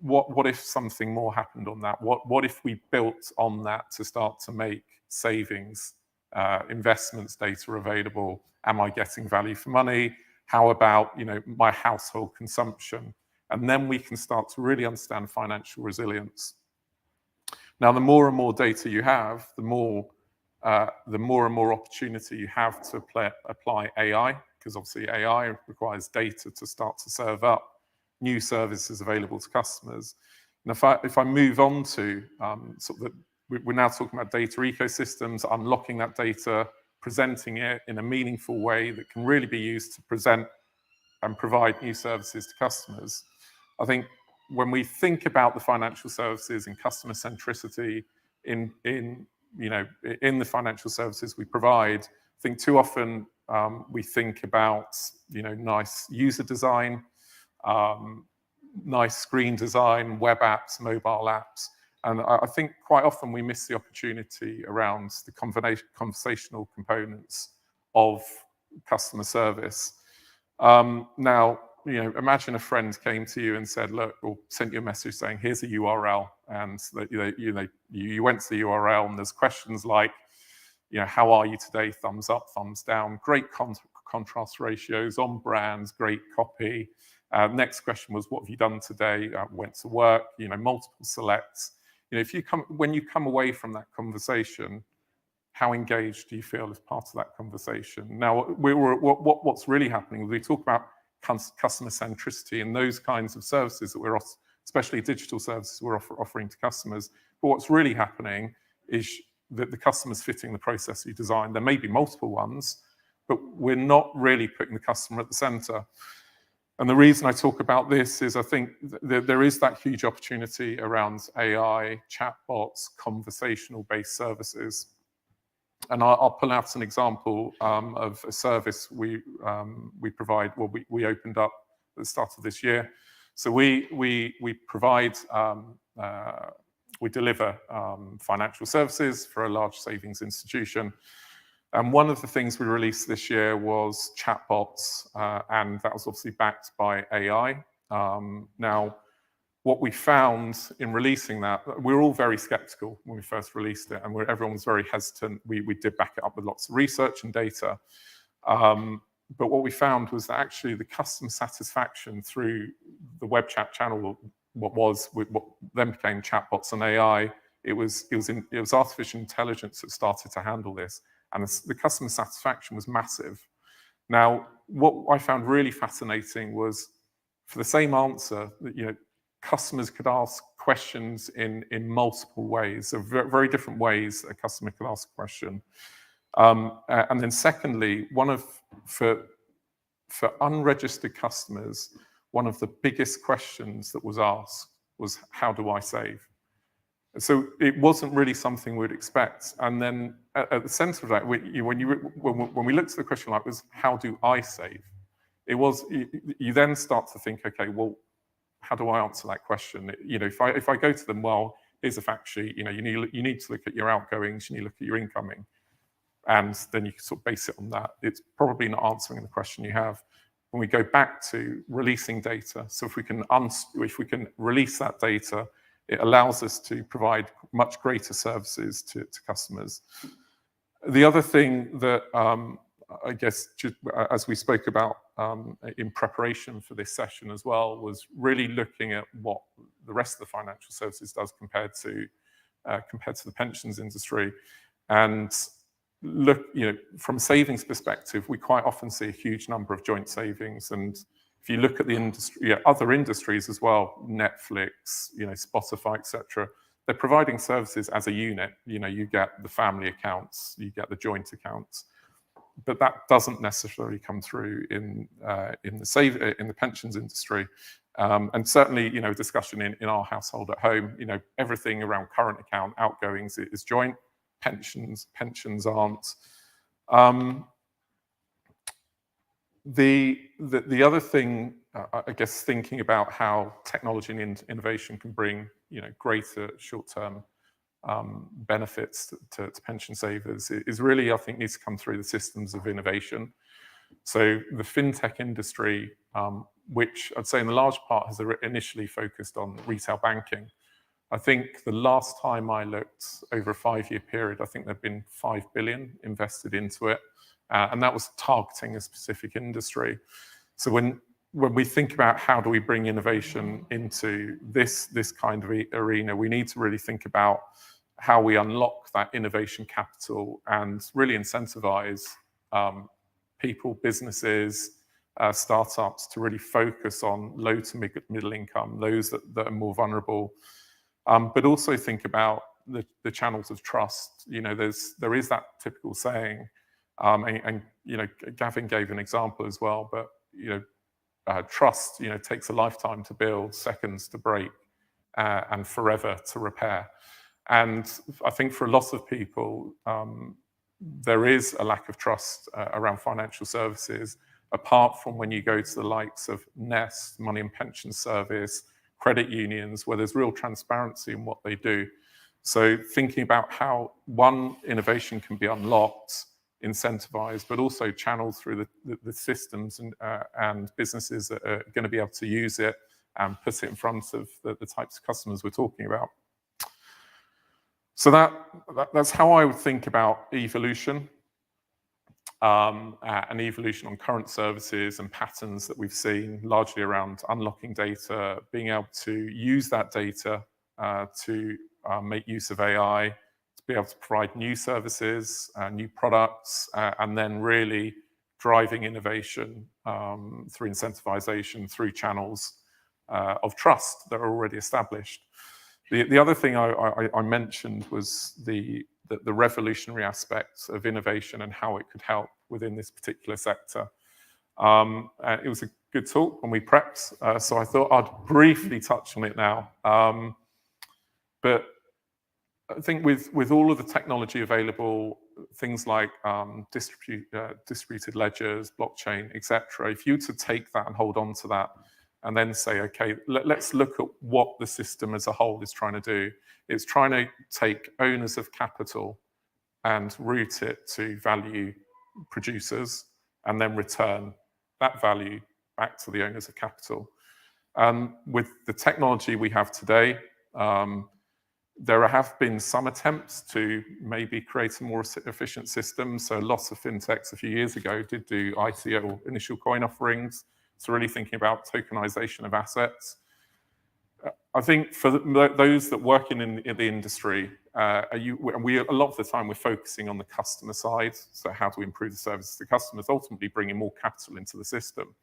what if something more happened on that? What if we built on that to start to make savings, investments data available? Am I getting value for money? How about my household consumption? And then we can start to really understand financial resilience. Now, the more and more data you have, the more and more opportunity you have to apply AI, because obviously AI requires data to start to serve up new services available to customers. And if I move on to we're now talking about data ecosystems, unlocking that data, presenting it in a meaningful way that can really be used to present and provide new services to customers. I think when we think about the financial services and customer centricity in the financial services we provide, I think too often we think about nice user design, nice screen design, web apps, mobile apps. And I think quite often we miss the opportunity around the conversational components of customer service. Now, imagine a friend came to you and said, look, or sent you a message saying, here's a URL. And you went to the URL and there's questions like, how are you today? Thumbs up, thumbs down, great contrast ratios, on brands, great copy. Next question was, what have you done today? Went to work, multiple selects. When you come away from that conversation, how engaged do you feel as part of that conversation? Now, what's really happening is we talk about customer centricity and those kinds of services that we're, especially digital services we're offering to customers. But what's really happening is that the customer's fitting the process you designed. There may be multiple ones, but we're not really putting the customer at the center. And the reason I talk about this is I think there is that huge opportunity around AI, chatbots, conversational-based services. And I'll pull out an example of a service we provide, we opened up at the start of this year. So we provide, we deliver financial services for a large savings institution. And one of the things we released this year was chatbots, and that was obviously backed by AI. Now, what we found in releasing that, we were all very skeptical when we first released it, and everyone was very hesitant. We did back it up with lots of research and data. But what we found was that actually the customer satisfaction through the web chat channel, what then became chatbots and AI, it was artificial intelligence that started to handle this. And the customer satisfaction was massive. Now, what I found really fascinating was for the same answer, customers could ask questions in multiple ways, so very different ways a customer could ask a question. And then secondly, for unregistered customers, one of the biggest questions that was asked was, how do I save? So it wasn't really something we'd expect. And then at the center of that, when we looked at the question like was, how do I save? It was, you then start to think, okay, well, how do I answer that question? If I go to them, well, here's a fact sheet, you need to look at your outgoings, you need to look at your incoming. And then you can sort of base it on that. It's probably not answering the question you have. When we go back to releasing data, so if we can release that data, it allows us to provide much greater services to customers. The other thing that I guess, as we spoke about in preparation for this session as well, was really looking at what the rest of the financial services does compared to the pensions industry. And look, from a savings perspective, we quite often see a huge number of joint savings. And if you look at the industry, other industries as well, Netflix, Spotify, etc., they're providing services as a unit. You get the family accounts, you get the joint accounts, but that doesn't necessarily come through in the pensions industry. And certainly, discussion in our household at home, everything around current account outgoings is joint. Pensions aren't. The other thing, I guess, thinking about how technology and innovation can bring, greater short-term benefits to pension savers is really, I think, needs to come through the systems of innovation. So the fintech industry, which I'd say in the large part has initially focused on retail banking. I think the last time I looked over a 5-year period, I think there've been 5 billion invested into it. And that was targeting a specific industry. So when we think about how do we bring innovation into this kind of arena, we need to really think about how we unlock that innovation capital and really incentivize people, businesses, startups to really focus on low to middle income, those that are more vulnerable. But also think about the channels of trust. There is that typical saying, and Gavin gave an example as well, but trust takes a lifetime to build, seconds to break, and forever to repair. And I think for a lot of people, there is a lack of trust around financial services, apart from when you go to the likes of Nest, Money and Pension Service, credit unions, where there's real transparency in what they do. So thinking about how one, innovation can be unlocked, incentivized, but also channeled through the systems and businesses that are going to be able to use it and put it in front of the types of customers we're talking about. So that's how I would think about evolution, and evolution on current services and patterns that we've seen, largely around unlocking data, being able to use that data to make use of AI, to be able to provide new services, new products, and then really driving innovation through incentivization, through channels of trust that are already established. The other thing I mentioned was the revolutionary aspects of innovation and how it could help within this particular sector. It was a good talk when we prepped, so I thought I'd briefly touch on it now. But I think with all of the technology available, things like distributed ledgers, blockchain, etc., if you were to take that and hold on to that, and then say, okay, let's look at what the system as a whole is trying to do. It's trying to take owners of capital and route it to value producers and then return that value back to the owners of capital. With the technology we have today, there have been some attempts to maybe create a more efficient system. So lots of fintechs a few years ago did do ICO, initial coin offerings. So really thinking about tokenization of assets. I think for those that work in the industry, a lot of the time we're focusing on the customer side. So how do we improve the services to customers, ultimately bringing more capital into the system.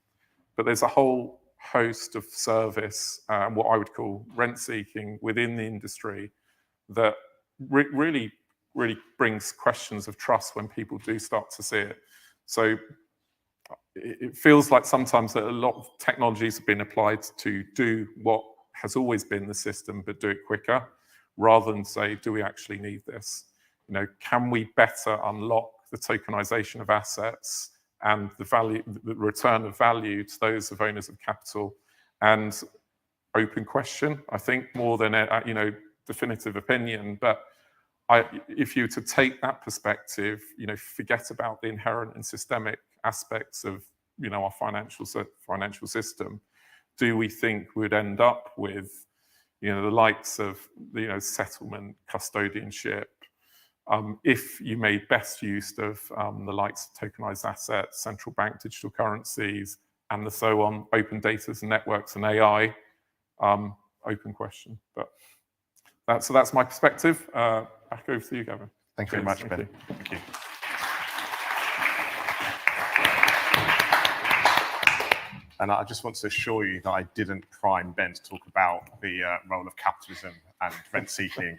But there's a whole host of service, what I would call rent seeking within the industry that really brings questions of trust when people do start to see it. So it feels like sometimes that a lot of technologies have been applied to do what has always been the system, but do it quicker, rather than say, do we actually need this? You know, can we better unlock the tokenization of assets and the value, the return of value to those of owners of capital? And open question, I think, more than a definitive opinion. But if you were to take that perspective, forget about the inherent and systemic aspects of our financial system. Do we think we'd end up with the likes of settlement, custodianship, if you made best use of the likes of tokenized assets, central bank digital currencies, and so on, open data and networks and AI? Open question. But that's my perspective. Back over to you, Gavin. Thank you very much, Ben. Thank you. And I just want to assure you that I didn't prime Ben to talk about the role of capitalism and rent seeking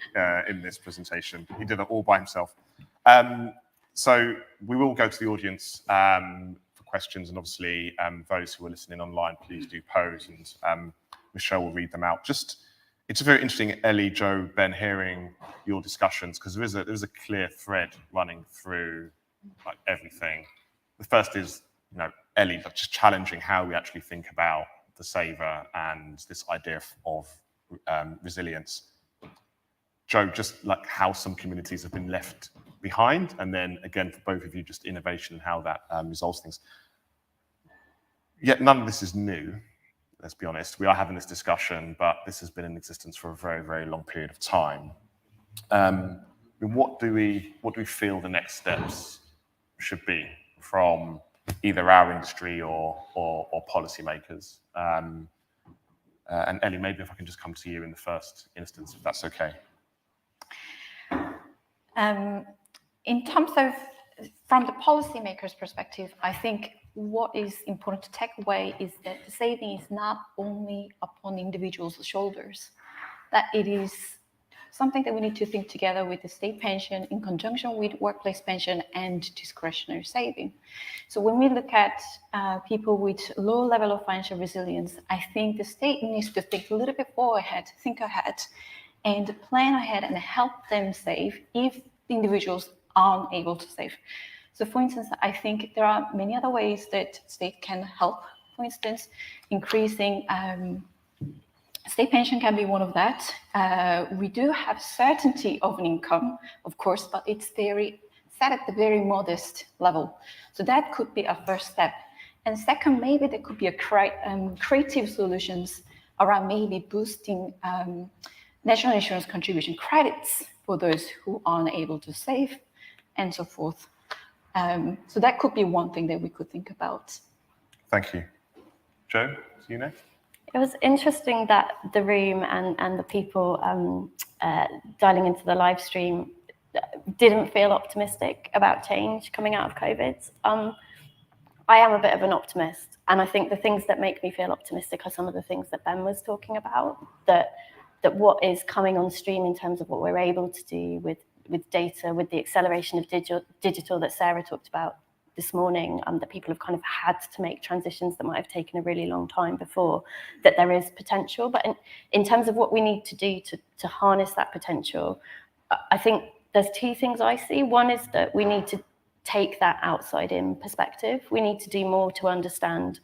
in this presentation. He did it all by himself. So we will go to the audience for questions, and obviously those who are listening online, please do pose, and Michelle will read them out. It's very interesting, Ellie, Joe, Ben, hearing your discussions, because there is a clear thread running through like everything. The first is, Ellie, just challenging how we actually think about the saver and this idea of resilience. Joe, just like how some communities have been left behind, and then again for both of you, just innovation and how that resolves things. Yet none of this is new. Let's be honest. We are having this discussion, but this has been in existence for a very, very long period of time. What do we feel the next steps should be from either our industry or policymakers? And Ellie, maybe if I can just come to you in the first instance, if that's okay. In terms of, from the policymakers' perspective, I think what is important to take away is that the saving is not only upon individuals' shoulders, that it is something that we need to think together with the state pension in conjunction with workplace pension and discretionary saving. So when we look at people with low level of financial resilience, I think the state needs to think a little bit think ahead, and plan ahead and help them save if the individuals aren't able to save. So for instance, I think there are many other ways that state can help. For instance, increasing state pension can be one of that. We do have certainty of an income, of course, but it's set at the very modest level. So that could be a first step. And second, maybe there could be a creative solutions around maybe boosting national insurance contribution credits for those who aren't able to save and so forth. So that could be one thing that we could think about. Thank you. Joe, to you next. It was interesting that the room and the people dialing into the live stream didn't feel optimistic about change coming out of COVID. I am a bit of an optimist, and I think the things that make me feel optimistic are some of the things that Ben was talking about, that what is coming on stream in terms of what we're able to do with data, with the acceleration of digital that Sarah talked about this morning, that people have kind of had to make transitions that might have taken a really long time before, that there is potential. But in terms of what we need to do to harness that potential, I think there's two things I see. One is that we need to take that outside-in perspective. We need to do more to understand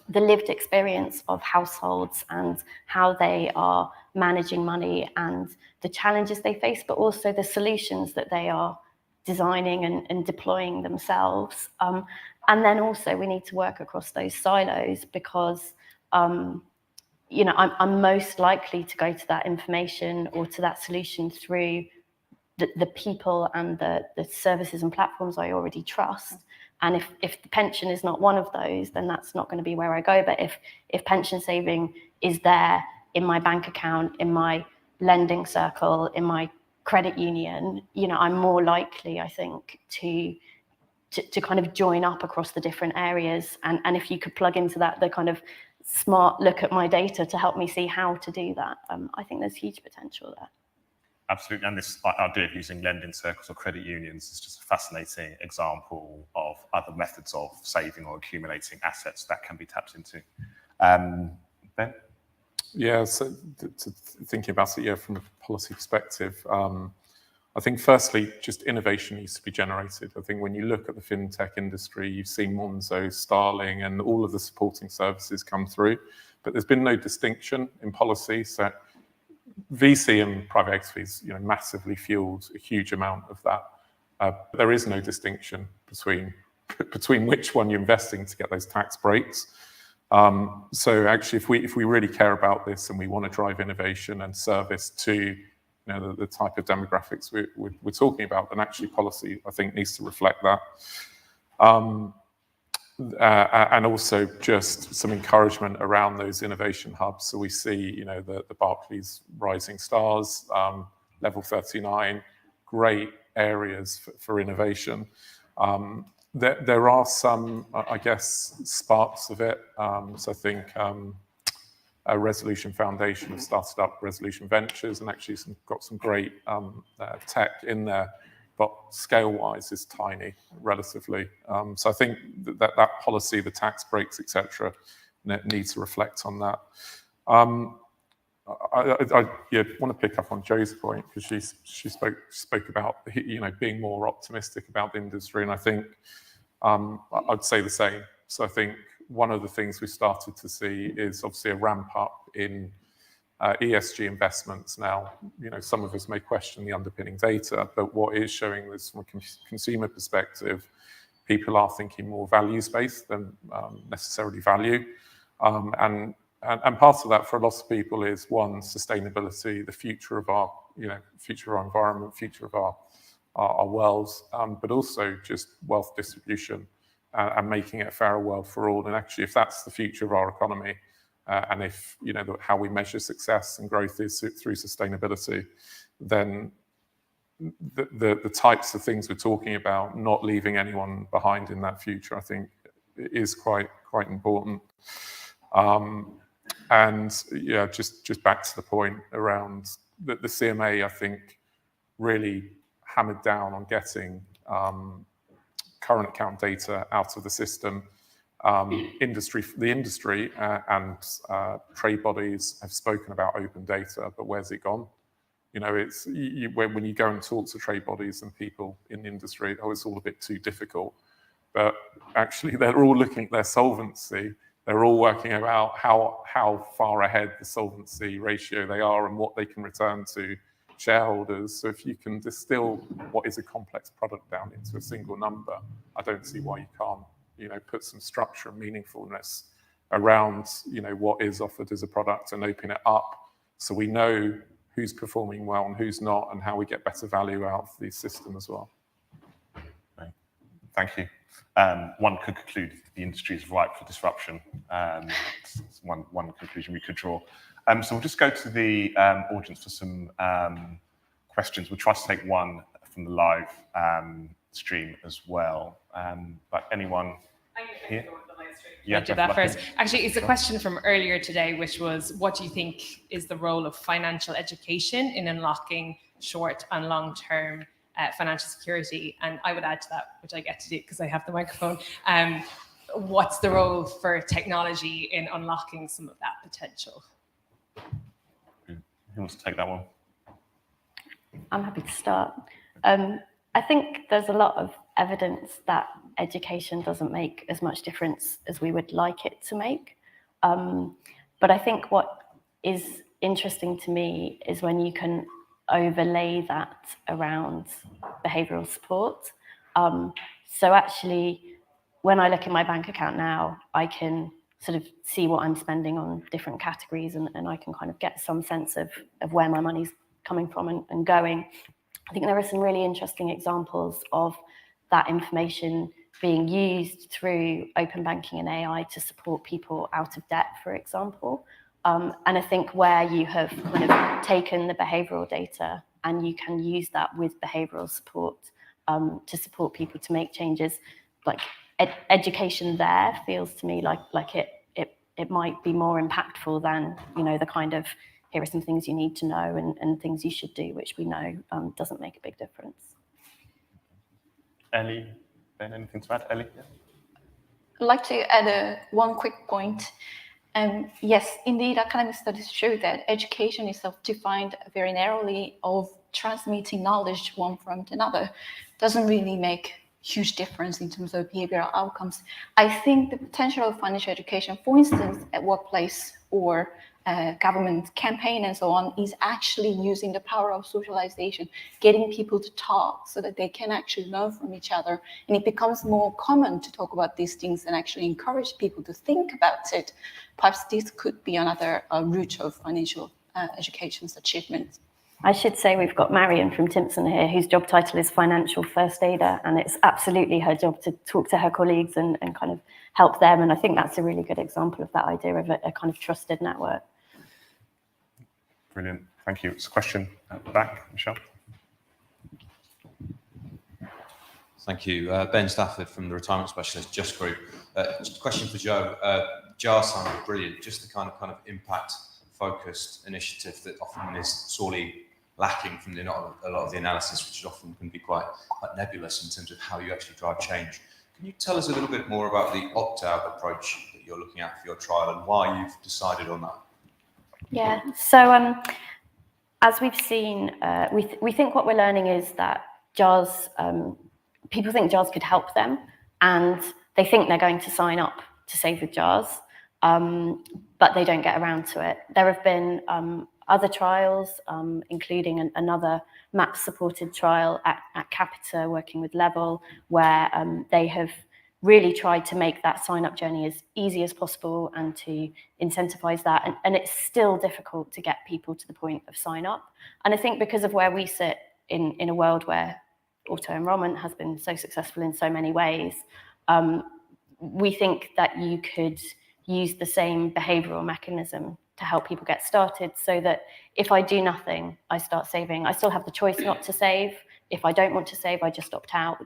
the lived experience of households and how they are managing money and the challenges they face, but also the solutions that they are designing and deploying themselves. And then also we need to work across those silos because you know, I'm most likely to go to that information or to that solution through the people and the services and platforms I already trust. And if the pension is not one of those, then that's not going to be where I go. But if pension saving is there in my bank account, in my lending circle, in my credit union, you know, I'm more likely, I think, to kind of join up across the different areas. And if you could plug into that the kind of smart look at my data to help me see how to do that, I think there's huge potential there. Absolutely, and this idea of using lending circles or credit unions is just a fascinating example of other methods of saving or accumulating assets that can be tapped into. Ben? Yeah, so thinking about it, yeah, from a policy perspective, I think firstly, just innovation needs to be generated. I think when you look at the fintech industry, you've seen Monzo, Starling, and all of the supporting services come through, but there's been no distinction in policy. So VC and private equities, you know, massively fueled a huge amount of that. But there is no distinction between which one you're investing to get those tax breaks. So actually, if we really care about this and we want to drive innovation and service to, you know, the type of demographics we're talking about, then actually policy, I think, needs to reflect that. And also just some encouragement around those innovation hubs. So we see, you know, the Barclays Rising Stars, Level 39, great areas for innovation. There are some, I guess, sparks of it. So I think a Resolution Foundation have started up Resolution Ventures and actually got some great tech in there, but scale-wise is tiny, relatively. So I think that policy, the tax breaks, etc., needs to reflect on that. I want to pick up on Joe's point because she spoke about, you know, being more optimistic about the industry, and I think I'd say the same. So I think one of the things we started to see is obviously a ramp up in ESG investments. Now, you know, some of us may question the underpinning data, but what is showing is from a consumer perspective, people are thinking more values-based than necessarily value. And part of that for a lot of people is, one, sustainability, the future of our, you know, future of our environment, future of our worlds, but also just wealth distribution and making it a fairer world for all. And actually, if that's the future of our economy, and if, you know, how we measure success and growth is through sustainability, then the types of things we're talking about, not leaving anyone behind in that future, I think is quite important. And yeah, just back to the point around the CMA, I think really hammered down on getting current account data out of the system. The industry and trade bodies have spoken about open data, but where's it gone? You know, it's when you go and talk to trade bodies and people in the industry, oh, it's all a bit too difficult. But actually, they're all looking at their solvency. They're all working out how far ahead the solvency ratio they are and what they can return to shareholders. So if you can distill what is a complex product down into a single number, I don't see why you can't, you know, put some structure and meaningfulness around, you know, what is offered as a product and open it up so we know who's performing well and who's not, and how we get better value out of the system as well. Right. Thank you. One could conclude the industry is ripe for disruption. It's one conclusion we could draw. So we'll just go to the audience for some questions. We'll try to take one from the live stream as well. But anyone here? Yeah, I'll do that first. Actually, it's a question from earlier today, which was, what do you think is the role of financial education in unlocking short and long-term financial security? And I would add to that, which I get to do because I have the microphone, what's the role for technology in unlocking some of that potential? Who wants to take that one? I'm happy to start. I think there's a lot of evidence that education doesn't make as much difference as we would like it to make. But I think what is interesting to me is when you can overlay that around behavioural support. So actually, when I look in my bank account now, I can sort of see what I'm spending on different categories, and I can kind of get some sense of where my money's coming from and going. I think there are some really interesting examples of that information being used through open banking and AI to support people out of debt, for example. And I think where you have kind of taken the behavioural data and you can use that with behavioural support to support people to make changes, like education there feels to me like it might be more impactful than, you know, the kind of, here are some things you need to know and things you should do, which we know doesn't make a big difference. Ellie, Ben, anything to add? Ellie? Yeah. I'd like to add one quick point. Yes, indeed, academic studies show that education is defined very narrowly of transmitting knowledge one from another. Doesn't really make huge difference in terms of behavioral outcomes. I think the potential of financial education, for instance, at workplace or government campaign and so on, is actually using the power of socialization, getting people to talk so that they can actually learn from each other. And it becomes more common to talk about these things and actually encourage people to think about it. Perhaps this could be another route of financial education's achievement. I should say we've got Marion from Timpson here, whose job title is Financial First Aider, and it's absolutely her job to talk to her colleagues and kind of help them. And I think that's a really good example of that idea of a kind of trusted network. Brilliant. Thank you. It's a question at the back, Michelle. Thank you. Ben Stafford from the Retirement Specialist Just Group. Question for Joe. JAR sounded brilliant, just the kind of impact-focused initiative that often is sorely lacking from a lot of the analysis, which often can be quite nebulous in terms of how you actually drive change. Can you tell us a little bit more about the opt-out approach that you're looking at for your trial and why you've decided on that? Yeah, so as we've seen, we think what we're learning is that JARS, people think JARS could help them, and they think they're going to sign up to Save with JARS, but they don't get around to it. There have been other trials, including another MAP-supported trial at Capita working with Level, where they have really tried to make that sign-up journey as easy as possible and to incentivize that. And it's still difficult to get people to the point of sign-up. And I think because of where we sit in a world where auto-enrollment has been so successful in so many ways, we think that you could use the same behavioral mechanism to help people get started, so that if I do nothing, I start saving. I still have the choice not to save. If I don't want to save, I just opt out.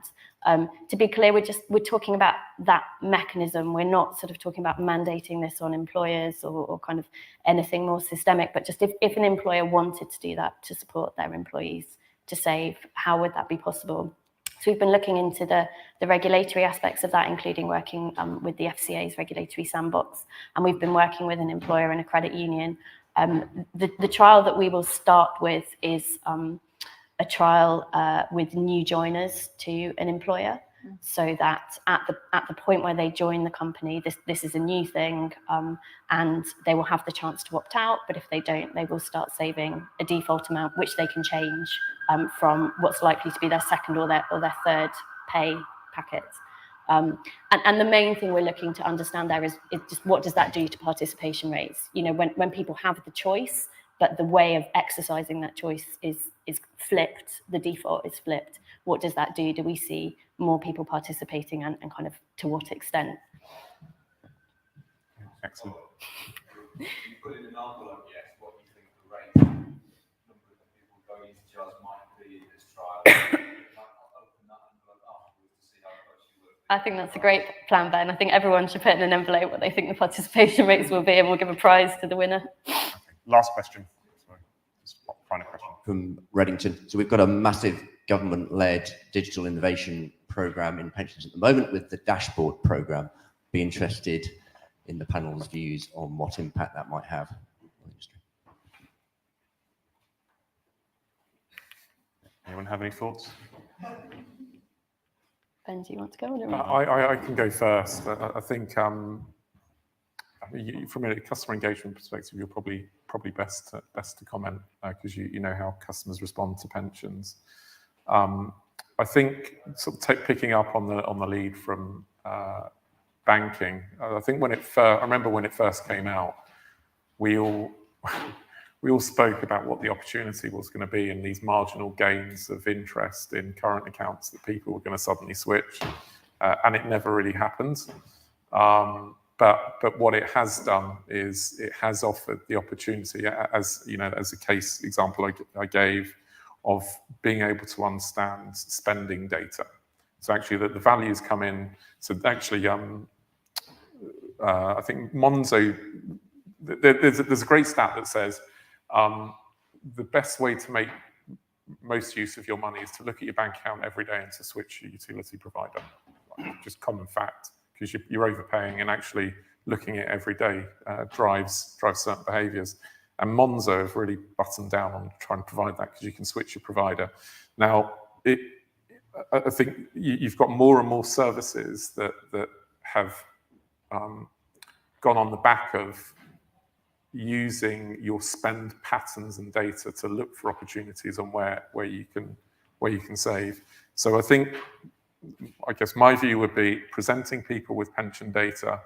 To be clear, we're talking about that mechanism. We're not sort of talking about mandating this on employers or kind of anything more systemic, but just if an employer wanted to do that to support their employees to save, how would that be possible? So we've been looking into the regulatory aspects of that, including working with the FCA's regulatory sandbox. And we've been working with an employer and a credit union The trial that we will start with is a trial with new joiners to an employer, so that at the point where they join the company, this is a new thing, and they will have the chance to opt out. But if they don't, they will start saving a default amount, which they can change from what's likely to be their second or their third pay packet. And the main thing we're looking to understand there is just what does that do to participation rates? You know, when people have the choice, but the way of exercising that choice is flipped, the default is flipped. What does that do? Do we see more people participating, and kind of to what extent? Excellent. You put in an envelope yet what you think the rate number of people going into jars might be in this trial. I think that's a great plan, Ben. I think everyone should put in an envelope what they think the participation rates will be, and we'll give a prize to the winner. Okay. Last question. Sorry. Just final question. From Reddington. So we've got a massive government-led digital innovation program in pensions at the moment with the dashboard program. Be interested in the panel's views on what impact that might have on the industry. Anyone have any thoughts? Ben, do you want to go? I can go first. I think from a customer engagement perspective, you're probably best to comment because you know how customers respond to pensions. I think sort of picking up on the lead from banking. I think I remember when it first came out, we all spoke about what the opportunity was going to be in these marginal gains of interest in current accounts that people were going to suddenly switch, and it never really happened. But what it has done is it has offered the opportunity, as you know, as a case example I gave, of being able to understand spending data. So actually, the values come in. So actually, I think Monzo. There's a great stat that says the best way to make most use of your money is to look at your bank account every day and to switch your utility provider. Just common fact, because you're overpaying, and actually looking at it every day drives certain behaviours. And Monzo have really buttoned down on trying to provide that because you can switch your provider. Now, I think you've got more and more services that have gone on the back of using your spend patterns and data to look for opportunities on where you can save. So I guess my view would be presenting people with pension data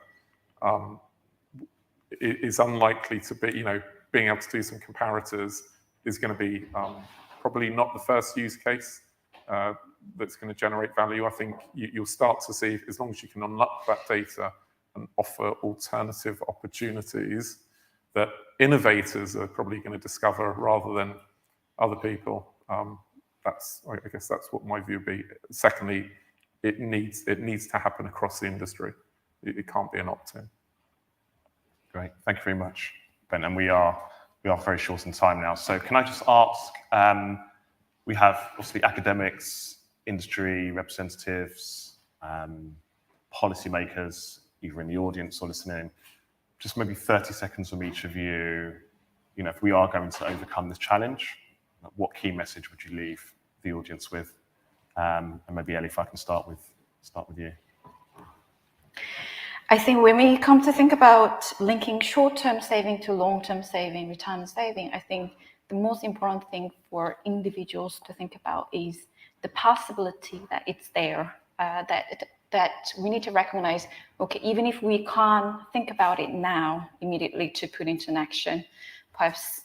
is unlikely to be, you know, being able to do some comparators is going to be probably not the first use case that's going to generate value. I think you'll start to see, as long as you can unlock that data and offer alternative opportunities that innovators are probably going to discover rather than other people. I guess that's what my view would be. Secondly, it needs to happen across the industry. It can't be an opt-in. Great, thank you very much, Ben. And we are very short in time now. So can I just ask? We have obviously academics, industry representatives, policymakers, either in the audience or listening. Just maybe 30 seconds from each of you. You know, if we are going to overcome this challenge, what key message would you leave the audience with? And maybe Ellie, if I can start with you. I think when we come to think about linking short-term saving to long-term saving, retirement saving, I think the most important thing for individuals to think about is the possibility that it's there, that we need to recognize, okay, even if we can't think about it now immediately to put into an action, perhaps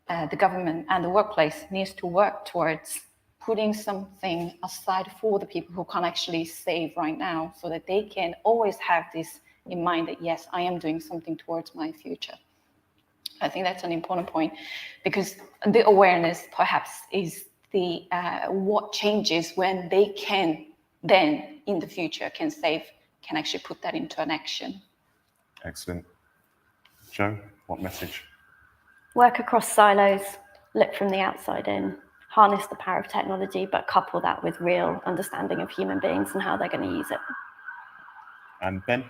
the government and the workplace needs to work towards putting something aside for the people who can't actually save right now, so that they can always have this in mind that, yes, I am doing something towards my future. I think that's an important point, because the awareness perhaps is the what changes when they can then in the future can save, can actually put that into an action. Excellent. Jo, what message? Work across silos, look from the outside in, harness the power of technology, but couple that with real understanding of human beings and how they're going to use it. And Ben?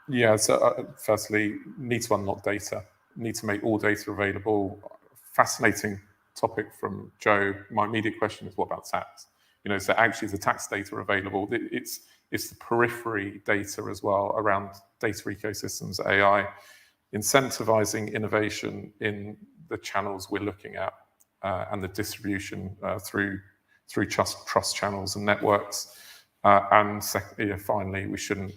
Yeah, so firstly, need to unlock data. need to make all data available. Fascinating topic from Joe. My immediate question is, what about tax? So actually the tax data are available. It's the periphery data as well around data ecosystems, AI, incentivizing innovation in the channels we're looking at and the distribution through trust channels and networks. And finally, we shouldn't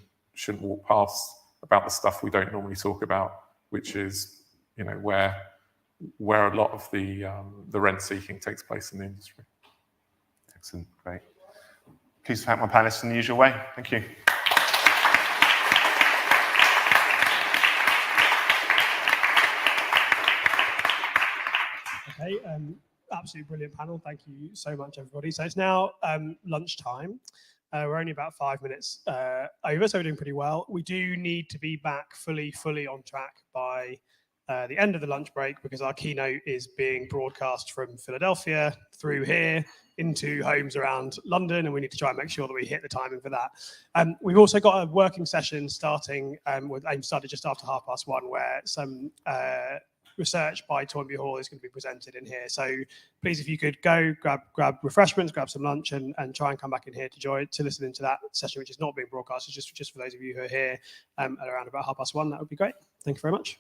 walk past about the stuff we don't normally talk about, which is where a lot of the rent seeking takes place in the industry. Excellent, great. Please thank my panelists in the usual way. Thank you. Okay, absolutely brilliant panel. Thank you so much, everybody. So it's now lunchtime. We're only about 5 minutes over, so we're doing pretty well. We do need to be back fully on track by the end of the lunch break, because our keynote is being broadcast from Philadelphia through here into homes around London, and we need to try and make sure that we hit the timing for that. We've also got a working session starting started just after 1:30, where some research by Toynbee Hall is going to be presented in here. So please, if you could go grab refreshments, grab some lunch, and try and come back in here to listen into that session, which is not being broadcast. It's just for those of you who are here at around about 1:30. That would be great. Thank you very much.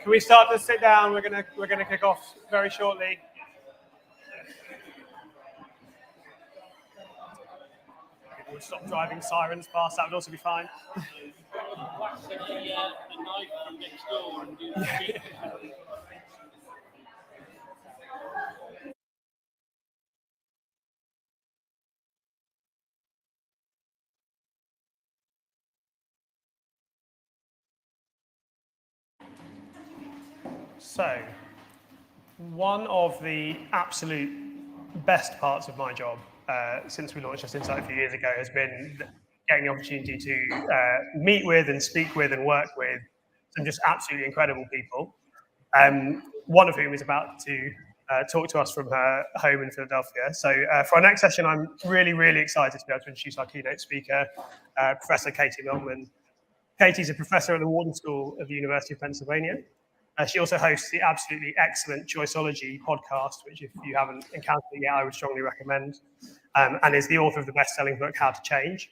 Can we start to sit down? We're gonna kick off very shortly. People would stop driving sirens past. That would also be fine. So, one of the absolute best parts of my job since we launched Just Insight a few years ago has been getting the opportunity to meet with and speak with and work with some just absolutely incredible people. One of whom is about to talk to us from her home in Philadelphia. So for our next session, I'm really, really excited to be able to introduce our keynote speaker, Professor Katie Milkman. Katie's a professor at the Wharton School of the University of Pennsylvania. She also hosts the absolutely excellent Choiceology podcast, which if you haven't encountered it yet, I would strongly recommend, and is the author of the best-selling book, How to Change.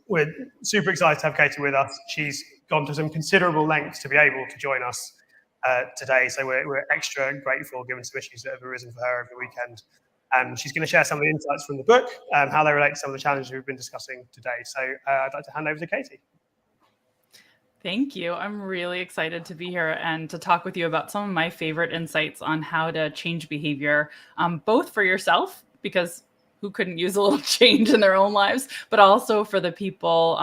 We're super excited to have Katie with us. She's gone to some considerable lengths to be able to join us today, so we're extra grateful given some issues that have arisen for her over the weekend. She's going to share some of the insights from the book, how they relate to some of the challenges we've been discussing today. So I'd like to hand over to Katie. Thank you. I'm really excited to be here and to talk with you about some of my favorite insights on how to change behavior, both for yourself, because who couldn't use a little change in their own lives, but also for the people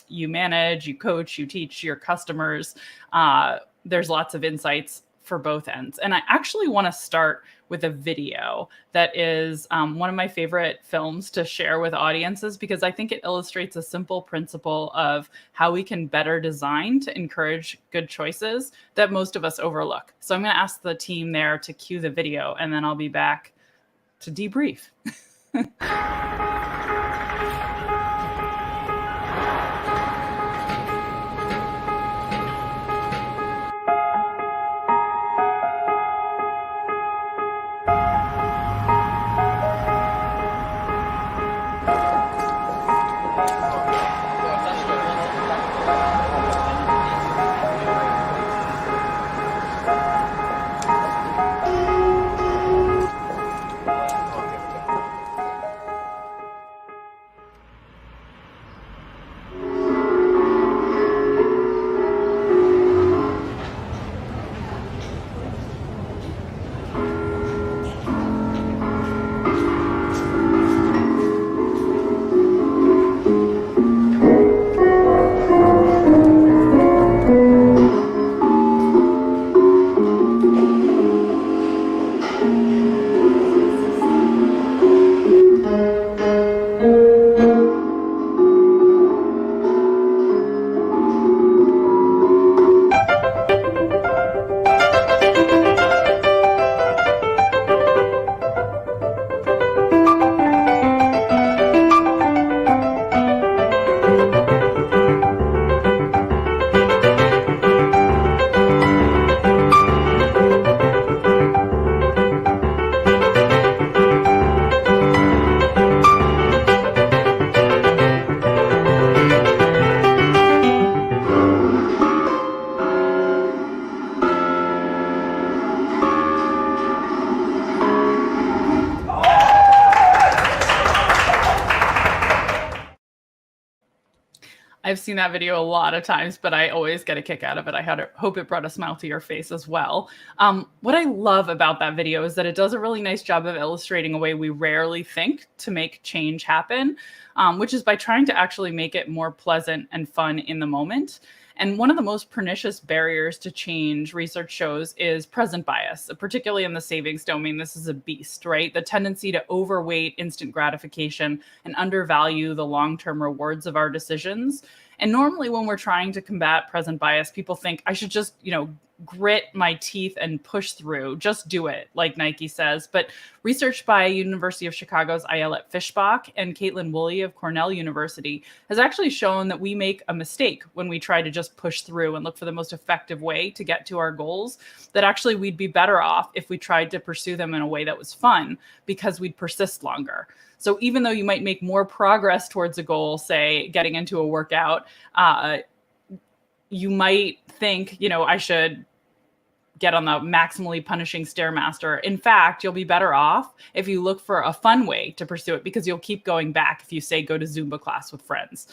you manage, you coach, you teach, your customers. There's lots of insights for both ends. And I actually want to start with a video that is one of my favorite films to share with audiences, because I think it illustrates a simple principle of how we can better design to encourage good choices that most of us overlook. So I'm going to ask the team there to cue the video, and then I'll be back to debrief. I've seen that video a lot of times, but I always get a kick out of it. I hope it brought a smile to your face as well. What I love about that video is that it does a really nice job of illustrating a way we rarely think to make change happen, which is by trying to actually make it more pleasant and fun in the moment. And one of the most pernicious barriers to change, research shows, is present bias, particularly in the savings domain. This is a beast, right? The tendency to overweight instant gratification and undervalue the long-term rewards of our decisions. And normally when we're trying to combat present bias, people think I should just, grit my teeth and push through. Just do it, like Nike says. But research by University of Chicago's Ayelet Fishbach and Caitlin Woolley of Cornell University has actually shown that we make a mistake when we try to just push through and look for the most effective way to get to our goals, that actually we'd be better off if we tried to pursue them in a way that was fun, because we'd persist longer. So even though you might make more progress towards a goal, say getting into a workout, you might think, I should get on the maximally punishing Stairmaster. In fact, you'll be better off if you look for a fun way to pursue it, because you'll keep going back if you say go to Zumba class with friends.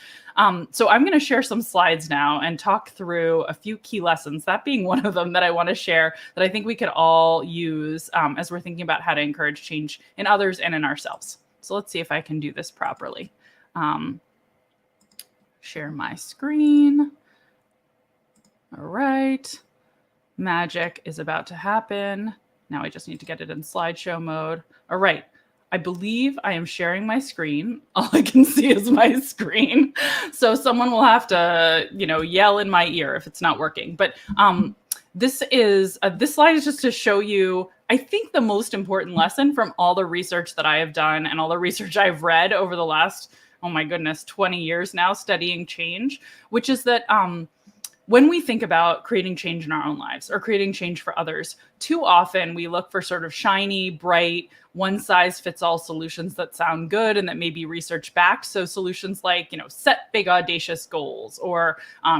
So I'm going to share some slides now and talk through a few key lessons, that being one of them that I want to share, that I think we could all use as we're thinking about how to encourage change in others and in ourselves. So let's see if I can do this properly. Share my screen. All right. Magic is about to happen. Now I just need to get it in slideshow mode. All right. I believe I am sharing my screen. All I can see is my screen. So someone will have to, yell in my ear if it's not working. But this slide is just to show you, I think, the most important lesson from all the research that I have done and all the research I've read over the last, 20 years now studying change, which is that when we think about creating change in our own lives or creating change for others, too often we look for sort of shiny, bright, one-size-fits-all solutions that sound good and that may be research-backed. So solutions like, set big, audacious goals, or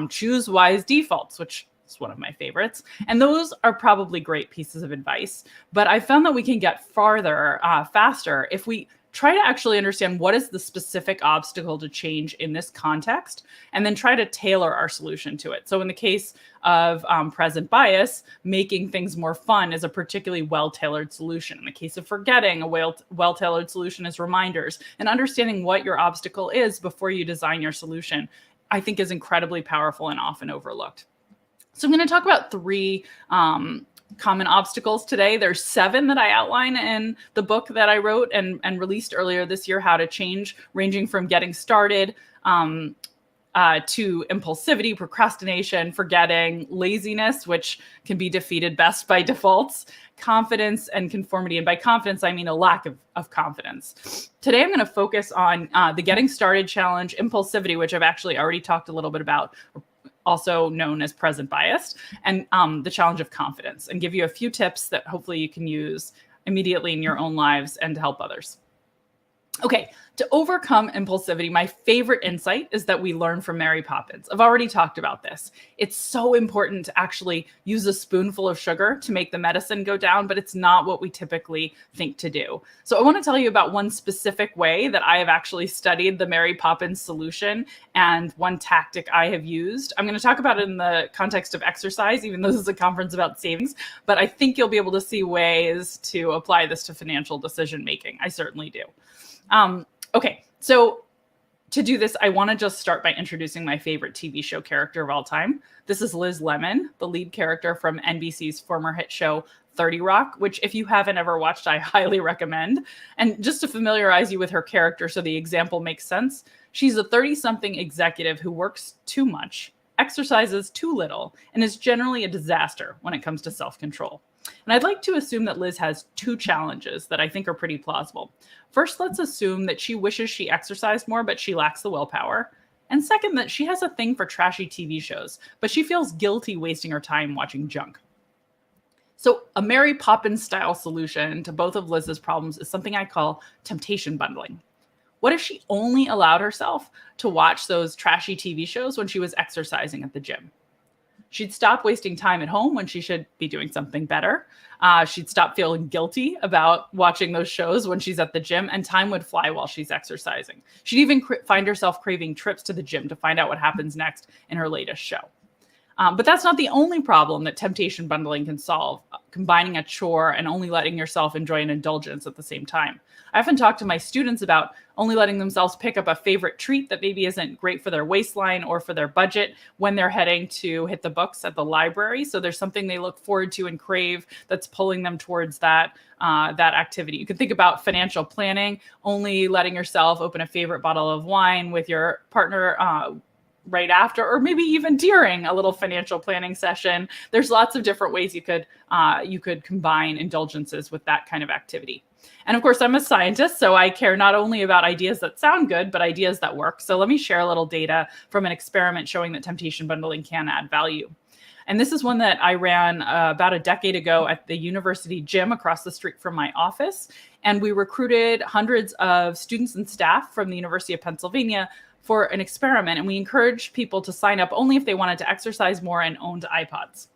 choose wise defaults, which is one of my favorites. And those are probably great pieces of advice. But I found that we can get farther faster if we try to actually understand what is the specific obstacle to change in this context, and then try to tailor our solution to it. So in the case of present bias, making things more fun is a particularly well-tailored solution. In the case of forgetting, a well-tailored solution is reminders. And understanding what your obstacle is before you design your solution, I think, is incredibly powerful and often overlooked. So I'm going to talk about 3 common obstacles today. There's 7 that I outline in the book that I wrote and released earlier this year, How to Change, ranging from getting started to impulsivity, procrastination, forgetting, laziness, which can be defeated best by defaults, confidence, and conformity. And by confidence, I mean a lack of confidence. Today, I'm going to focus on the getting started challenge, impulsivity, which I've actually already talked a little bit about, also known as present bias, and the challenge of confidence, and give you a few tips that hopefully you can use immediately in your own lives and to help others. Okay, to overcome impulsivity, my favorite insight is that we learn from Mary Poppins. I've already talked about this. It's so important to actually use a spoonful of sugar to make the medicine go down, but it's not what we typically think to do. So I want to tell you about one specific way that I have actually studied the Mary Poppins solution and one tactic I have used. I'm going to talk about it in the context of exercise, even though this is a conference about savings, but I think you'll be able to see ways to apply this to financial decision making. I certainly do. Okay, so to do this, I want to just start by introducing my favorite TV show character of all time. This is Liz Lemon, the lead character from NBC's former hit show 30 Rock, which if you haven't ever watched, I highly recommend. And just to familiarize you with her character so the example makes sense, she's a 30-something executive who works too much, exercises too little, and is generally a disaster when it comes to self-control. And I'd like to assume that Liz has 2 challenges that I think are pretty plausible. First, let's assume that she wishes she exercised more, but she lacks the willpower. And second, that she has a thing for trashy TV shows, but she feels guilty wasting her time watching junk. So a Mary Poppins style solution to both of Liz's problems is something I call temptation bundling. What if she only allowed herself to watch those trashy TV shows when she was exercising at the gym? She'd stop wasting time at home when she should be doing something better. She'd stop feeling guilty about watching those shows when she's at the gym, and time would fly while she's exercising. She'd even find herself craving trips to the gym to find out what happens next in her latest show. But that's not the only problem that temptation bundling can solve, combining a chore and only letting yourself enjoy an indulgence at the same time. I often talk to my students about only letting themselves pick up a favorite treat that maybe isn't great for their waistline or for their budget when they're heading to hit the books at the library. So there's something they look forward to and crave that's pulling them towards that activity. You can think about financial planning, only letting yourself open a favorite bottle of wine with your partner right after, or maybe even during a little financial planning session. There's lots of different ways you could combine indulgences with that kind of activity. And of course, I'm a scientist, so I care not only about ideas that sound good, but ideas that work. So let me share a little data from an experiment showing that temptation bundling can add value. And this is one that I ran about a decade ago at the university gym across the street from my office. And we recruited hundreds of students and staff from the University of Pennsylvania for an experiment. And we encouraged people to sign up only if they wanted to exercise more and owned iPods.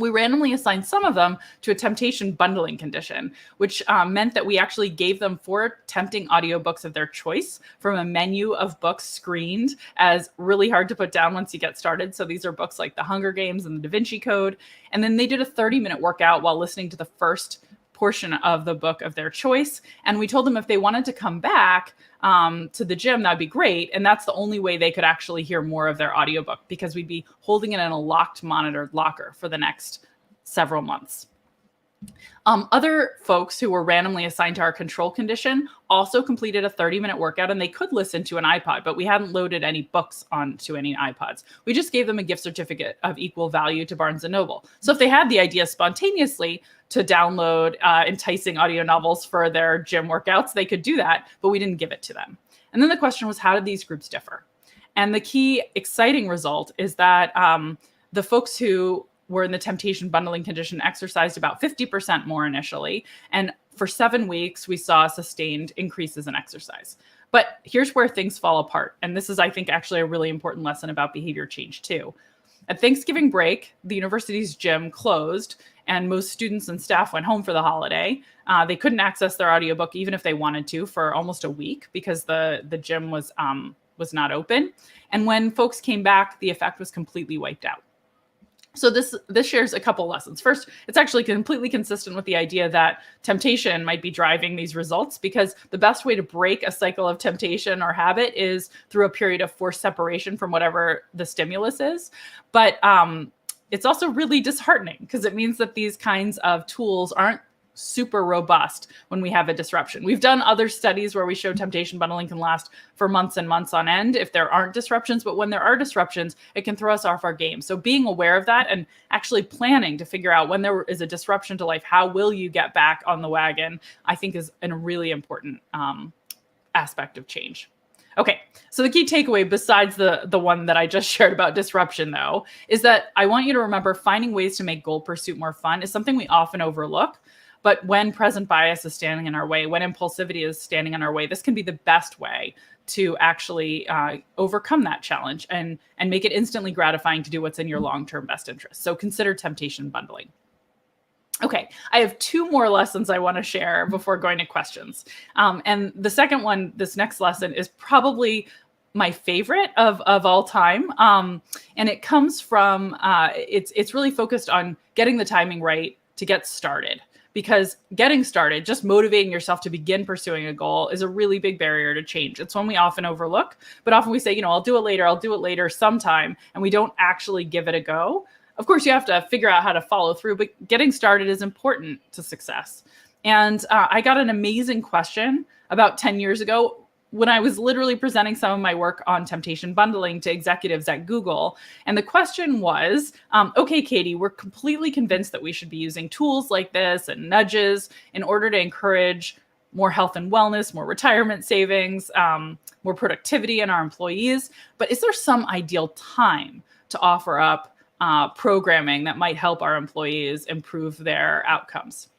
We randomly assigned some of them to a temptation bundling condition, which meant that we actually gave them 4 tempting audiobooks of their choice from a menu of books screened as really hard to put down once you get started. So these are books like The Hunger Games and The Da Vinci Code. And then they did a 30-minute workout while listening to the first portion of the book of their choice. And we told them if they wanted to come back to the gym, that'd be great. And that's the only way they could actually hear more of their audiobook, because we'd be holding it in a locked monitored locker for the next several months. Other folks who were randomly assigned to our control condition also completed a 30-minute workout, and they could listen to an iPod, but we hadn't loaded any books onto any iPods. We just gave them a gift certificate of equal value to Barnes & Noble. So if they had the idea spontaneously to download enticing audio novels for their gym workouts, they could do that, but we didn't give it to them. And then the question was, how did these groups differ? And the key exciting result is that the folks who were in the temptation bundling condition exercised about 50% more initially. And for 7 weeks, we saw sustained increases in exercise. But here's where things fall apart. And this is, I think, actually a really important lesson about behavior change too. At Thanksgiving break, the university's gym closed and most students and staff went home for the holiday. They couldn't access their audiobook even if they wanted to for almost a week because the gym was not open. And when folks came back, the effect was completely wiped out. So this shares a couple lessons. First, it's actually completely consistent with the idea that temptation might be driving these results, because the best way to break a cycle of temptation or habit is through a period of forced separation from whatever the stimulus is. But it's also really disheartening, because it means that these kinds of tools aren't super robust when we have a disruption. We've done other studies where we show temptation bundling can last for months and months on end if there aren't disruptions, but when there are disruptions, it can throw us off our game. So being aware of that and actually planning to figure out when there is a disruption to life, how will you get back on the wagon, I think is a really important aspect of change. Okay, so the key takeaway, besides the one that I just shared about disruption, though, is that I want you to remember finding ways to make goal pursuit more fun is something we often overlook. But when present bias is standing in our way, when impulsivity is standing in our way, this can be the best way to actually overcome that challenge and make it instantly gratifying to do what's in your long-term best interest. So consider temptation bundling. Okay, I have 2 more lessons I want to share before going to questions. And the second one, this next lesson, is probably my favorite of all time. And it comes from, it's really focused on getting the timing right to get started. Because getting started, just motivating yourself to begin pursuing a goal, is a really big barrier to change. It's one we often overlook, but often we say, I'll do it later sometime, and we don't actually give it a go. Of course, you have to figure out how to follow through, but getting started is important to success. And I got an amazing question about 10 years ago when I was literally presenting some of my work on temptation bundling to executives at Google. And the question was, okay, Katie, we're completely convinced that we should be using tools like this and nudges in order to encourage more health and wellness, more retirement savings, more productivity in our employees. But is there some ideal time to offer up programming that might help our employees improve their outcomes?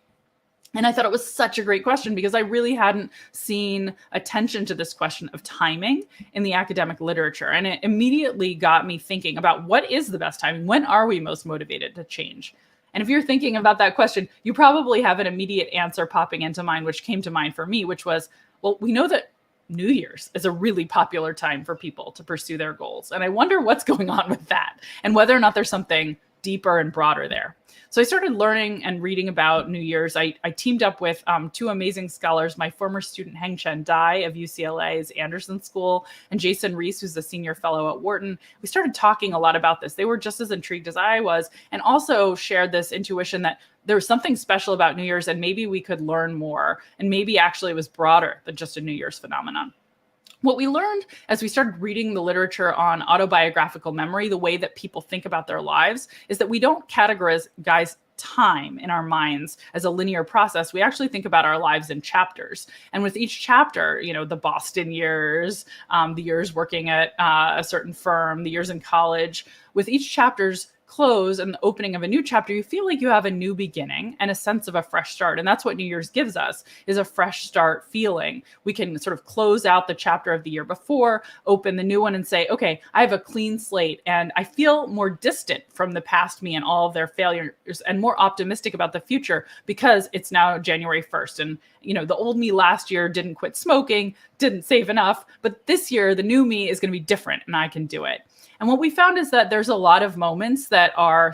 And I thought it was such a great question, because I really hadn't seen attention to this question of timing in the academic literature. And it immediately got me thinking about what is the best timing? When are we most motivated to change? And if you're thinking about that question, you probably have an immediate answer popping into mind, which came to mind for me, which was, well, we know that New Year's is a really popular time for people to pursue their goals. And I wonder what's going on with that and whether or not there's something deeper and broader there. So I started learning and reading about New Year's. I teamed up with 2 amazing scholars, my former student Heng-Chen Dai of UCLA's Anderson School and Jason Reese, who's a senior fellow at Wharton. We started talking a lot about this. They were just as intrigued as I was, and also shared this intuition that there was something special about New Year's and maybe we could learn more. And maybe actually it was broader than just a New Year's phenomenon. What we learned as we started reading the literature on autobiographical memory, the way that people think about their lives, is that we don't categorize time in our minds as a linear process. We actually think about our lives in chapters. And with each chapter, you know, the Boston years, the years working at a certain firm, the years in college, with each chapter's close and the opening of a new chapter, you feel like you have a new beginning and a sense of a fresh start. And that's what New Year's gives us, is a fresh start feeling. We can sort of close out the chapter of the year before, open the new one and say, okay, I have a clean slate and I feel more distant from the past me and all of their failures and more optimistic about the future because it's now January 1st. And, you know, the old me last year didn't quit smoking, didn't save enough, but this year the new me is going to be different and I can do it. And what we found is that there's a lot of moments that are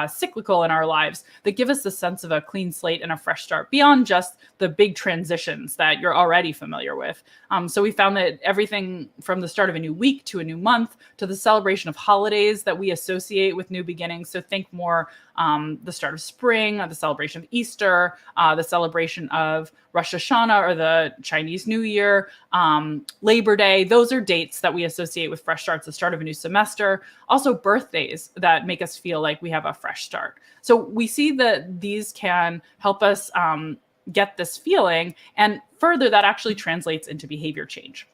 cyclical in our lives that give us the sense of a clean slate and a fresh start beyond just the big transitions that you're already familiar with. So we found that everything from the start of a new week to a new month to the celebration of holidays that we associate with new beginnings. So think more the start of spring, the celebration of Easter, the celebration of Rosh Hashanah or the Chinese New Year, Labor Day. Those are dates that we associate with fresh starts, the start of a new semester. Also birthdays that make us feel like we have a fresh start. So we see that these can help us get this feeling, and further that actually translates into behavior change.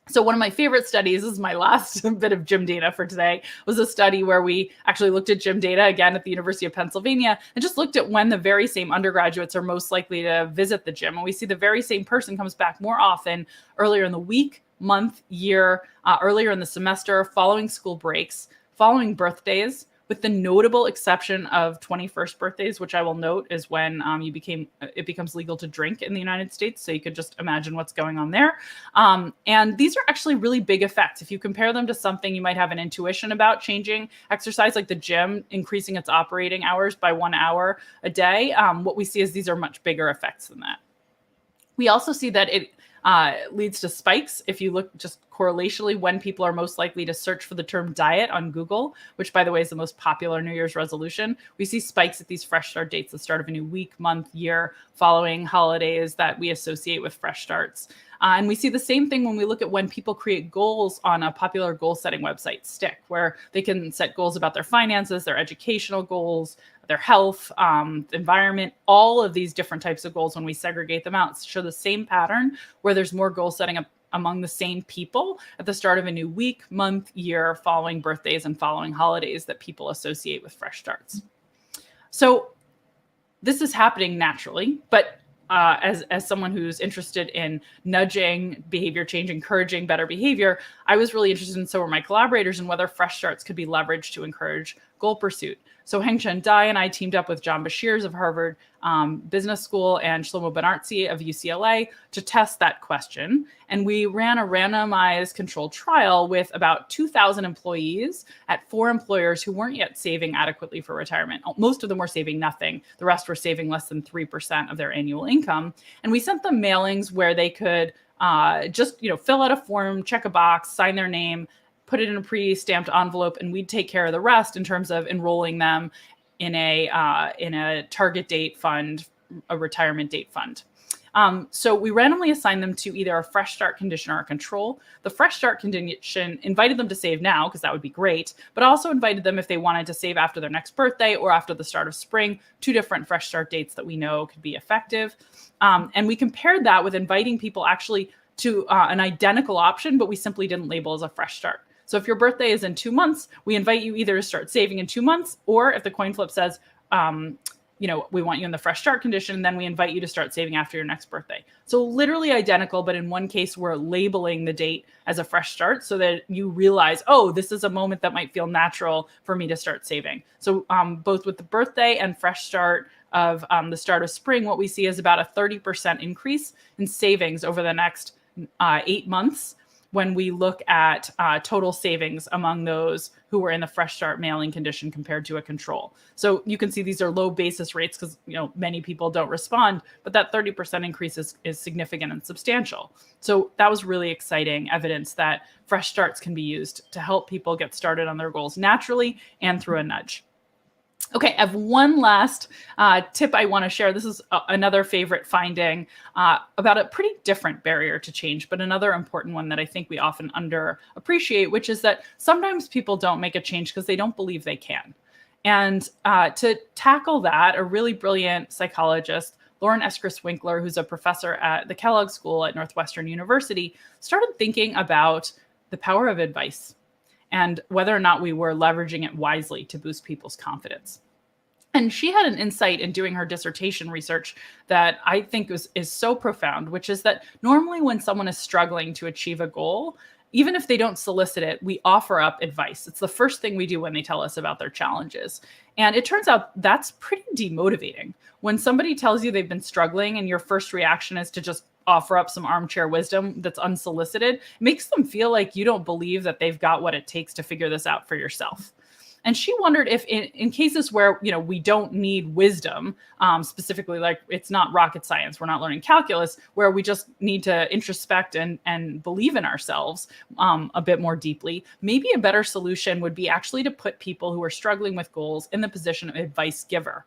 So one of my favorite studies, this is my last bit of gym data for today, was a study where we actually looked at gym data again at the University of Pennsylvania and just looked at when the very same undergraduates are most likely to visit the gym. And we see the very same person comes back more often earlier in the week, month, year, earlier in the semester, following school breaks, following birthdays, with the notable exception of 21st birthdays, which I will note is when it becomes legal to drink in the United States. So you could just imagine what's going on there. And these are actually really big effects. If you compare them to something you might have an intuition about changing exercise, like the gym increasing its operating hours by 1 hour a day, what we see is these are much bigger effects than that. We also see that it leads to spikes. If you look just correlationally when people are most likely to search for the term diet on Google, which by the way is the most popular New Year's resolution, we see spikes at these fresh start dates, the start of a new week, month, year, following holidays that we associate with fresh starts. And we see the same thing when we look at when people create goals on a popular goal setting website, Stick, where they can set goals about their finances, their educational goals, their health, environment, all of these different types of goals. When we segregate them out, show the same pattern where there's more goal setting among the same people at the start of a new week, month, year, following birthdays and following holidays that people associate with fresh starts. So this is happening naturally, but as someone who's interested in nudging behavior change, encouraging better behavior, I was really interested, and so were my collaborators, in whether fresh starts could be leveraged to encourage goal pursuit. So Heng-Chen Dai and I teamed up with John Bashirs of Harvard Business School and Shlomo Benartzi of UCLA to test that question. And we ran a randomized controlled trial with about 2,000 employees at 4 employers who weren't yet saving adequately for retirement. Most of them were saving nothing. The rest were saving less than 3% of their annual income. And we sent them mailings where they could just fill out a form, check a box, sign their name, put it in a pre-stamped envelope, and we'd take care of the rest in terms of enrolling them in a target date fund, a retirement date fund. So we randomly assigned them to either a fresh start condition or a control. The fresh start condition invited them to save now, because that would be great, but also invited them if they wanted to save after their next birthday or after the start of spring, 2 different fresh start dates that we know could be effective. And we compared that with inviting people actually to an identical option, but we simply didn't label as a fresh start. So if your birthday is in 2 months, we invite you either to start saving in 2 months, or if the coin flip says, we want you in the fresh start condition, then we invite you to start saving after your next birthday. So literally identical, but in one case, we're labeling the date as a fresh start so that you realize, oh, this is a moment that might feel natural for me to start saving. So both with the birthday and fresh start of the start of spring, what we see is about a 30% increase in savings over the next 8 months when we look at total savings among those who were in the fresh start mailing condition compared to a control. So you can see these are low basis rates because many people don't respond, but that 30% increase is significant and substantial. So that was really exciting evidence that fresh starts can be used to help people get started on their goals naturally and through a nudge. Okay, I have one last tip I want to share. This is another favorite finding about a pretty different barrier to change, but another important one that I think we often underappreciate, which is that sometimes people don't make a change because they don't believe they can. And to tackle that, a really brilliant psychologist, Lauren Eskris Winkler, who's a professor at the Kellogg School at Northwestern University, started thinking about the power of advice and whether or not we were leveraging it wisely to boost people's confidence. And she had an insight in doing her dissertation research that I think is so profound, which is that normally when someone is struggling to achieve a goal, even if they don't solicit it, we offer up advice. It's the first thing we do when they tell us about their challenges. And it turns out that's pretty demotivating. When somebody tells you they've been struggling and your first reaction is to just offer up some armchair wisdom that's unsolicited, it makes them feel like you don't believe that they've got what it takes to figure this out for yourself. And she wondered if in cases where, we don't need wisdom, specifically, like it's not rocket science, we're not learning calculus, where we just need to introspect and believe in ourselves a bit more deeply, maybe a better solution would be actually to put people who are struggling with goals in the position of advice giver.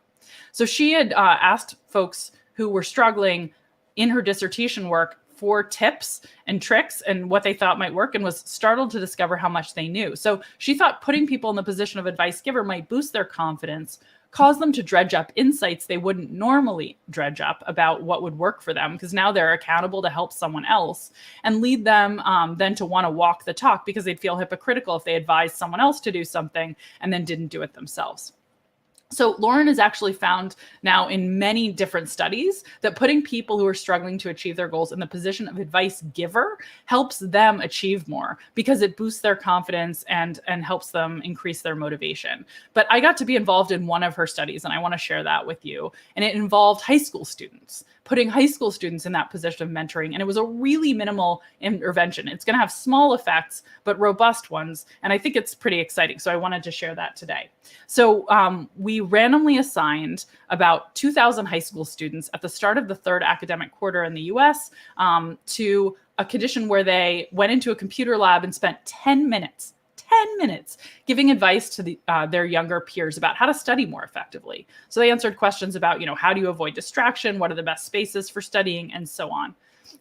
So she had asked folks who were struggling in her dissertation work for tips and tricks and what they thought might work, and was startled to discover how much they knew. So she thought putting people in the position of advice giver might boost their confidence, cause them to dredge up insights they wouldn't normally dredge up about what would work for them, because now they're accountable to help someone else, and lead them then to want to walk the talk, because they'd feel hypocritical if they advised someone else to do something and then didn't do it themselves. So Lauren has actually found now in many different studies that putting people who are struggling to achieve their goals in the position of advice giver helps them achieve more, because it boosts their confidence and helps them increase their motivation. But I got to be involved in one of her studies, and I want to share that with you. And it involved high school students, putting high school students in that position of mentoring. And it was a really minimal intervention. It's going to have small effects, but robust ones. And I think it's pretty exciting. So I wanted to share that today. So we randomly assigned about 2,000 high school students at the start of the third academic quarter in the US to a condition where they went into a computer lab and spent 10 minutes giving advice to their younger peers about how to study more effectively. So they answered questions about, how do you avoid distraction? What are the best spaces for studying, and so on.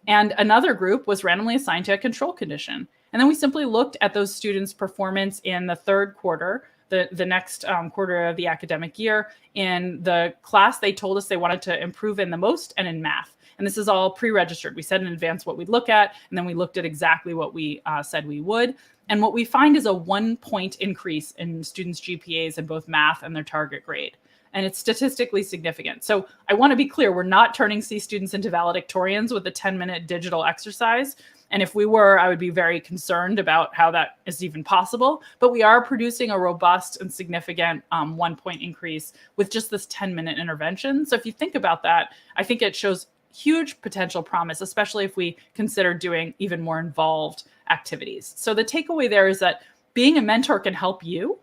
And another group was randomly assigned to a control condition. And then we simply looked at those students' performance in the third quarter, the next quarter of the academic year, in the class they told us they wanted to improve in the most, and in math. And this is all pre-registered. We said in advance what we'd look at, and then we looked at exactly what we said we would. And what we find is a 1-point increase in students' GPAs in both math and their target grade. And it's statistically significant. So I want to be clear, we're not turning C students into valedictorians with a 10-minute digital exercise. And if we were, I would be very concerned about how that is even possible. But we are producing a robust and significant 1-point increase with just this 10-minute intervention. So if you think about that, I think it shows huge potential promise, especially if we consider doing even more involved activities. So the takeaway there is that being a mentor can help you,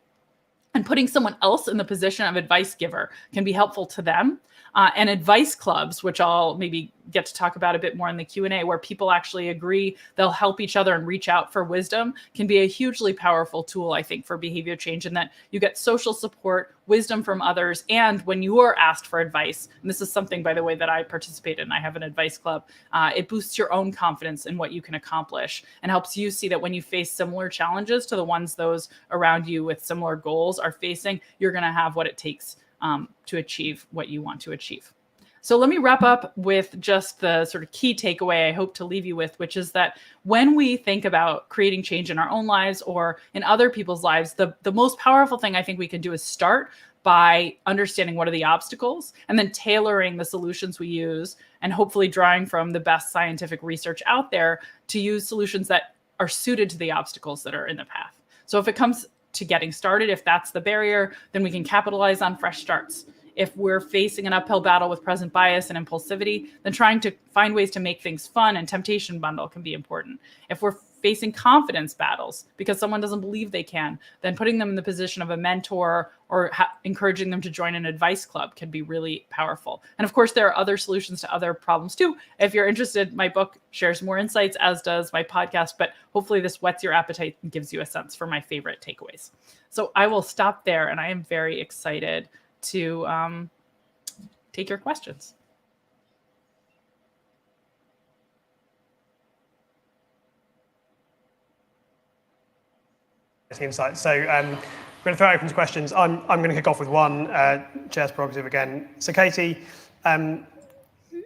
and putting someone else in the position of advice giver can be helpful to them. And advice clubs, which I'll maybe get to talk about a bit more in the Q&A, where people actually agree they'll help each other and reach out for wisdom, can be a hugely powerful tool, I think, for behavior change, in that you get social support, wisdom from others, and when you are asked for advice, and this is something, by the way, that I participate in, I have an advice club, it boosts your own confidence in what you can accomplish, and helps you see that when you face similar challenges to the ones those around you with similar goals are facing, you're going to have what it takes to achieve what you want to achieve. So let me wrap up with just the sort of key takeaway I hope to leave you with, which is that when we think about creating change in our own lives or in other people's lives, the most powerful thing I think we can do is start by understanding what are the obstacles, and then tailoring the solutions we use, and hopefully drawing from the best scientific research out there to use solutions that are suited to the obstacles that are in the path. So if it comes to getting started, if that's the barrier, then we can capitalize on fresh starts. If we're facing an uphill battle with present bias and impulsivity, then trying to find ways to make things fun and temptation bundle can be important. If we're facing confidence battles because someone doesn't believe they can, then putting them in the position of a mentor or encouraging them to join an advice club can be really powerful. And of course, there are other solutions to other problems too. If you're interested, my book shares more insights, as does my podcast, but hopefully this whets your appetite and gives you a sense for my favorite takeaways. So I will stop there, and I am very excited to take your questions. Insight. So we're going to throw open to questions. I'm going to kick off with one, chair's prerogative again. So Katie, when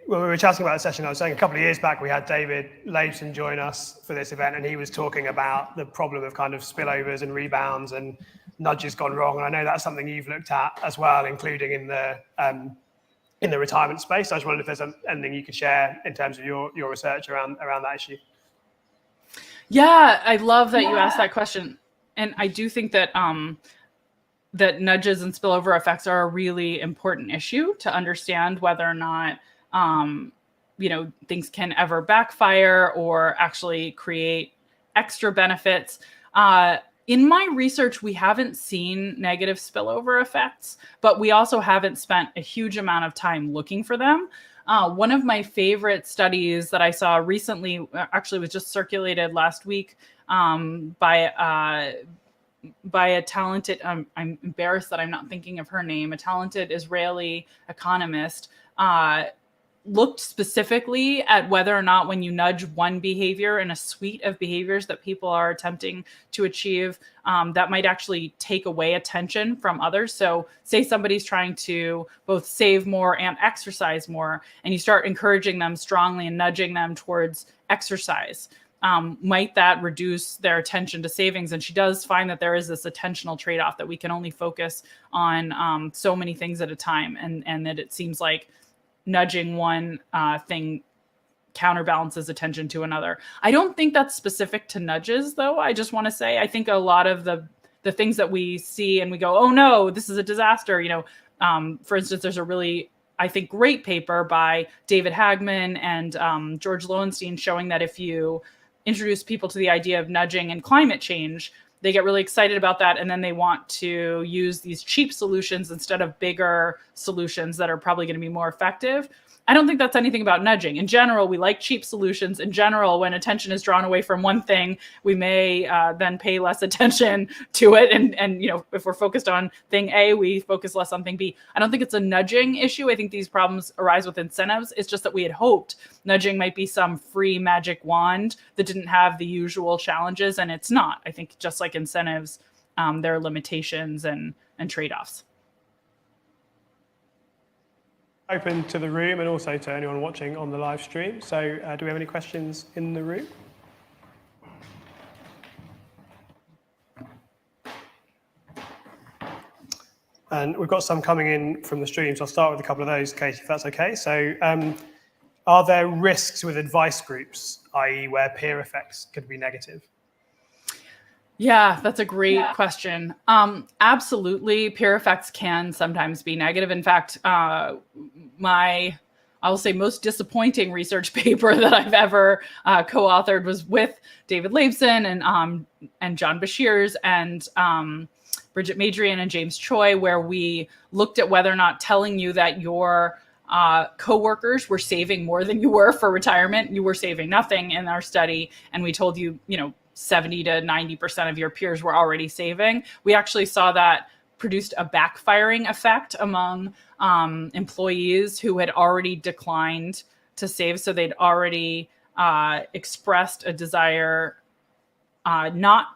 we were chatting about the session, I was saying a couple of years back we had David Laibson join us for this event, and he was talking about the problem of kind of spillovers and rebounds and nudges gone wrong. And I know that's something you've looked at as well, including in the retirement space. I just wondered if there's anything you could share in terms of your research around that issue. Yeah, I love that you asked that question. And I do think that that nudges and spillover effects are a really important issue to understand whether or not things can ever backfire or actually create extra benefits. In my research, we haven't seen negative spillover effects, but we also haven't spent a huge amount of time looking for them. One of my favorite studies that I saw recently, actually was just circulated last week by a talented, I'm embarrassed that I'm not thinking of her name, a talented Israeli economist, looked specifically at whether or not when you nudge one behavior in a suite of behaviors that people are attempting to achieve, that might actually take away attention from others. So say somebody's trying to both save more and exercise more, and you start encouraging them strongly and nudging them towards exercise. Might that reduce their attention to savings? And she does find that there is this attentional trade-off, that we can only focus on so many things at a time, and that it seems like nudging one thing counterbalances attention to another. I don't think that's specific to nudges, though. I just want to say, I think a lot of the things that we see and we go, oh no, this is a disaster. For instance, there's a really, I think, great paper by David Hagman and George Lowenstein showing that if you introduce people to the idea of nudging and climate change, they get really excited about that, and then they want to use these cheap solutions instead of bigger solutions that are probably going to be more effective. I don't think that's anything about nudging. In general, we like cheap solutions. In general, when attention is drawn away from one thing, we may then pay less attention to it. And if we're focused on thing A, we focus less on thing B. I don't think it's a nudging issue. I think these problems arise with incentives. It's just that we had hoped nudging might be some free magic wand that didn't have the usual challenges, and it's not. I think just like incentives, there are limitations and trade-offs. Open to the room and also to anyone watching on the live stream. So do we have any questions in the room? And we've got some coming in from the stream, so I'll start with a couple of those, Katie, if that's okay. So are there risks with advice groups, i.e. where peer effects could be negative? Yeah, that's a great question. Absolutely, peer effects can sometimes be negative. In fact, I will say most disappointing research paper that I've ever co-authored was with David Laibson and John Bashir's and Bridget Madrian and James Choi, where we looked at whether or not telling you that your coworkers were saving more than you were for retirement. You were saving nothing in our study, and we told you, 70 to 90% of your peers were already saving. We actually saw that produced a backfiring effect among employees who had already declined to save. So they'd already expressed a desire not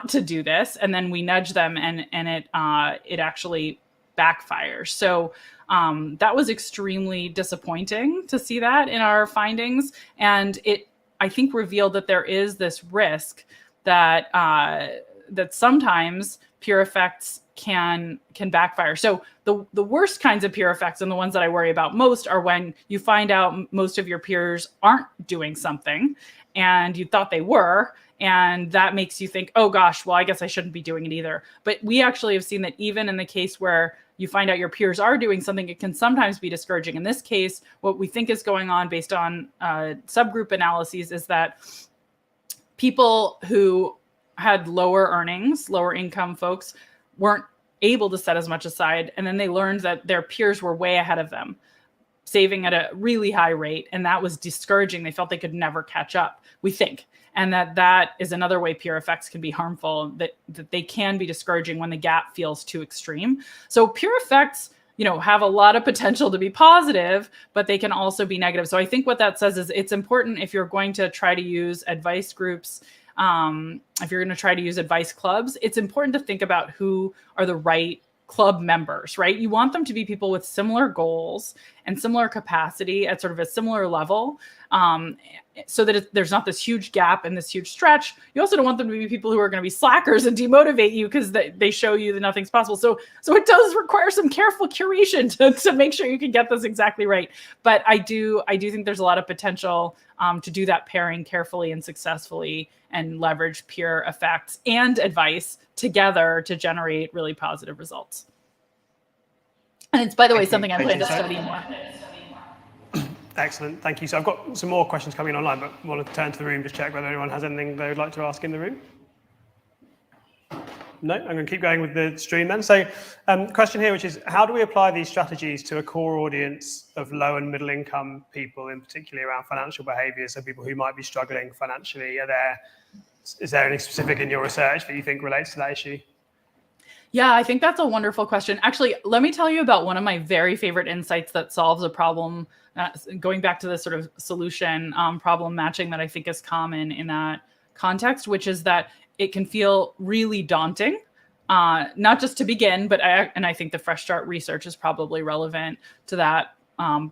to do this, and then we nudge them, and it actually backfires. So that was extremely disappointing to see that in our findings, and it, I think, revealed that there is this risk that that sometimes peer effects can backfire. So the worst kinds of peer effects, and the ones that I worry about most, are when you find out most of your peers aren't doing something and you thought they were, and that makes you think, oh gosh, well, I guess I shouldn't be doing it either. But we actually have seen that even in the case where you find out your peers are doing something, it can sometimes be discouraging. In this case, what we think is going on based on subgroup analyses is that people who had lower earnings, lower income folks, weren't able to set as much aside. And then they learned that their peers were way ahead of them, saving at a really high rate. And that was discouraging. They felt they could never catch up, we think. And that is another way peer effects can be harmful, that they can be discouraging when the gap feels too extreme. So peer effects, have a lot of potential to be positive, but they can also be negative. So I think what that says is it's important if you're going to try to use advice groups, if you're going to try to use advice clubs, it's important to think about who are the right club members, right? You want them to be people with similar goals and similar capacity at sort of a similar level, so that there's not this huge gap and this huge stretch. You also don't want them to be people who are going to be slackers and demotivate you because they show you that nothing's possible. So it does require some careful curation to make sure you can get this exactly right. But I do think there's a lot of potential to do that pairing carefully and successfully and leverage peer effects and advice together to generate really positive results. And it's, by the way, something I plan to study more. Excellent, thank you. So I've got some more questions coming in online, but I want to turn to the room to check whether anyone has anything they would like to ask in the room. No, I'm going to keep going with the stream then. So question here, which is, how do we apply these strategies to a core audience of low and middle income people, in particular around financial behaviours, so people who might be struggling financially? Is there any specific in your research that you think relates to that issue? Yeah, I think that's a wonderful question. Actually, let me tell you about one of my very favorite insights that solves a problem, going back to the sort of solution problem matching that I think is common in that context, which is that it can feel really daunting, not just to begin, but I think the Fresh Start research is probably relevant to that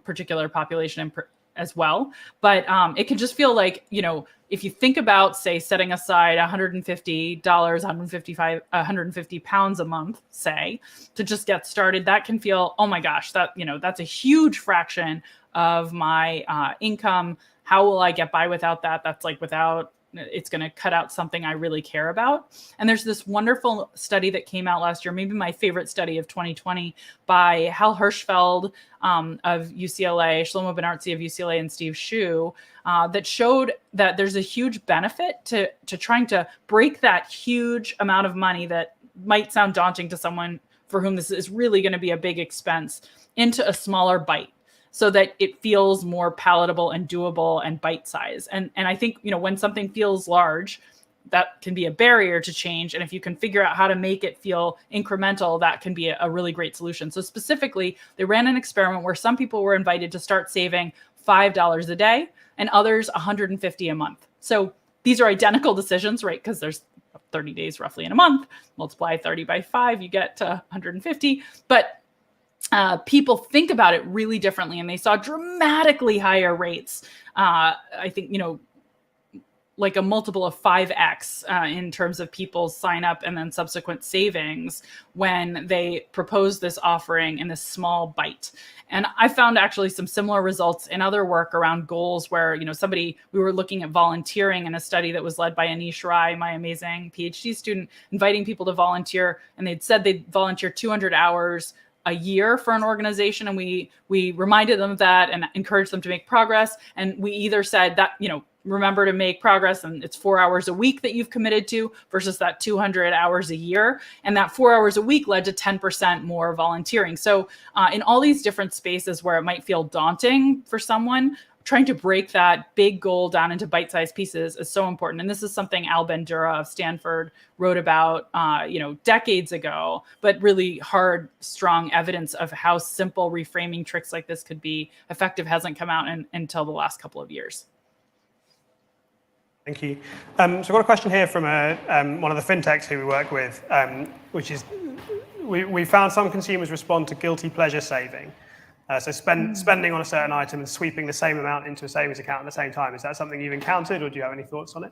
particular population as well. But it can just feel like, if you think about, say, setting aside $150, 150 pounds a month, say, to just get started, that can feel, oh my gosh, that's a huge fraction of my income. How will I get by without that? That's like it's going to cut out something I really care about. And there's this wonderful study that came out last year, maybe my favorite study of 2020, by Hal Hirschfeld of UCLA, Shlomo Ben-Artzi of UCLA, and Steve Shu, that showed that there's a huge benefit to trying to break that huge amount of money that might sound daunting to someone for whom this is really going to be a big expense into a smaller bite, so that it feels more palatable and doable and bite-sized. And I think, when something feels large, that can be a barrier to change. And if you can figure out how to make it feel incremental, that can be a really great solution. So specifically, they ran an experiment where some people were invited to start saving $5 a day and others $150 a month. So these are identical decisions, right? Because there's 30 days roughly in a month. Multiply 30 by 5, you get to 150. But people think about it really differently, and they saw dramatically higher rates. I think, like a multiple of 5x in terms of people's sign up and then subsequent savings when they proposed this offering in this small bite. And I found actually some similar results in other work around goals where, we were looking at volunteering in a study that was led by Anish Rai, my amazing PhD student, inviting people to volunteer. And they'd said they'd volunteer 200 hours a year for an organization. And we reminded them of that and encouraged them to make progress. And we either said that, remember to make progress, and it's 4 hours a week that you've committed to versus that 200 hours a year. And that 4 hours a week led to 10% more volunteering. So in all these different spaces where it might feel daunting for someone, trying to break that big goal down into bite-sized pieces is so important. And this is something Al Bandura of Stanford wrote about, decades ago, but really hard, strong evidence of how simple reframing tricks like this could be effective hasn't come out until the last couple of years. Thank you. So I've got a question here from one of the fintechs who we work with, which is, we found some consumers respond to guilty pleasure saving. So spending on a certain item and sweeping the same amount into a savings account at the same time. Is that something you've encountered, or do you have any thoughts on it?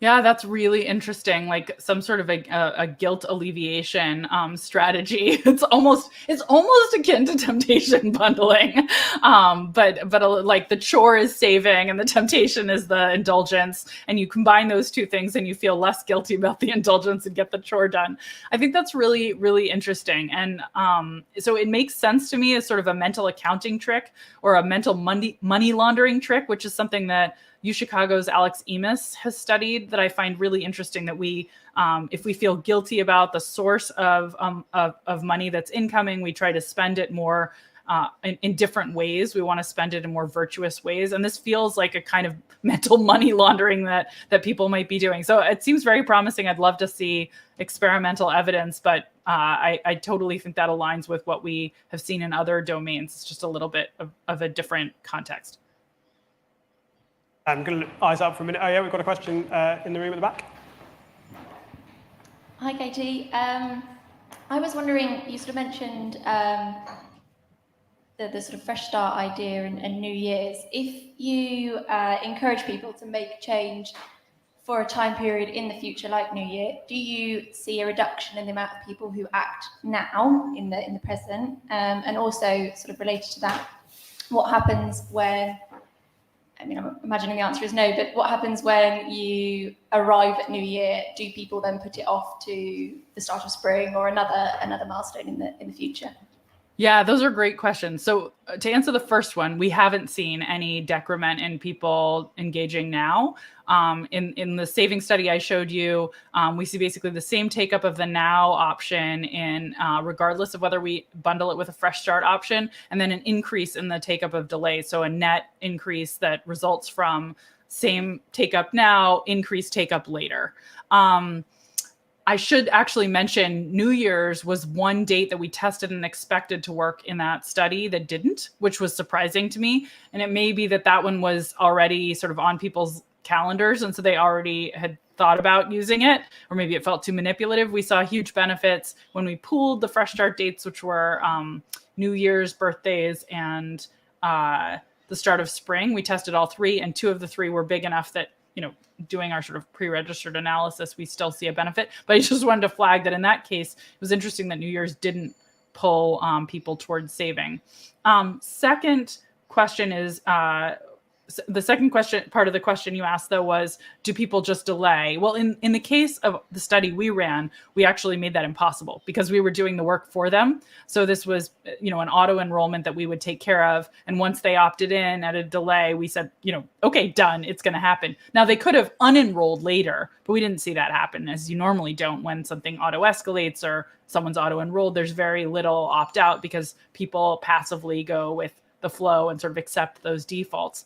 Yeah, that's really interesting. Like some sort of a guilt alleviation strategy. It's almost akin to temptation bundling, but like the chore is saving and the temptation is the indulgence, and you combine those two things and you feel less guilty about the indulgence and get the chore done. I think that's really, really interesting, and so it makes sense to me as sort of a mental accounting trick or a mental money laundering trick, which is something that UChicago's Alex Emis has studied that I find really interesting, that we, if we feel guilty about the source of money that's incoming, we try to spend it more in different ways. We want to spend it in more virtuous ways. And this feels like a kind of mental money laundering that people might be doing. So it seems very promising. I'd love to see experimental evidence, but I totally think that aligns with what we have seen in other domains. It's just a little bit of a different context. I'm going to eyes up for a minute. Oh yeah, we've got a question in the room at the back. Hi, Katie. I was wondering, you sort of mentioned the sort of fresh start idea and New Year's. If you encourage people to make change for a time period in the future, like New Year, do you see a reduction in the amount of people who act now in the present? And also, sort of related to that, what happens when? I mean, I'm imagining the answer is no, but what happens when you arrive at New Year? Do people then put it off to the start of spring or another milestone in the future? Yeah, those are great questions. So to answer the first one, we haven't seen any decrement in people engaging now. In the saving study I showed you, we see basically the same take up of the now option in regardless of whether we bundle it with a fresh start option, and then an increase in the take up of delay. So a net increase that results from same take up now, increased take up later. I should actually mention New Year's was one date that we tested and expected to work in that study that didn't, which was surprising to me. And it may be that one was already sort of on people's calendars, and so they already had thought about using it, or maybe it felt too manipulative. We saw huge benefits when we pooled the fresh start dates, which were New Year's, birthdays, and the start of spring. We tested all three, and 2 of the 3 were big enough that, doing our sort of pre-registered analysis, we still see a benefit. But I just wanted to flag that in that case, it was interesting that New Year's didn't pull people towards saving. Second question is, the second question, part of the question you asked though, was, do people just delay? Well, in the case of the study we ran, we actually made that impossible because we were doing the work for them. So this was, an auto enrollment that we would take care of. And once they opted in at a delay, we said, okay, done, it's going to happen. Now they could have unenrolled later, but we didn't see that happen, as you normally don't when something auto escalates or someone's auto enrolled. There's very little opt out because people passively go with the flow and sort of accept those defaults.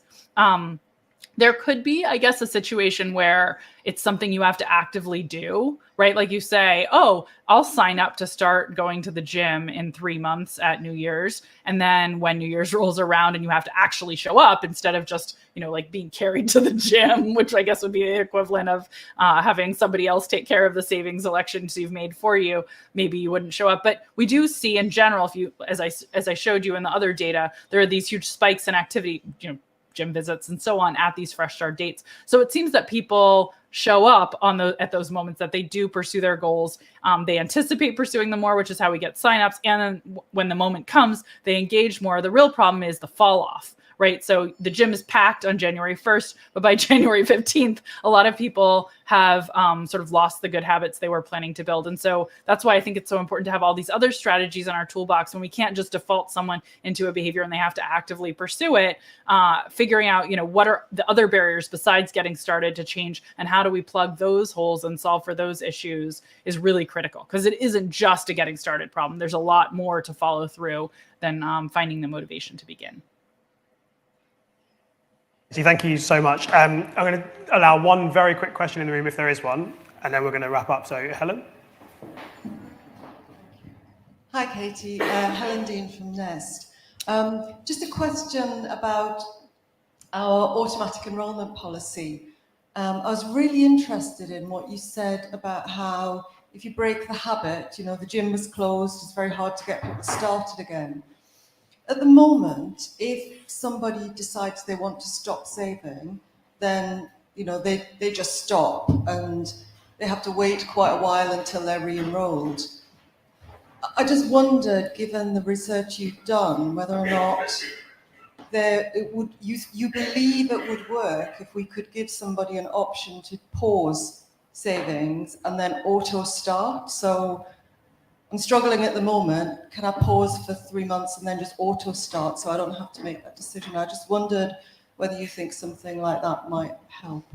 There could be, I guess, a situation where it's something you have to actively do, right? Like you say, oh, I'll sign up to start going to the gym in 3 months at New Year's. And then when New Year's rolls around and you have to actually show up instead of just, like being carried to the gym, which I guess would be the equivalent of having somebody else take care of the savings elections you've made for you, maybe you wouldn't show up. But we do see in general, if you, as I showed you in the other data, there are these huge spikes in activity, gym visits and so on at these fresh start dates. So it seems that people show up at those moments, that they do pursue their goals. They anticipate pursuing them more, which is how we get signups. And then when the moment comes, they engage more. The real problem is the fall off, right? So the gym is packed on January 1st, but by January 15th, a lot of people have sort of lost the good habits they were planning to build. And so that's why I think it's so important to have all these other strategies in our toolbox when we can't just default someone into a behavior and they have to actively pursue it. Figuring out, what are the other barriers besides getting started to change, and how do we plug those holes and solve for those issues is really critical, because it isn't just a getting started problem. There's a lot more to follow through than finding the motivation to begin. Thank you so much. I'm going to allow one very quick question in the room, if there is one, and then we're going to wrap up. So, Helen? Hi, Katie. Helen Dean from Nest. Just a question about our automatic enrolment policy. I was really interested in what you said about how if you break the habit, the gym was closed, it's very hard to get people started again. At the moment, if somebody decides they want to stop saving, then they just stop and they have to wait quite a while until they're re-enrolled. I just wondered, given the research you've done, whether or not you believe it would work if we could give somebody an option to pause savings and then auto start. So I'm struggling at the moment. Can I pause for 3 months and then just auto start so I don't have to make that decision? I just wondered whether you think something like that might help.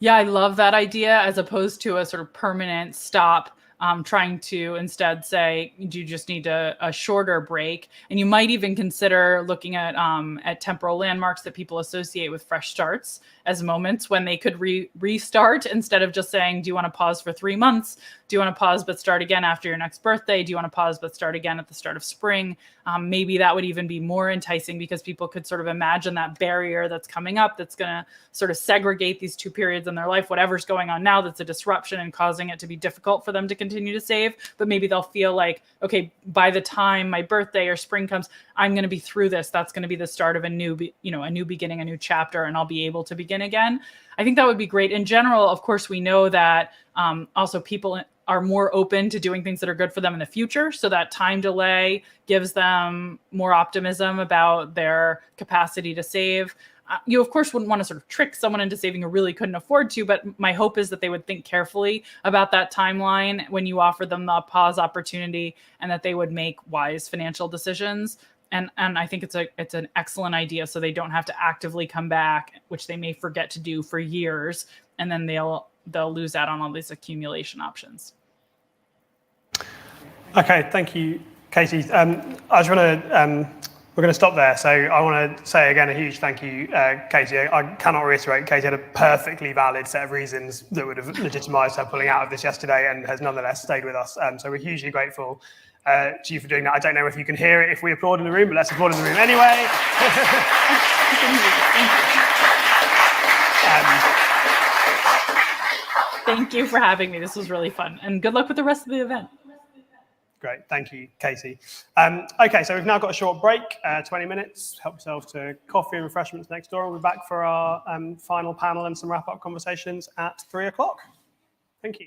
Yeah, I love that idea, as opposed to a sort of permanent stop trying to instead say, do you just need a shorter break? And you might even consider looking at temporal landmarks that people associate with fresh starts as moments when they could restart, instead of just saying, do you want to pause for 3 months? Do you want to pause but start again after your next birthday? Do you want to pause but start again at the start of spring? Maybe that would even be more enticing, because people could sort of imagine that barrier that's coming up that's going to sort of segregate these two periods in their life, whatever's going on now that's a disruption and causing it to be difficult for them to continue to save. But maybe they'll feel like, okay, by the time my birthday or spring comes, I'm going to be through this. That's going to be the start of a new beginning, a new chapter, and I'll be able to begin again. I think that would be great. In general, of course, we know that also people are more open to doing things that are good for them in the future. So that time delay gives them more optimism about their capacity to save. You, of course, wouldn't want to sort of trick someone into saving who really couldn't afford to, but my hope is that they would think carefully about that timeline when you offer them the pause opportunity, and that they would make wise financial decisions. And I think it's an excellent idea, so they don't have to actively come back, which they may forget to do for years, and then they'll lose out on all these accumulation options. Okay, thank you, Katie. I just want to, we're going to stop there. So I want to say again a huge thank you, Katie. I cannot reiterate, Katie had a perfectly valid set of reasons that would have legitimised her pulling out of this yesterday, and has nonetheless stayed with us. So we're hugely grateful to you for doing that. I don't know if you can hear it if we applaud in the room, but let's applaud in the room anyway. Thank you for having me. This was really fun, and good luck with the rest of the event. Great, thank you, Katie. Okay, so we've now got a short break, 20 minutes. Help yourself to coffee and refreshments next door. We'll be back for our final panel and some wrap-up conversations at 3 o'clock. Thank you.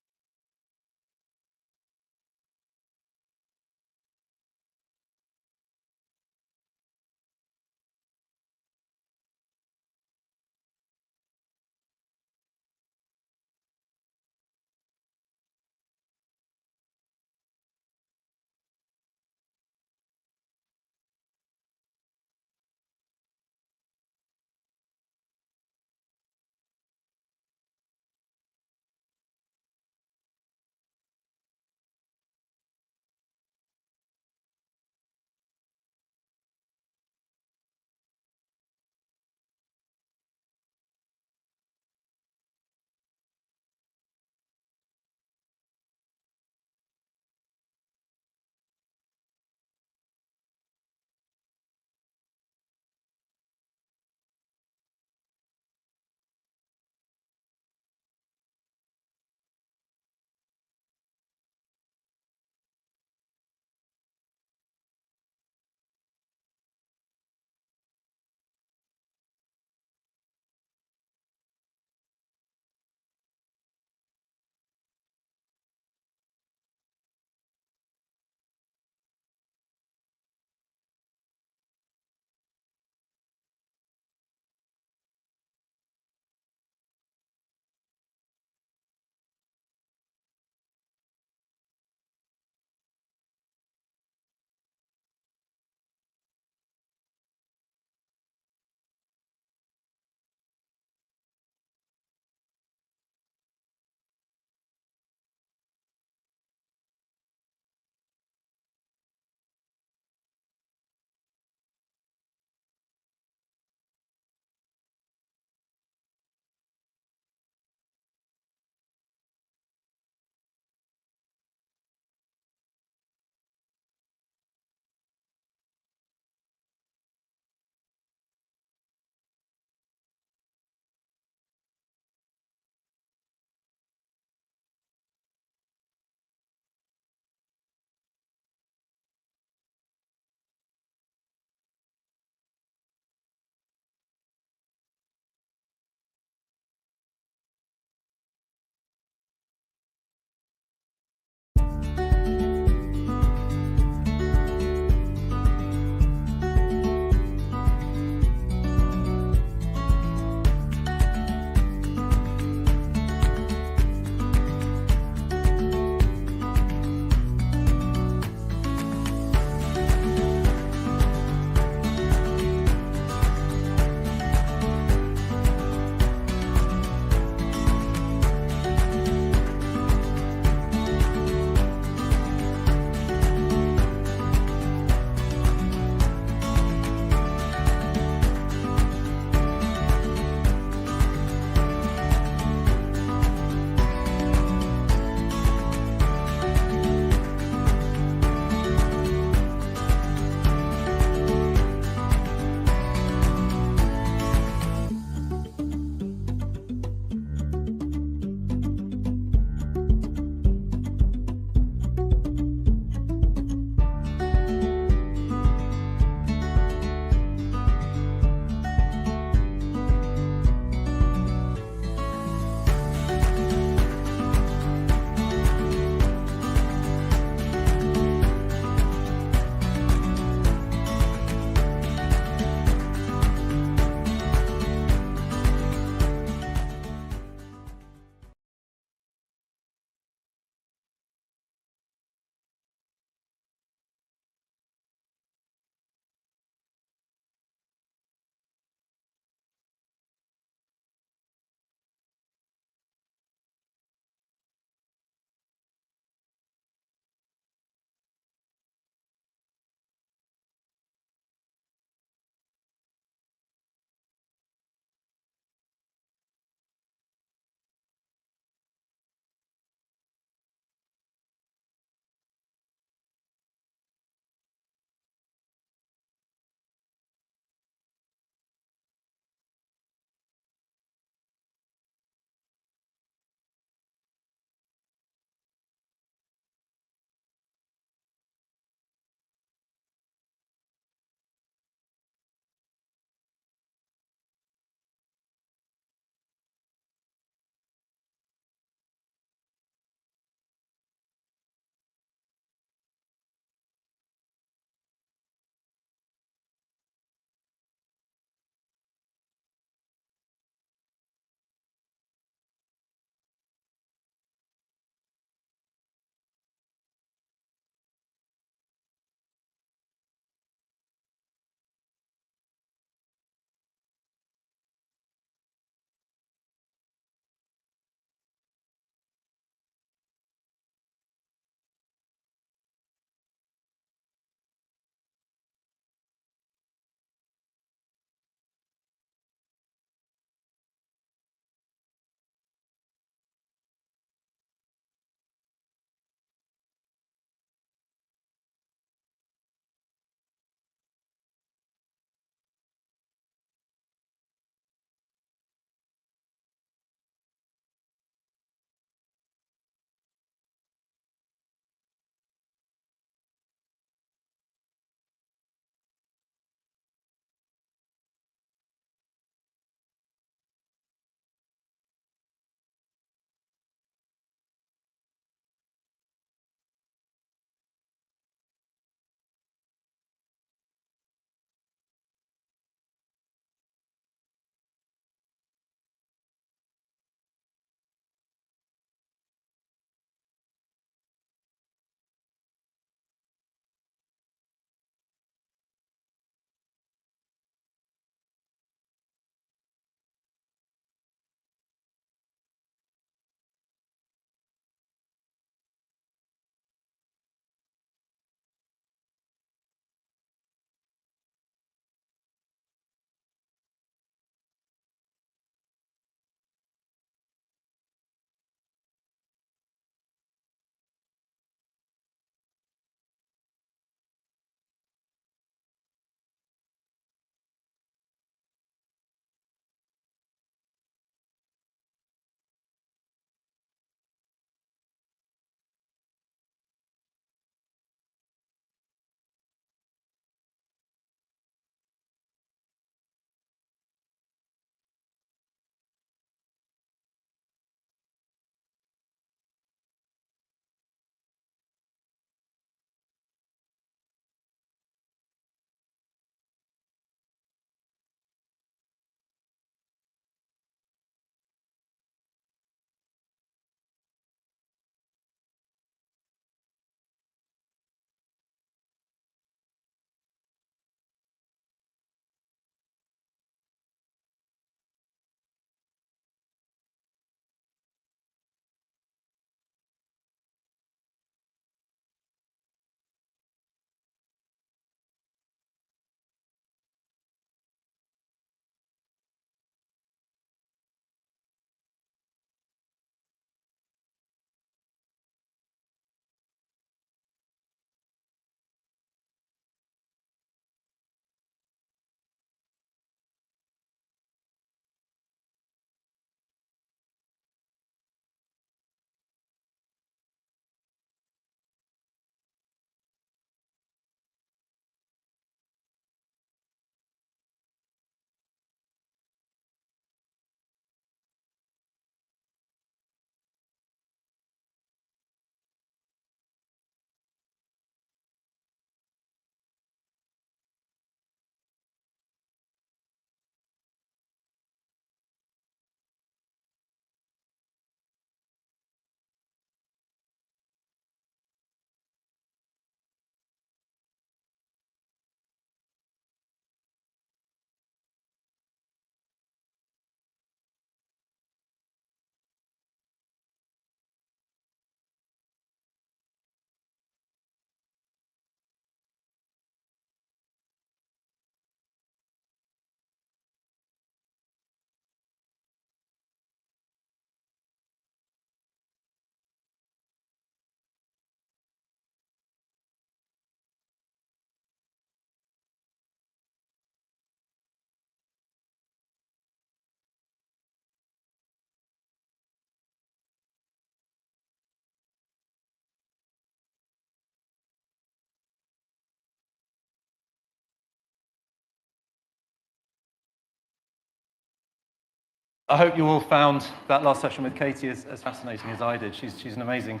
I hope you all found that last session with Katie as fascinating as I did. She's an amazing,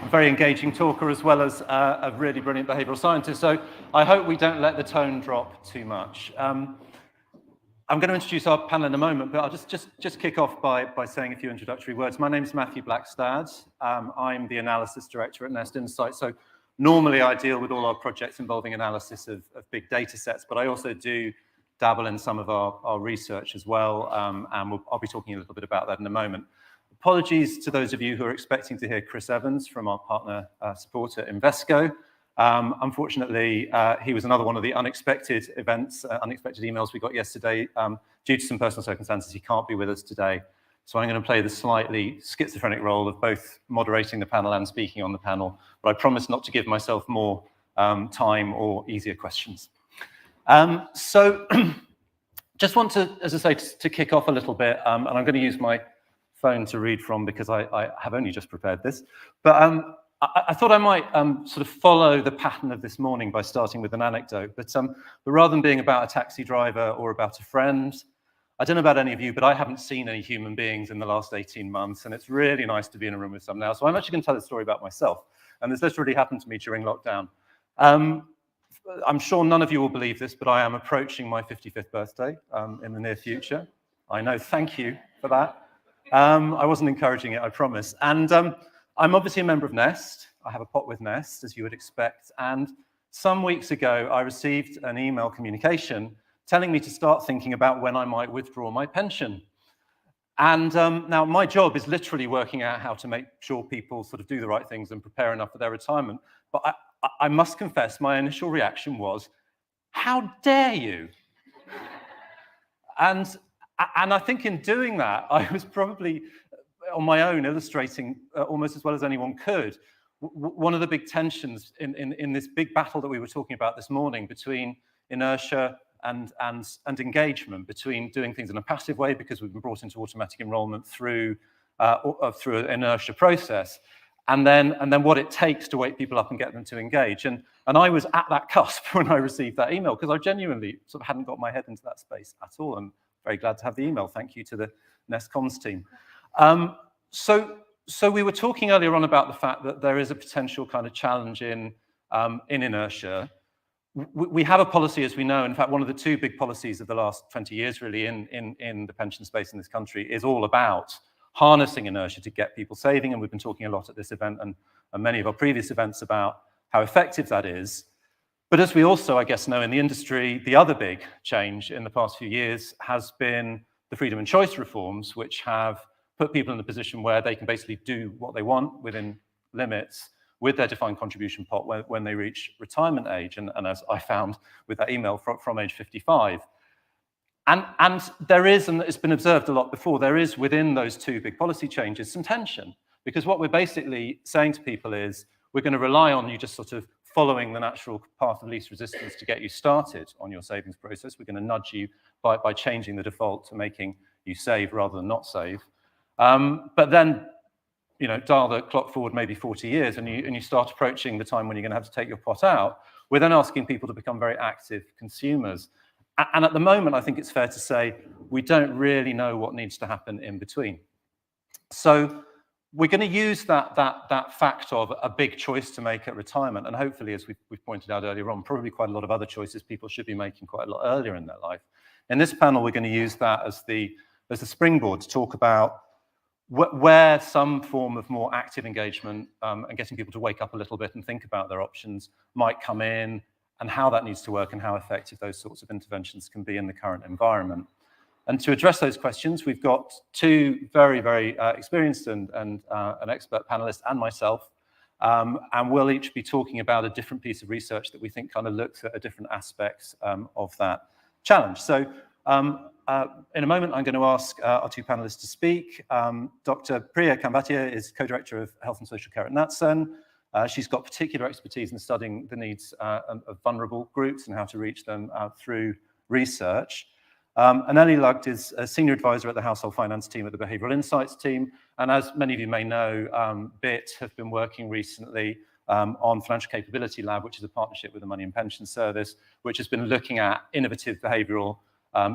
very engaging talker, as well as a really brilliant behavioural scientist. So I hope we don't let the tone drop too much. I'm going to introduce our panel in a moment, but I'll just kick off by saying a few introductory words. My name is Matthew Blackstad. I'm the analysis director at Nest Insight. So normally I deal with all our projects involving analysis of big data sets, but I also do dabble in some of our research as well, and I'll be talking a little bit about that in a moment. Apologies to those of you who are expecting to hear Chris Evans from our partner supporter Invesco. Unfortunately, he was another one of the unexpected events, unexpected emails we got yesterday. Due to some personal circumstances, he can't be with us today. So I'm going to play the slightly schizophrenic role of both moderating the panel and speaking on the panel, but I promise not to give myself more time or easier questions. So just want to, as I say, to kick off a little bit, and I'm going to use my phone to read from because I have only just prepared this, but I thought I might sort of follow the pattern of this morning by starting with an anecdote, but rather than being about a taxi driver or about a friend, I don't know about any of you, but I haven't seen any human beings in the last 18 months, and it's really nice to be in a room with some now. So I'm actually going to tell a story about myself, and this literally happened to me during lockdown. I'm sure none of you will believe this, but I am approaching my 55th birthday in the near future. I know, thank you for that. I wasn't encouraging it, I promise. And I'm obviously a member of Nest. I have a pot with Nest, as you would expect. And some weeks ago, I received an email communication telling me to start thinking about when I might withdraw my pension. And now my job is literally working out how to make sure people sort of do the right things and prepare enough for their retirement. But I must confess, my initial reaction was, how dare you? And I think in doing that, I was probably on my own illustrating almost as well as anyone could one of the big tensions in this big battle that we were talking about this morning between inertia and engagement, between doing things in a passive way because we've been brought into automatic enrollment through an inertia process, and then what it takes to wake people up and get them to engage. And I was at that cusp when I received that email because I genuinely sort of hadn't got my head into that space at all. I'm very glad to have the email. Thank you to the Nest Comms team. So we were talking earlier on about the fact that there is a potential kind of challenge in inertia. We have a policy, as we know. In fact, one of the two big policies of the last 20 years, really, in the pension space in this country is all about harnessing inertia to get people saving. And we've been talking a lot at this event and many of our previous events about how effective that is. But as we also, I guess, know in the industry, the other big change in the past few years has been the freedom and choice reforms, which have put people in a position where they can basically do what they want within limits with their defined contribution pot when they reach retirement age, and as I found with that email from age 55. And there is, and it's been observed a lot before, there is within those two big policy changes some tension, because what we're basically saying to people is we're going to rely on you just sort of following the natural path of least resistance to get you started on your savings process. We're going to nudge you by changing the default to making you save rather than not save. But then, you know, dial the clock forward maybe 40 years and you start approaching the time when you're going to have to take your pot out. We're then asking people to become very active consumers. And at the moment, I think it's fair to say we don't really know what needs to happen in between. So we're going to use that fact of a big choice to make at retirement, and hopefully, as we've pointed out earlier on, probably quite a lot of other choices people should be making quite a lot earlier in their life. In this panel, we're going to use that as the springboard to talk about where some form of more active engagement and getting people to wake up a little bit and think about their options might come in, and how that needs to work and how effective those sorts of interventions can be in the current environment. And to address those questions, we've got two very, very experienced and an expert panelist and myself, and we'll each be talking about a different piece of research that we think kind of looks at different aspects of that challenge. So in a moment, I'm going to ask our two panelists to speak. Dr. Priya Kambhatia is co-director of Health and Social Care at NatSen. She's got particular expertise in studying the needs of vulnerable groups and how to reach them through research. And Ellie Lugd is a senior advisor at the household finance team at the Behavioural Insights team. And as many of you may know, BIT have been working recently on Financial Capability Lab, which is a partnership with the Money and Pension Service, which has been looking at innovative behavioural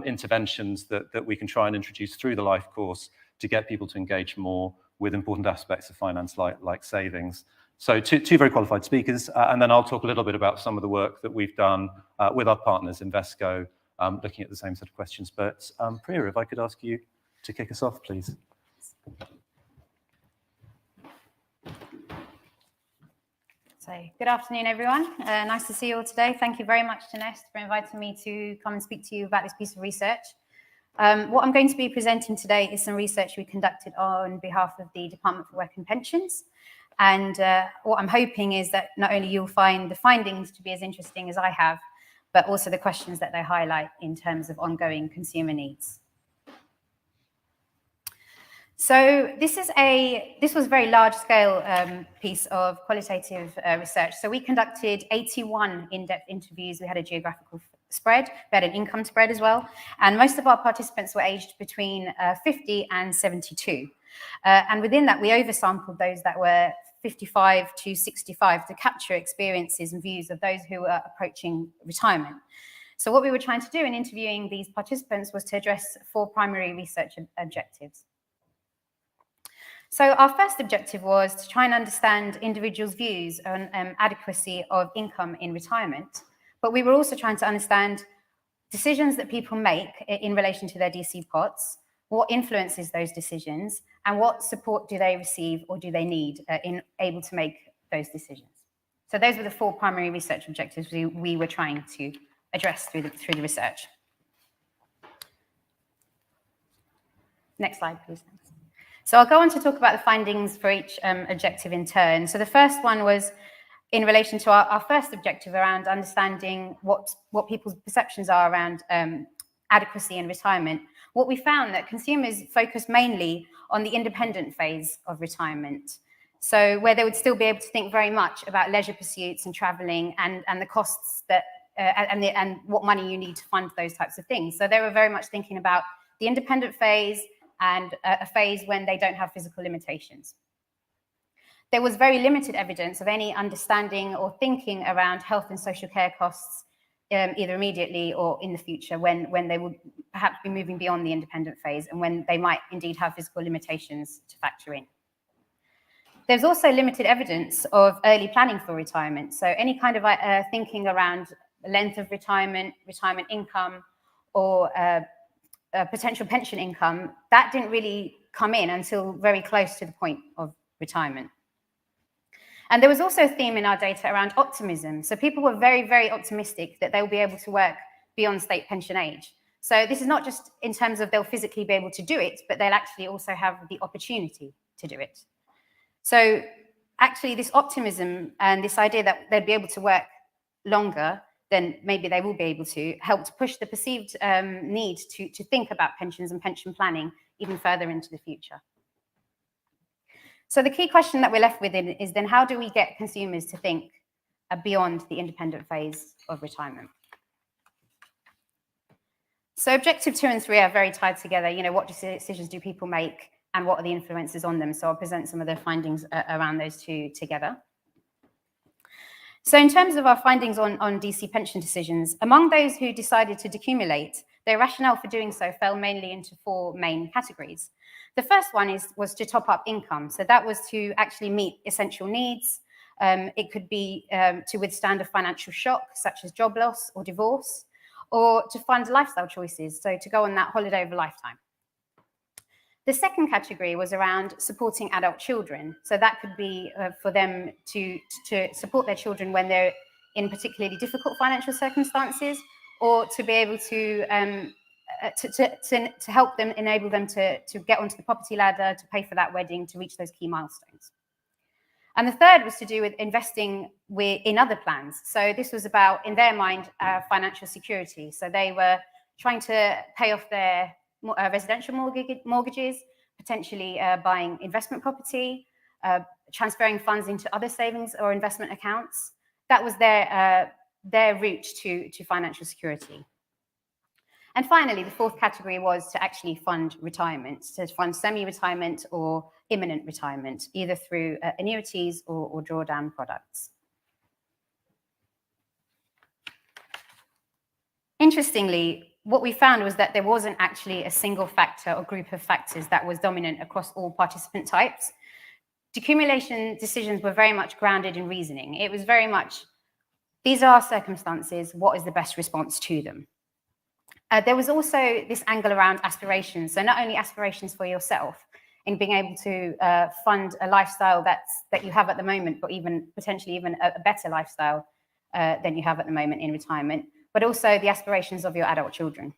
interventions that we can try and introduce through the life course to get people to engage more with important aspects of finance like savings. So two very qualified speakers, and then I'll talk a little bit about some of the work that we've done with our partners, Invesco, looking at the same set of questions. But Priya, if I could ask you to kick us off, please. So, good afternoon, everyone. Nice to see you all today. Thank you very much to Nest for inviting me to come and speak to you about this piece of research. What I'm going to be presenting today is some research we conducted on behalf of the Department for Work and Pensions. And what I'm hoping is that not only you'll find the findings to be as interesting as I have, but also the questions that they highlight in terms of ongoing consumer needs. So this was a very large-scale piece of qualitative research. So we conducted 81 in-depth interviews. We had a geographical spread. We had an income spread as well. And most of our participants were aged between 50 and 72. And within that, we oversampled those that were 55 to 65 to capture experiences and views of those who were approaching retirement. So what we were trying to do in interviewing these participants was to address 4 primary research objectives. So our first objective was to try and understand individuals' views on adequacy of income in retirement. But we were also trying to understand decisions that people make in relation to their DC pots, what influences those decisions, and what support do they receive or do they need in able to make those decisions. So those were the 4 primary research objectives we were trying to address through the research. Next slide, please. So I'll go on to talk about the findings for each objective in turn. So the first one was in relation to our first objective around understanding what people's perceptions are around adequacy in retirement. What we found that consumers focus mainly on the independent phase of retirement. So where they would still be able to think very much about leisure pursuits and traveling and the costs that and what money you need to fund those types of things. So they were very much thinking about the independent phase and a phase when they don't have physical limitations. There was very limited evidence of any understanding or thinking around health and social care costs, either immediately or in the future, when they would perhaps be moving beyond the independent phase and when they might indeed have physical limitations to factor in. There's also limited evidence of early planning for retirement. So any kind of thinking around length of retirement, retirement income, or potential pension income, that didn't really come in until very close to the point of retirement. And there was also a theme in our data around optimism. So people were very, very optimistic that they'll be able to work beyond state pension age. So this is not just in terms of they'll physically be able to do it, but they'll actually also have the opportunity to do it. So actually this optimism and this idea that they'll be able to work longer then maybe they will be able to help to push the perceived need to think about pensions and pension planning even further into the future. So the key question that we're left with is then how do we get consumers to think beyond the independent phase of retirement? So objective 2 and 3 are very tied together. You know, what decisions do people make and what are the influences on them? So I'll present some of the findings around those 2 together. So in terms of our findings on DC pension decisions, among those who decided to decumulate, their rationale for doing so fell mainly into 4 main categories. The first one was to top up income. So that was to actually meet essential needs. It could be to withstand a financial shock, such as job loss or divorce, or to fund lifestyle choices, so to go on that holiday of a lifetime. The second category was around supporting adult children. So that could be for them to support their children when they're in particularly difficult financial circumstances, or to be able to help them, enable them to get onto the property ladder, to pay for that wedding, to reach those key milestones. And the third was to do with investing in other plans. So this was about, in their mind, financial security. So they were trying to pay off their residential mortgages, potentially buying investment property, transferring funds into other savings or investment accounts. That was their route to financial security. And finally, the fourth category was to actually fund retirement, to fund semi-retirement or imminent retirement, either through annuities or drawdown products. Interestingly, what we found was that there wasn't actually a single factor or group of factors that was dominant across all participant types. Decumulation decisions were very much grounded in reasoning. It was very much, these are our circumstances, what is the best response to them? There was also this angle around aspirations. So not only aspirations for yourself in being able to fund a lifestyle that you have at the moment, but even potentially even a better lifestyle than you have at the moment in retirement, but also the aspirations of your adult children.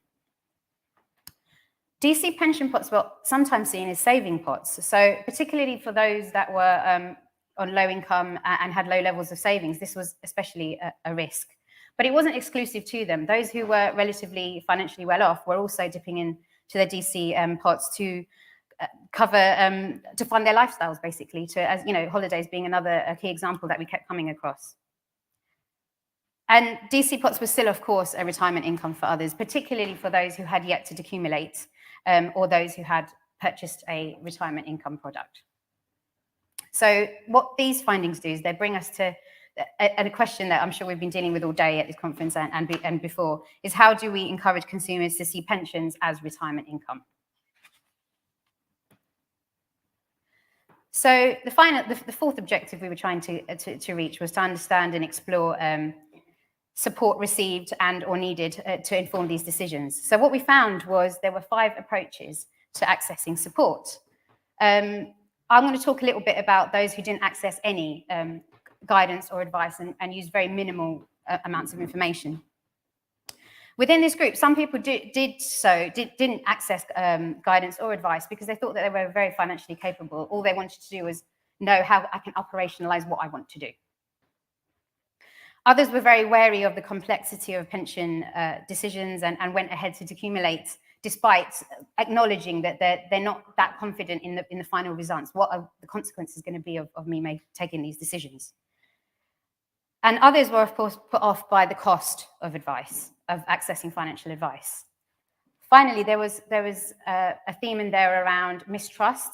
DC pension pots were sometimes seen as saving pots. So particularly for those that were on low income and had low levels of savings, this was especially a risk. But it wasn't exclusive to them. Those who were relatively financially well off were also dipping into their DC pots to cover, to fund their lifestyles, basically, as you know, holidays being another key example that we kept coming across. And DC pots were still, of course, a retirement income for others, particularly for those who had yet to decumulate or those who had purchased a retirement income product. So what these findings do is they bring us to a question that I'm sure we've been dealing with all day at this conference and before, is how do we encourage consumers to see pensions as retirement income? So the fourth objective we were trying to reach was to understand and explore support received and or needed to inform these decisions. So what we found was there were 5 approaches to accessing support. I'm going to talk a little bit about those who didn't access any guidance or advice and use very minimal amounts of information. Within this group, some people didn't access guidance or advice because they thought that they were very financially capable. All they wanted to do was know how I can operationalize what I want to do. Others were very wary of the complexity of pension decisions and went ahead to decumulate, despite acknowledging that they're not that confident in the final results. What are the consequences going to be of me taking these decisions? And others were, of course, put off by the cost of advice, of accessing financial advice. Finally, there was a theme in there around mistrust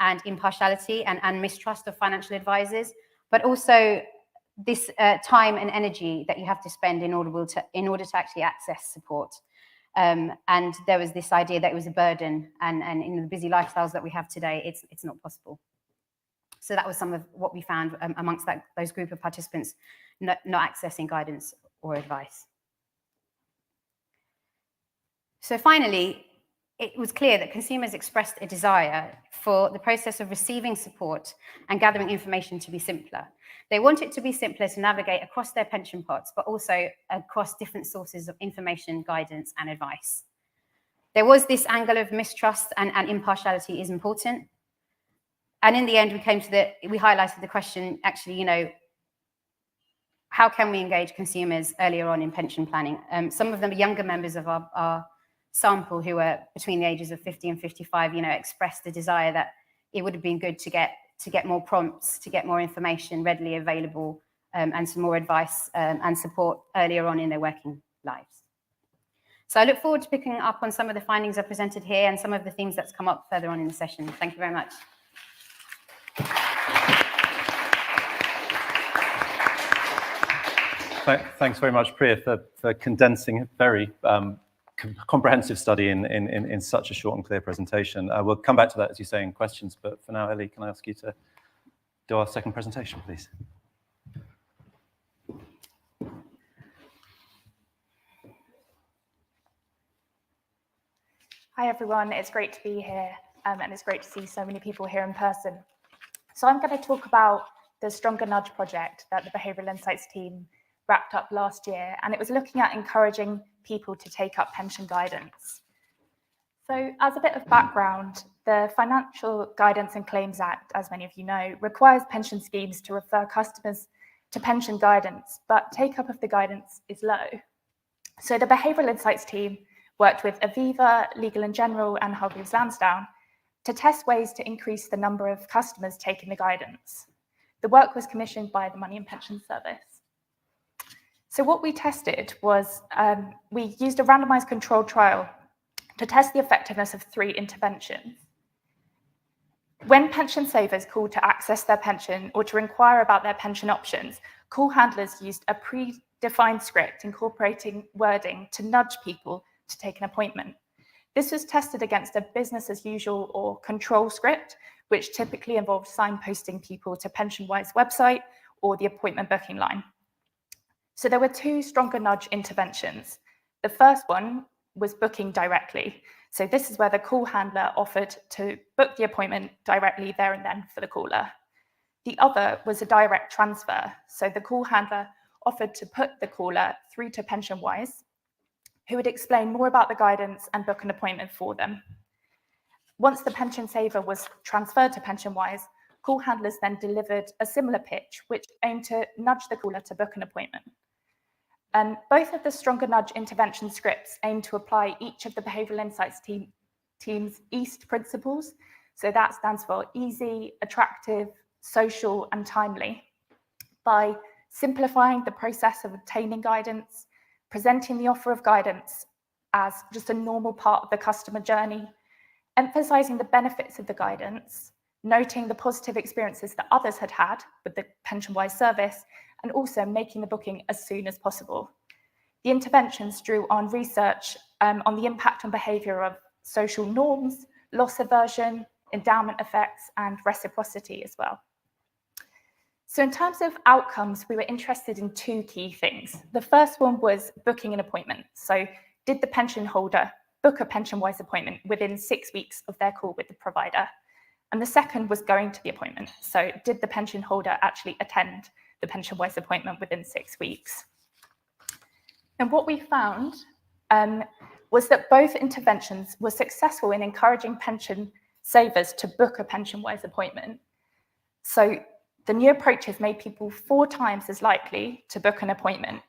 and impartiality and mistrust of financial advisors, but also this time and energy that you have to spend in order to actually access support. And there was this idea that it was a burden, and in the busy lifestyles that we have today, it's not possible. So that was some of what we found amongst those group of participants not accessing guidance or advice. So finally, it was clear that consumers expressed a desire for the process of receiving support and gathering information to be simpler. They want it to be simpler to navigate across their pension pots, but also across different sources of information, guidance, and advice. There was this angle of mistrust and impartiality is important. And in the end, we highlighted the question, actually, you know, how can we engage consumers earlier on in pension planning? Some of them are younger members of our sample who are between the ages of 50 and 55, you know, expressed the desire that it would have been good to get more prompts, to get more information readily available, and some more advice and support earlier on in their working lives. So I look forward to picking up on some of the findings I presented here and some of the themes that's come up further on in the session. Thank you very much. Thanks very much, Priya, for condensing a very comprehensive study in such a short and clear presentation. We'll come back to that, as you say, in questions, but for now, Ellie, can I ask you to do our second presentation, please? Hi, everyone. It's great to be here, and it's great to see so many people here in person. So I'm going to talk about the Stronger Nudge project that the Behavioural Insights team wrapped up last year, and it was looking at encouraging people to take up pension guidance. So as a bit of background, the Financial Guidance and Claims Act, as many of you know, requires pension schemes to refer customers to pension guidance, but take-up of the guidance is low. So the Behavioural Insights team worked with Aviva, Legal & General and Hargreaves Lansdown to test ways to increase the number of customers taking the guidance. The work was commissioned by the Money and Pension Service. So what we tested was, we used a randomized controlled trial to test the effectiveness of 3 interventions. When pension savers called to access their pension or to inquire about their pension options, call handlers used a predefined script incorporating wording to nudge people to take an appointment. This was tested against a business as usual or control script, which typically involved signposting people to PensionWise website or the appointment booking line. So there were two stronger nudge interventions. The first one was booking directly. So this is where the call handler offered to book the appointment directly there and then for the caller. The other was a direct transfer. So the call handler offered to put the caller through to PensionWise, who would explain more about the guidance and book an appointment for them. Once the pension saver was transferred to PensionWise, call handlers then delivered a similar pitch, which aimed to nudge the caller to book an appointment. Both of the stronger nudge intervention scripts aim to apply each of the behavioural insights team's EAST principles. So that stands for easy, attractive, social, and timely, by simplifying the process of obtaining guidance, presenting the offer of guidance as just a normal part of the customer journey, emphasising the benefits of the guidance, noting the positive experiences that others had had with the PensionWise service, and also making the booking as soon as possible. The interventions drew on research on the impact on behaviour of social norms, loss aversion, endowment effects, and reciprocity as well. So in terms of outcomes, we were interested in two key things. The first one was booking an appointment. So did the pension holder book a PensionWise appointment within 6 weeks of their call with the provider? And the second was going to the appointment. So did the pension holder actually attend the PensionWise appointment within 6 weeks? And what we found was that both interventions were successful in encouraging pension savers to book a PensionWise appointment. So the new approaches made people 4 times as likely to book an appointment.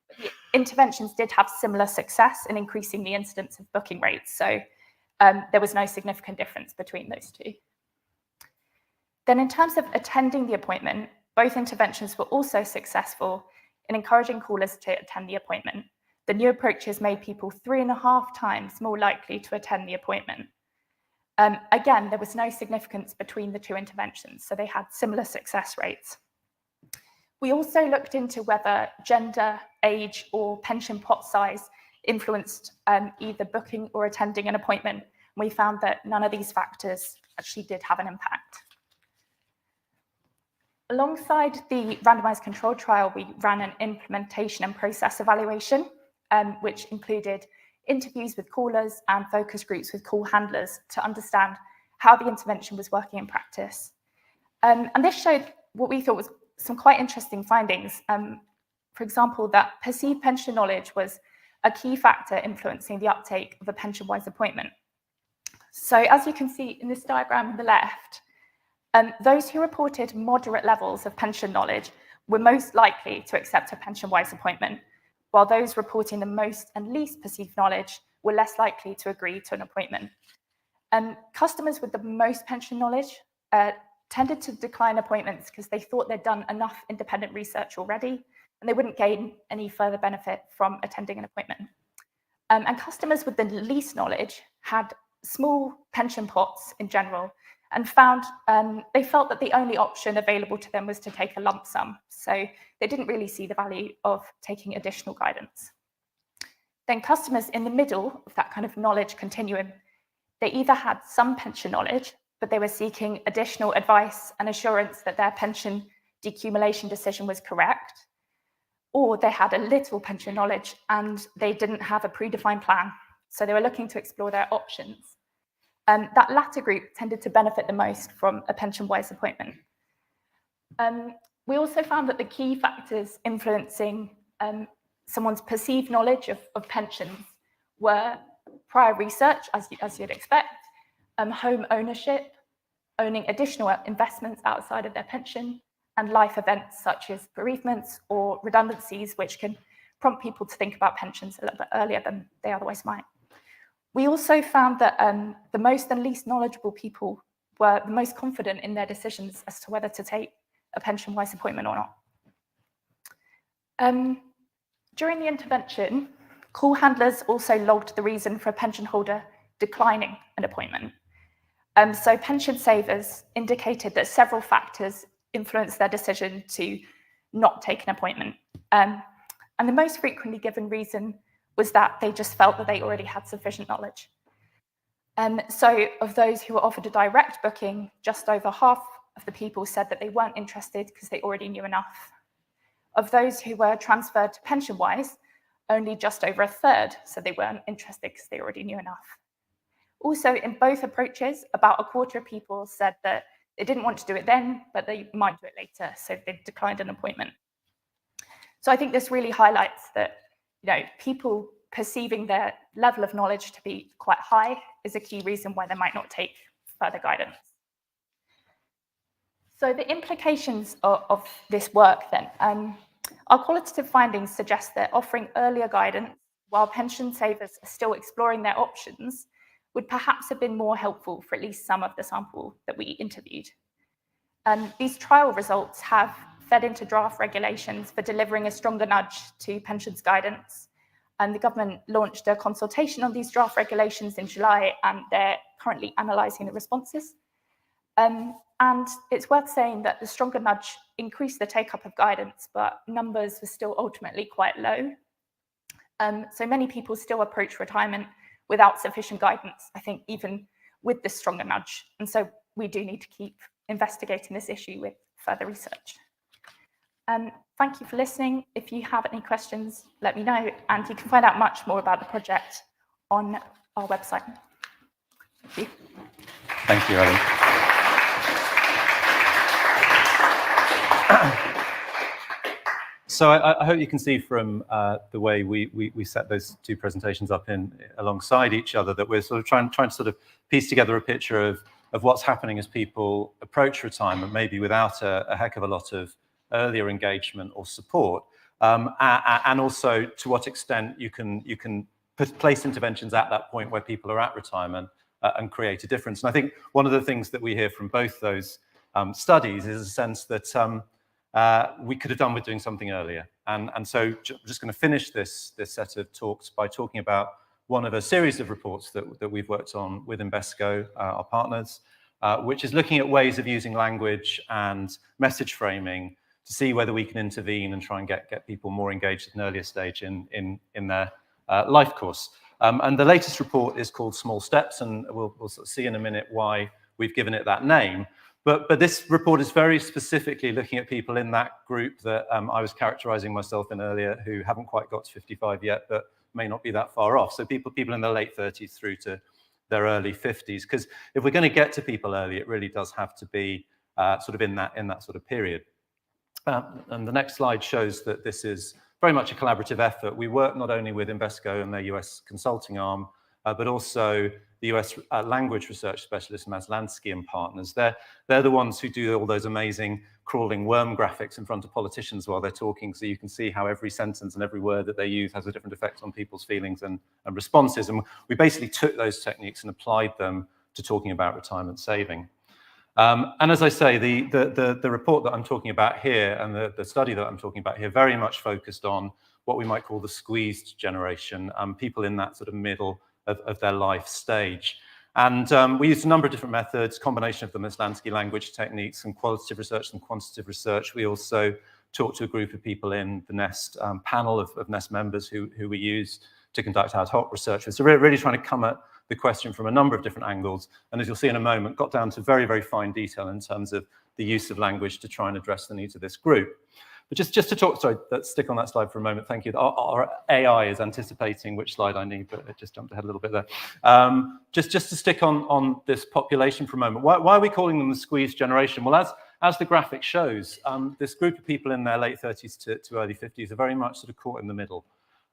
But the interventions did have similar success in increasing the incidence of booking rates. So there was no significant difference between those two. Then in terms of attending the appointment, both interventions were also successful in encouraging callers to attend the appointment. The new approaches made people 3.5 times more likely to attend the appointment. Again, there was no significance between the two interventions, so they had similar success rates. We also looked into whether gender, age, or pension pot size influenced either booking or attending an appointment. We found that none of these factors actually did have an impact. Alongside the randomized control trial, we ran an implementation and process evaluation, which included interviews with callers and focus groups with call handlers to understand how the intervention was working in practice. And this showed what we thought was some quite interesting findings. For example, that perceived pension knowledge was a key factor influencing the uptake of a PensionWise appointment. So as you can see in this diagram on the left, those who reported moderate levels of pension knowledge were most likely to accept a PensionWise appointment, while those reporting the most and least perceived knowledge were less likely to agree to an appointment. Customers with the most pension knowledge tended to decline appointments because they thought they'd done enough independent research already, and they wouldn't gain any further benefit from attending an appointment. And customers with the least knowledge had small pension pots in general, and found they felt that the only option available to them was to take a lump sum. So they didn't really see the value of taking additional guidance. Then customers in the middle of that kind of knowledge continuum, they either had some pension knowledge, but they were seeking additional advice and assurance that their pension decumulation decision was correct, or they had a little pension knowledge and they didn't have a predefined plan. So they were looking to explore their options. That latter group tended to benefit the most from a PensionWise appointment. We also found that the key factors influencing someone's perceived knowledge of pensions were prior research, as you'd expect, home ownership, owning additional investments outside of their pension, and life events such as bereavements or redundancies, which can prompt people to think about pensions a little bit earlier than they otherwise might. We also found that the most and least knowledgeable people were the most confident in their decisions as to whether to take a PensionWise appointment or not. During the intervention, call handlers also logged the reason for a pension holder declining an appointment. So pension savers indicated that several factors influenced their decision to not take an appointment. And the most frequently given reason was that they just felt that they already had sufficient knowledge. So of those who were offered a direct booking, just over half of the people said that they weren't interested because they already knew enough. Of those who were transferred to pension-wise, only just over a third said they weren't interested because they already knew enough. Also, in both approaches, about a quarter of people said that they didn't want to do it then, but they might do it later, so they declined an appointment. So I think this really highlights that, people perceiving their level of knowledge to be quite high is a key reason why they might not take further guidance. So the implications of this work then, our qualitative findings suggest that offering earlier guidance while pension savers are still exploring their options would perhaps have been more helpful for at least some of the sample that we interviewed. These trial results have fed into draft regulations for delivering a stronger nudge to pensions guidance. And the government launched a consultation on these draft regulations in July, and they're currently analysing the responses. And it's worth saying that the stronger nudge increased the take-up of guidance, but numbers were still ultimately quite low. So many people still approach retirement without sufficient guidance, I think, even with this stronger nudge. And so we do need to keep investigating this issue with further research. Thank you for listening. If you have any questions, let me know, and you can find out much more about the project on our website. Thank you. Thank you, Ellen. So I hope you can see from the way we set those two presentations up alongside each other that we're sort of trying to sort of piece together a picture of what's happening as people approach retirement, maybe without a heck of a lot of earlier engagement or support, and also to what extent you can place interventions at that point where people are at retirement and create a difference. And I think one of the things that we hear from both those studies is a sense that we could have done with doing something earlier. And so I'm just going to finish this set of talks by talking about one of a series of reports that we've worked on with Invesco, our partners, which is looking at ways of using language and message framing to see whether we can intervene and try and get people more engaged at an earlier stage in their life course. And the latest report is called Small Steps, and we'll sort of see in a minute why we've given it that name. But this report is very specifically looking at people in that group that I was characterizing myself in earlier, who haven't quite got to 55 yet, but may not be that far off. So people in their late 30s through to their early 50s. Because if we're going to get to people early, it really does have to be sort of in that sort of period. And the next slide shows that this is very much a collaborative effort. We work not only with Invesco and their US consulting arm, but also the US language research specialist Maslansky and partners. They're the ones who do all those amazing crawling worm graphics in front of politicians while they're talking, so you can see how every sentence and every word that they use has a different effect on people's feelings and responses. And we basically took those techniques and applied them to talking about retirement saving. And as I say, the report that I'm talking about here and the study that I'm talking about here very much focused on what we might call the squeezed generation, people in that sort of middle of their life stage. And we used a number of different methods, combination of the Maslansky language techniques and qualitative research and quantitative research. We also talked to a group of people in the NEST panel of NEST members who we use to conduct ad hoc research. So we're really trying to come at the question from a number of different angles. And as you'll see in a moment, got down to very, very fine detail in terms of the use of language to try and address the needs of this group. But just to talk, sorry, let's stick on that slide for a moment. Thank you. Our AI is anticipating which slide I need, but it just jumped ahead a little bit there. Just to stick on this population for a moment. Why are we calling them the squeezed generation? Well, as the graphic shows, this group of people in their late 30s to early 50s are very much sort of caught in the middle.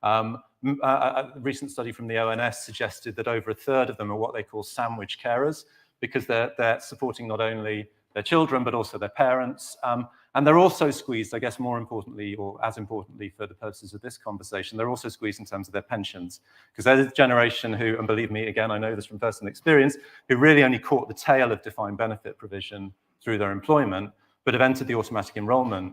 A recent study from the ONS suggested that over a third of them are what they call sandwich carers, because they're supporting not only their children, but also their parents. And they're also squeezed, I guess more importantly, or as importantly for the purposes of this conversation, they're also squeezed in terms of their pensions. Because they're the generation who, and believe me, again, I know this from personal experience, who really only caught the tail of defined benefit provision through their employment, but have entered the automatic enrollment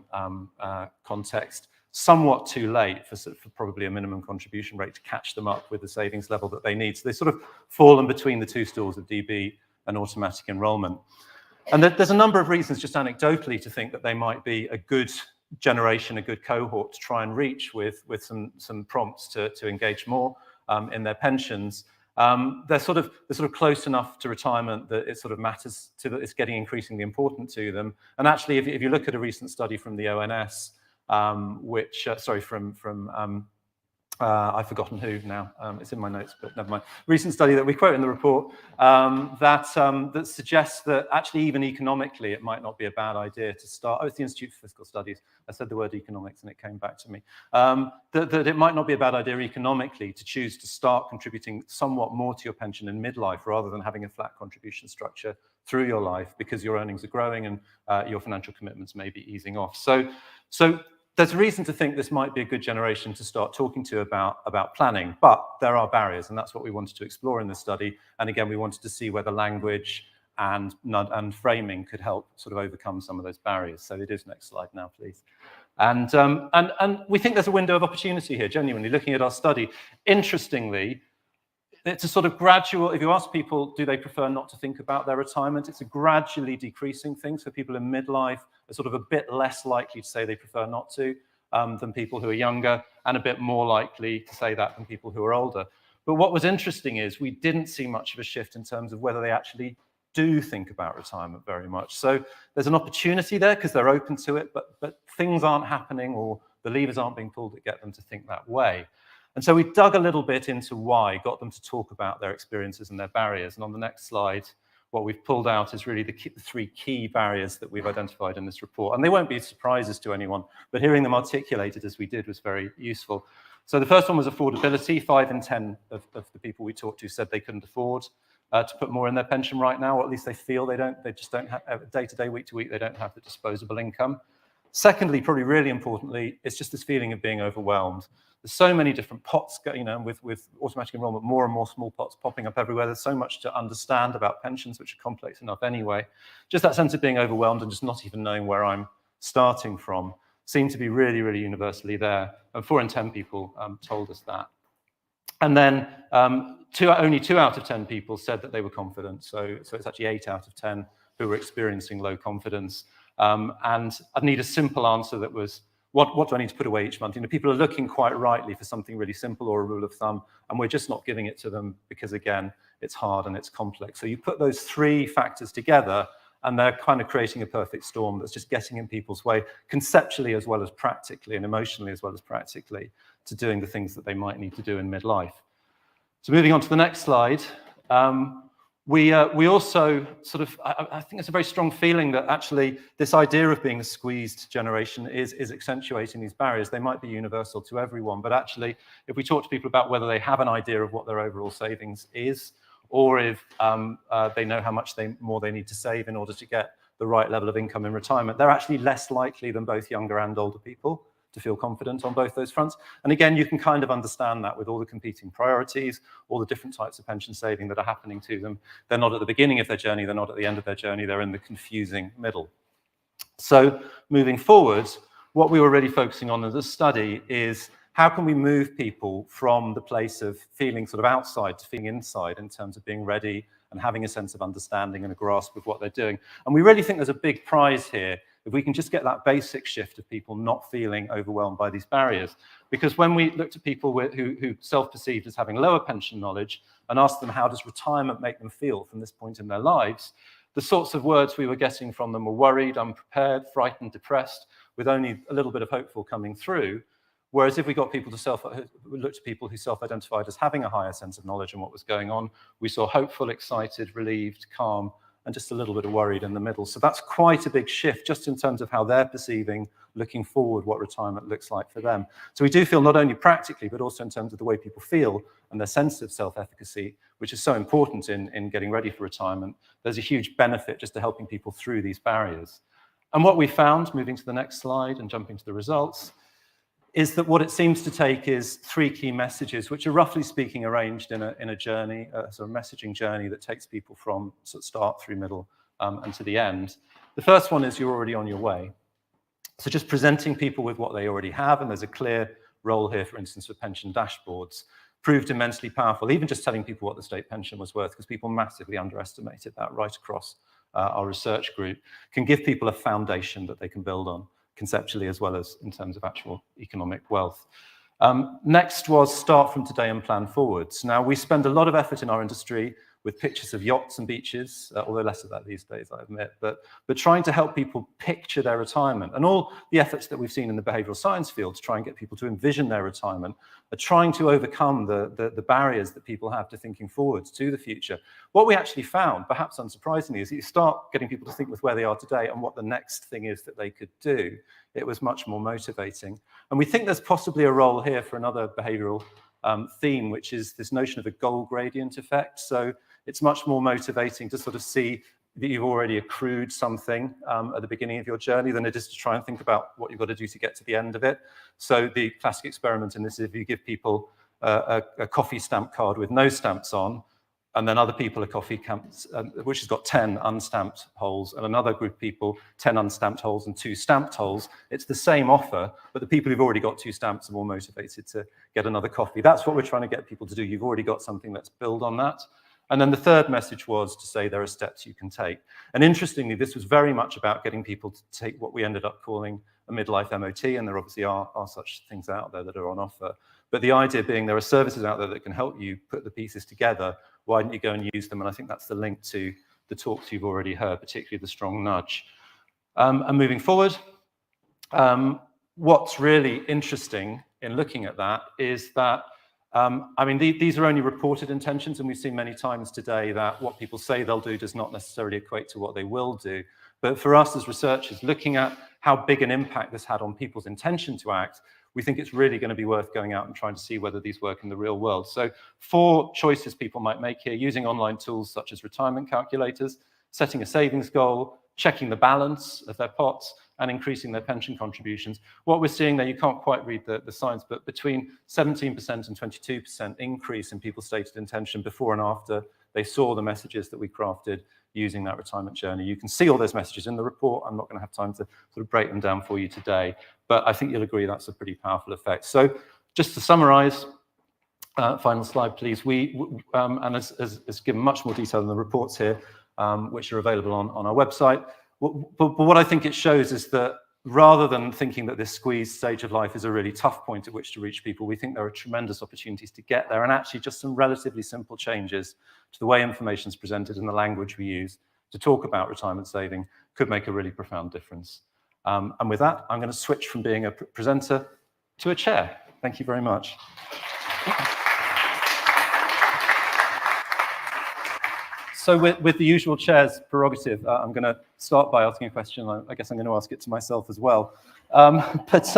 context somewhat too late for probably a minimum contribution rate to catch them up with the savings level that they need. So they sort of fallen between the two stools of DB and automatic enrollment. And there's a number of reasons, just anecdotally, to think that they might be a good generation a good cohort to try and reach with some prompts to engage more in their pensions. They're sort of close enough to retirement that it sort of matters to that it's getting increasingly important to them. And actually, if you look at a recent study from the ONS, I've forgotten who now. It's in my notes, but never mind. Recent study that we quote in the report that suggests that actually even economically it might not be a bad idea to start. Oh, it's the Institute for Fiscal Studies. I said the word economics and it came back to me. That it might not be a bad idea economically to choose to start contributing somewhat more to your pension in midlife rather than having a flat contribution structure through your life because your earnings are growing and your financial commitments may be easing off. So there's reason to think this might be a good generation to start talking to about planning, but there are barriers, and that's what we wanted to explore in this study. And again, we wanted to see whether language and framing could help sort of overcome some of those barriers. So it is next slide now, please. And we think there's a window of opportunity here, genuinely, looking at our study. Interestingly, it's a sort of gradual, if you ask people, do they prefer not to think about their retirement? It's a gradually decreasing thing. So people in midlife are sort of a bit less likely to say they prefer not to than people who are younger, and a bit more likely to say that than people who are older. But what was interesting is we didn't see much of a shift in terms of whether they actually do think about retirement very much. So there's an opportunity there because they're open to it, but things aren't happening or the levers aren't being pulled that get them to think that way. And so we dug a little bit into why, got them to talk about their experiences and their barriers. And on the next slide, what we've pulled out is really the three key barriers that we've identified in this report. And they won't be surprises to anyone, but hearing them articulated as we did was very useful. So the first one was affordability. 5 in 10 of the people we talked to said they couldn't afford to put more in their pension right now, or at least they feel they just don't have, day to day, week to week, they don't have the disposable income. Secondly, probably really importantly, it's just this feeling of being overwhelmed. There's so many different pots, with automatic enrollment, more and more small pots popping up everywhere. There's so much to understand about pensions, which are complex enough anyway. Just that sense of being overwhelmed and just not even knowing where I'm starting from seemed to be really, really universally there. And 4 in 10 people told us that. And then only 2 out of 10 people said that they were confident. So it's actually 8 out of 10 who were experiencing low confidence. And I'd need a simple answer that was, what do I need to put away each month? People are looking quite rightly for something really simple or a rule of thumb, and we're just not giving it to them because, again, it's hard and it's complex. So you put those 3 factors together, and they're kind of creating a perfect storm that's just getting in people's way, conceptually as well as practically, and emotionally as well as practically, to doing the things that they might need to do in midlife. So moving on to the next slide. We also sort of, I think it's a very strong feeling that actually this idea of being a squeezed generation is accentuating these barriers. They might be universal to everyone, but actually, if we talk to people about whether they have an idea of what their overall savings is, or if they know how much more they need to save in order to get the right level of income in retirement, they're actually less likely than both younger and older people to feel confident on both those fronts. And again, you can kind of understand that with all the competing priorities, all the different types of pension saving that are happening to them. They're not at the beginning of their journey, they're not at the end of their journey, they're in the confusing middle. So moving forward, what we were really focusing on in this study is how can we move people from the place of feeling sort of outside to feeling inside in terms of being ready and having a sense of understanding and a grasp of what they're doing. And we really think there's a big prize here if we can just get that basic shift of people not feeling overwhelmed by these barriers. Because when we looked at people who self-perceived as having lower pension knowledge and asked them how does retirement make them feel from this point in their lives, the sorts of words we were getting from them were worried, unprepared, frightened, depressed, with only a little bit of hopeful coming through. Whereas if we got people to looked at people who self-identified as having a higher sense of knowledge on what was going on, we saw hopeful, excited, relieved, calm, and just a little bit of worried in the middle. So that's quite a big shift just in terms of how they're perceiving, looking forward, what retirement looks like for them. So we do feel not only practically, but also in terms of the way people feel and their sense of self-efficacy, which is so important in getting ready for retirement. There's a huge benefit just to helping people through these barriers. And what we found, moving to the next slide and jumping to the results, is that what it seems to take is 3 key messages, which are roughly speaking arranged in a journey, a sort of messaging journey that takes people from sort of start through middle and to the end. The first one is you're already on your way. So just presenting people with what they already have, and there's a clear role here, for instance, for pension dashboards, proved immensely powerful. Even just telling people what the state pension was worth, because people massively underestimated that right across our research group, can give people a foundation that they can build on, conceptually as well as in terms of actual economic wealth. Next was start from today and plan forwards. Now, we spend a lot of effort in our industry with pictures of yachts and beaches, although less of that these days, I admit, but trying to help people picture their retirement. And all the efforts that we've seen in the behavioral science field to try and get people to envision their retirement are trying to overcome the barriers that people have to thinking forwards to the future. What we actually found, perhaps unsurprisingly, is that you start getting people to think with where they are today and what the next thing is that they could do. It was much more motivating. And we think there's possibly a role here for another behavioral theme, which is this notion of a goal gradient effect. So it's much more motivating to sort of see that you've already accrued something at the beginning of your journey than it is to try and think about what you've got to do to get to the end of it. So the classic experiment in this is if you give people a coffee stamp card with no stamps on, and then other people a coffee which has got 10 unstamped holes, and another group of people 10 unstamped holes and 2 stamped holes. It's the same offer, but the people who've already got 2 stamps are more motivated to get another coffee. That's what we're trying to get people to do. You've already got something, let's build on that. And then the third message was to say there are steps you can take. And interestingly, this was very much about getting people to take what we ended up calling a midlife MOT, and there obviously are such things out there that are on offer. But the idea being there are services out there that can help you put the pieces together. Why don't you go and use them? And I think that's the link to the talks you've already heard, particularly the strong nudge. And moving forward, what's really interesting in looking at that is that I mean, these are only reported intentions, and we've seen many times today that what people say they'll do does not necessarily equate to what they will do. But for us as researchers, looking at how big an impact this had on people's intention to act, we think it's really going to be worth going out and trying to see whether these work in the real world. So 4 choices people might make here: using online tools such as retirement calculators, setting a savings goal, checking the balance of their pots, and increasing their pension contributions. What we're seeing there, you can't quite read the science, but between 17% and 22% increase in people's stated intention before and after they saw the messages that we crafted using that retirement journey. You can see all those messages in the report. I'm not going to have time to sort of break them down for you today, but I think you'll agree that's a pretty powerful effect. So just to summarize, final slide, please. And as given much more detail in the reports here, which are available on our website. But what I think it shows is that rather than thinking that this squeezed stage of life is a really tough point at which to reach people, we think there are tremendous opportunities to get there, and actually just some relatively simple changes to the way information is presented and the language we use to talk about retirement saving could make a really profound difference. And with that, I'm going to switch from being a presenter to a chair. Thank you very much. So with the usual chair's prerogative, I'm going to start by asking a question. I guess I'm going to ask it to myself as well. But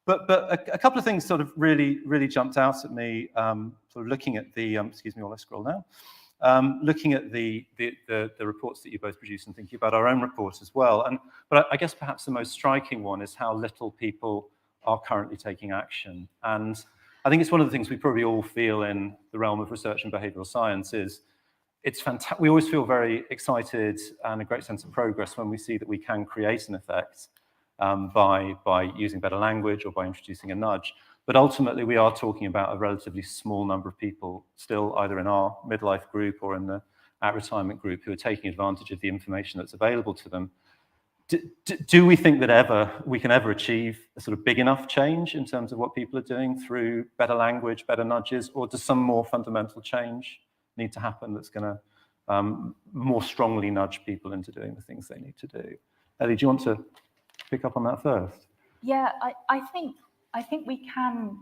a couple of things sort of really jumped out at me, sort of looking at the, excuse me while I scroll now, looking at the reports that you both produced and thinking about our own report as well. But I guess perhaps the most striking one is how little people are currently taking action. And I think it's one of the things we probably all feel in the realm of research and behavioral science is it's fantastic. We always feel very excited and a great sense of progress when we see that we can create an effect by using better language or by introducing a nudge. But ultimately, we are talking about a relatively small number of people still either in our midlife group or in the at-retirement group who are taking advantage of the information that's available to them. Do we think that we can ever achieve a sort of big enough change in terms of what people are doing through better language, better nudges, or does some more fundamental change need to happen that's going to more strongly nudge people into doing the things they need to do? Ellie, do you want to pick up on that first? Yeah, I think we can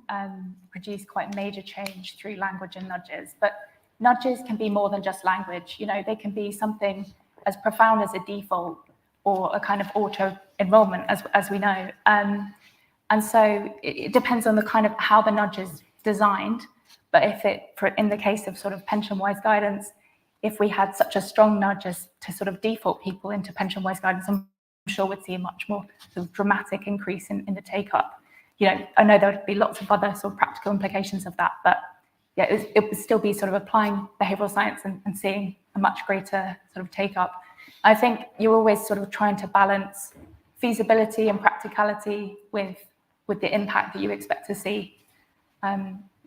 produce quite major change through language and nudges, but nudges can be more than just language. You know, they can be something as profound as a default or a kind of auto enrollment, as we know. And so it depends on the kind of how the nudge is designed. But in the case of sort of pension-wise guidance, if we had such a strong nudge as to sort of default people into pension-wise guidance, I'm sure we'd see a much more sort of dramatic increase in the take-up. You know, I know there would be lots of other sort of practical implications of that, but yeah, it would still be sort of applying behavioral science and seeing a much greater sort of take-up. I think you're always sort of trying to balance feasibility and practicality with the impact that you expect to see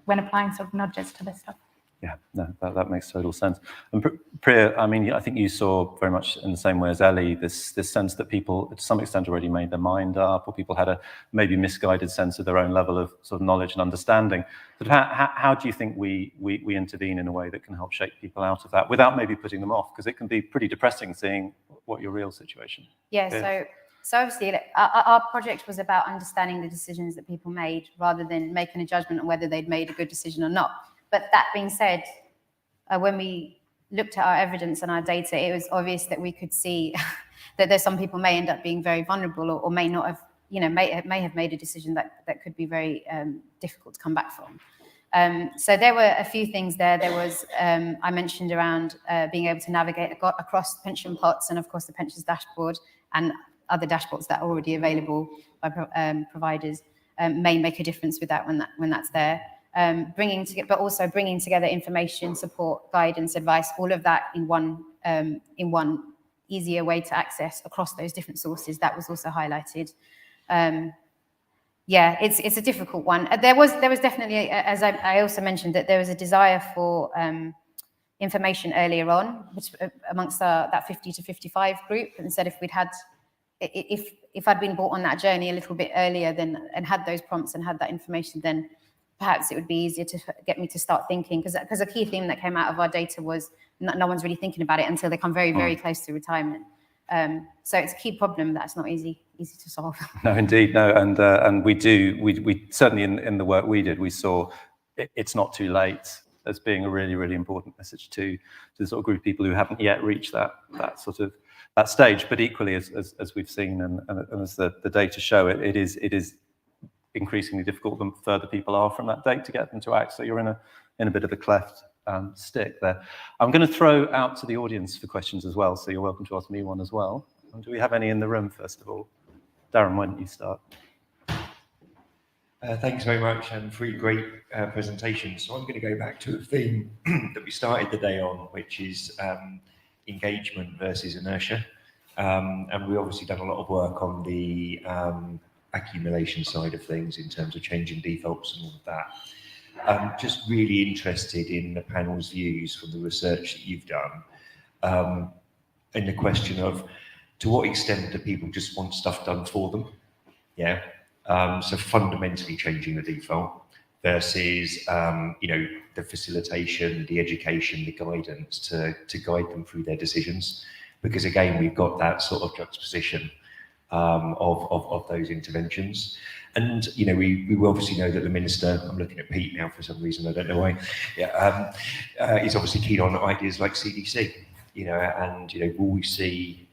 when applying sort of nudges to this stuff. Yeah, no, that makes total sense. And Priya, I mean, I think you saw very much in the same way as Ellie, this sense that people, to some extent, already made their mind up, or people had a maybe misguided sense of their own level of sort of knowledge and understanding. But how do you think we intervene in a way that can help shake people out of that without maybe putting them off? Because it can be pretty depressing seeing what your real situation Yeah, is. So obviously our project was about understanding the decisions that people made rather than making a judgment on whether they'd made a good decision or not. But that being said, when we looked at our evidence and our data, it was obvious that we could see that there's some people may end up being very vulnerable or may not have, may have made a decision that could be very difficult to come back from. So there were a few things there. There was, I mentioned around being able to navigate across pension pots and of course the pensions dashboard and other dashboards that are already available by providers may make a difference with that when that's there. But also bringing together information, support, guidance, advice, all of that in one easier way to access across those different sources. That was also highlighted. Yeah, it's a difficult one. There was definitely, as I also mentioned, that there was a desire for information earlier on, which amongst that 50 to 55 group, and said if I'd been brought on that journey a little bit earlier and had those prompts and had that information, then perhaps it would be easier to get me to start thinking. Because a key theme that came out of our data was no one's really thinking about it until they come very, very close to retirement. So it's a key problem that's not easy to solve. No, indeed, no, and we certainly in the work we did, we saw it's not too late as being a really, really important message to the sort of group of people who haven't yet reached that stage. But equally, as we've seen and as the data show, it is increasingly difficult the further people are from that date to get them to act. So you're in a bit of a cleft stick there. I'm going to throw out to the audience for questions as well, so you're welcome to ask me one as well. Do we have any in the room, first of all? Darren, why don't you start? Thanks very much, and 3 great presentations. So I'm going to go back to a theme that we started the day on, which is engagement versus inertia. And we've obviously done a lot of work on the accumulation side of things in terms of changing defaults and all of that. I'm just really interested in the panel's views from the research that you've done, in the question of to what extent do people just want stuff done for them? Yeah. So fundamentally changing the default versus, the facilitation, the education, the guidance to guide them through their decisions. Because again, we've got that sort of juxtaposition of those interventions. And, we obviously know that the Minister, I'm looking at Pete now for some reason, I don't know why, is obviously keen on ideas like CDC, and, will we see,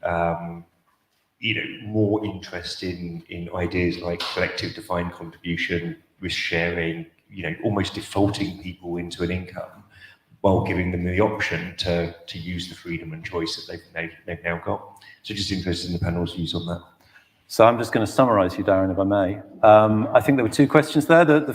more interest in ideas like collective defined contribution, risk sharing, almost defaulting people into an income while giving them the option to use the freedom and choice that they've now got. So just interested in the panel's views on that. So I'm just going to summarise you, Darren, if I may. I think there were 2 questions there. The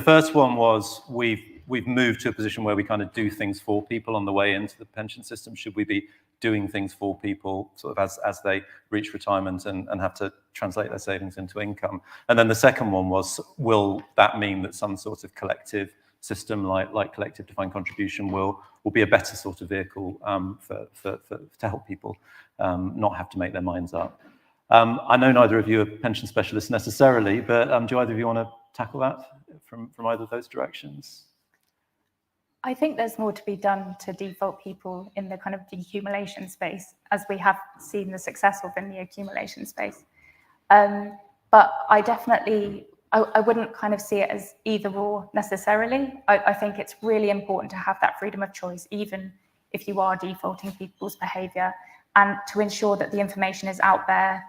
first one was we've moved to a position where we kind of do things for people on the way into the pension system. Should we be doing things for people sort of as they reach retirement and have to translate their savings into income? And then the second one was, will that mean that some sort of collective system like collective defined contribution will be a better sort of vehicle to help people not have to make their minds up? I know neither of you are pension specialists necessarily, but do either of you want to tackle that from either of those directions? I think there's more to be done to default people in the kind of decumulation space, as we have seen the success of in the accumulation space. But I definitely, I wouldn't kind of see it as either or necessarily. I think it's really important to have that freedom of choice, even if you are defaulting people's behaviour, and to ensure that the information is out there,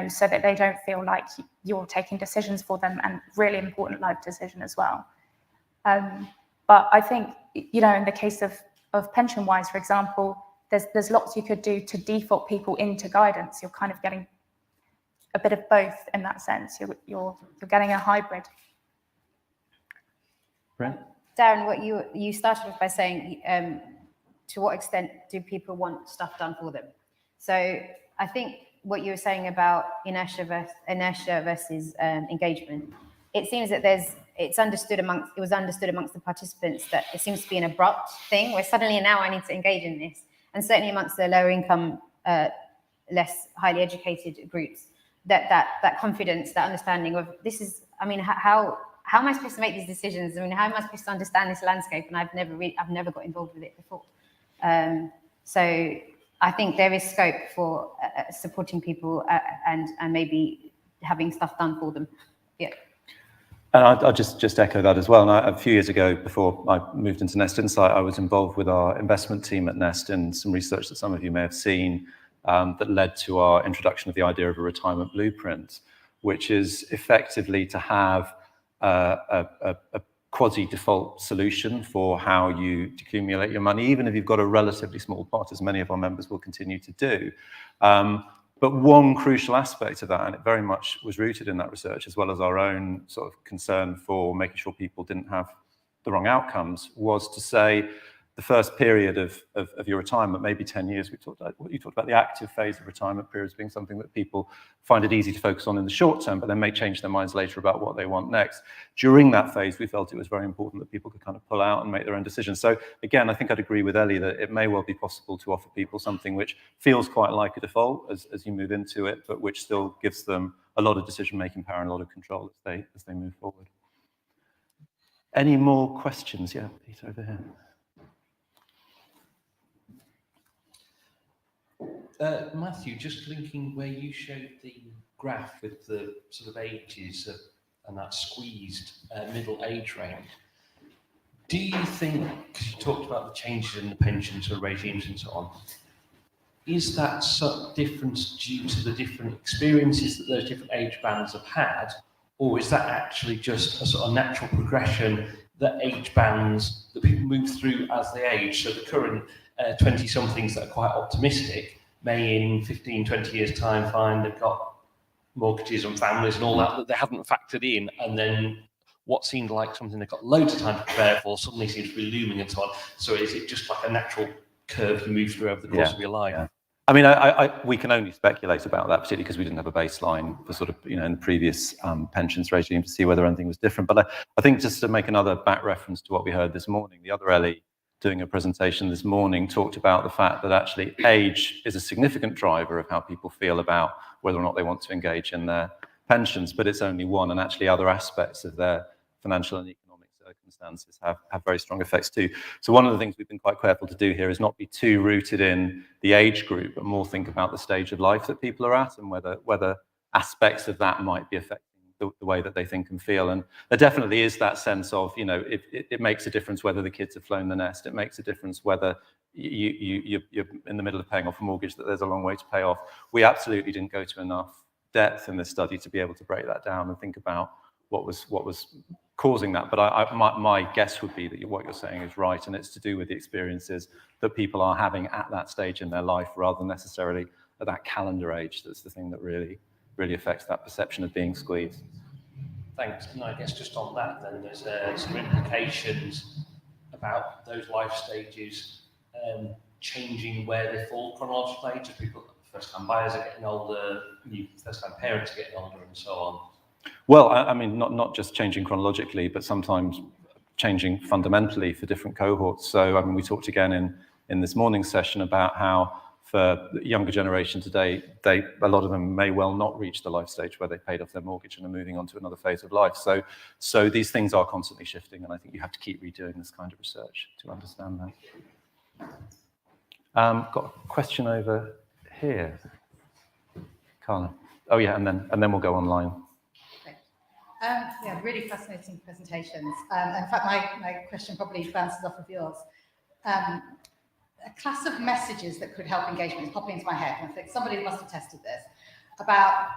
so that they don't feel like you're taking decisions for them, and really important life decision as well. But I think, in the case of PensionWise, for example, there's lots you could do to default people into guidance. You're kind of getting a bit of both in that sense. You're getting a hybrid. Right. Darren, what you started off by saying, to what extent do people want stuff done for them? So I think what you were saying about inertia versus engagement, it seems that there's it was understood amongst the participants that it seems to be an abrupt thing where suddenly now I need to engage in this. And certainly amongst the lower income, less highly educated groups, that confidence, that understanding of this is, I mean, how am I supposed to make these decisions? I mean, how am I supposed to understand this landscape? And I've never got involved with it before. So I think there is scope for supporting people and maybe having stuff done for them. Yeah. And I'll just echo that as well. And a few years ago, before I moved into Nest Insight, I was involved with our investment team at Nest in some research that some of you may have seen that led to our introduction of the idea of a retirement blueprint, which is effectively to have a quasi-default solution for how you accumulate your money, even if you've got a relatively small pot, as many of our members will continue to do. But one crucial aspect of that, and it very much was rooted in that research, as well as our own sort of concern for making sure people didn't have the wrong outcomes, was to say the first period of your retirement, maybe 10 years, you talked about the active phase of retirement periods being something that people find it easy to focus on in the short term, but then may change their minds later about what they want next. During that phase, we felt it was very important that people could kind of pull out and make their own decisions. So again, I think I'd agree with Ellie that it may well be possible to offer people something which feels quite like a default as you move into it, but which still gives them a lot of decision-making power and a lot of control as they move forward. Any more questions? Yeah, Peter over here. Matthew, just linking where you showed the graph with the sort of ages and that squeezed middle age range, do you think, because you talked about the changes in the pension sort of regimes and so on, is that some difference due to the different experiences that those different age bands have had, or is that actually just a sort of natural progression that age bands that people move through as they age? So the current 20-somethings that are quite optimistic may in 15, 20 years' time find they've got mortgages and families and all that they hadn't factored in, and then what seemed like something they've got loads of time to prepare for suddenly seems to be looming and so on. So is it just like a natural curve you move through over the course of your life? Yeah. I mean, we can only speculate about that, particularly because we didn't have a baseline for sort of, in the previous pensions regime to see whether anything was different. But I think just to make another back reference to what we heard this morning, the other Ellie doing a presentation this morning talked about the fact that actually age is a significant driver of how people feel about whether or not they want to engage in their pensions, but it's only one, and actually other aspects of their financial and economic circumstances have very strong effects too. So one of the things we've been quite careful to do here is not be too rooted in the age group, but more think about the stage of life that people are at and whether aspects of that might be affecting the way that they think and feel. And there definitely is that sense of, it makes a difference whether the kids have flown the nest. It makes a difference whether you're in the middle of paying off a mortgage that there's a long way to pay off. We absolutely didn't go to enough depth in this study to be able to break that down and think about what was causing that. But my guess would be that what you're saying is right, and it's to do with the experiences that people are having at that stage in their life rather than necessarily at that calendar age. That's the thing that really affects that perception of being squeezed. Thanks. And I guess just on that, then there's some implications about those life stages changing where they fall chronologically. Just people, first-time buyers are getting older, new first-time parents are getting older, and so on. Well, I mean, not just changing chronologically, but sometimes changing fundamentally for different cohorts. So, I mean, we talked again in this morning's session about how for the younger generation today, a lot of them may well not reach the life stage where they paid off their mortgage and are moving on to another phase of life. So these things are constantly shifting, and I think you have to keep redoing this kind of research to understand that. Got a question over here. Carla. Oh yeah, and then we'll go online. Yeah, really fascinating presentations. In fact, my question probably bounces off of yours. A class of messages that could help engagement is popping into my head, and I think somebody must have tested this, about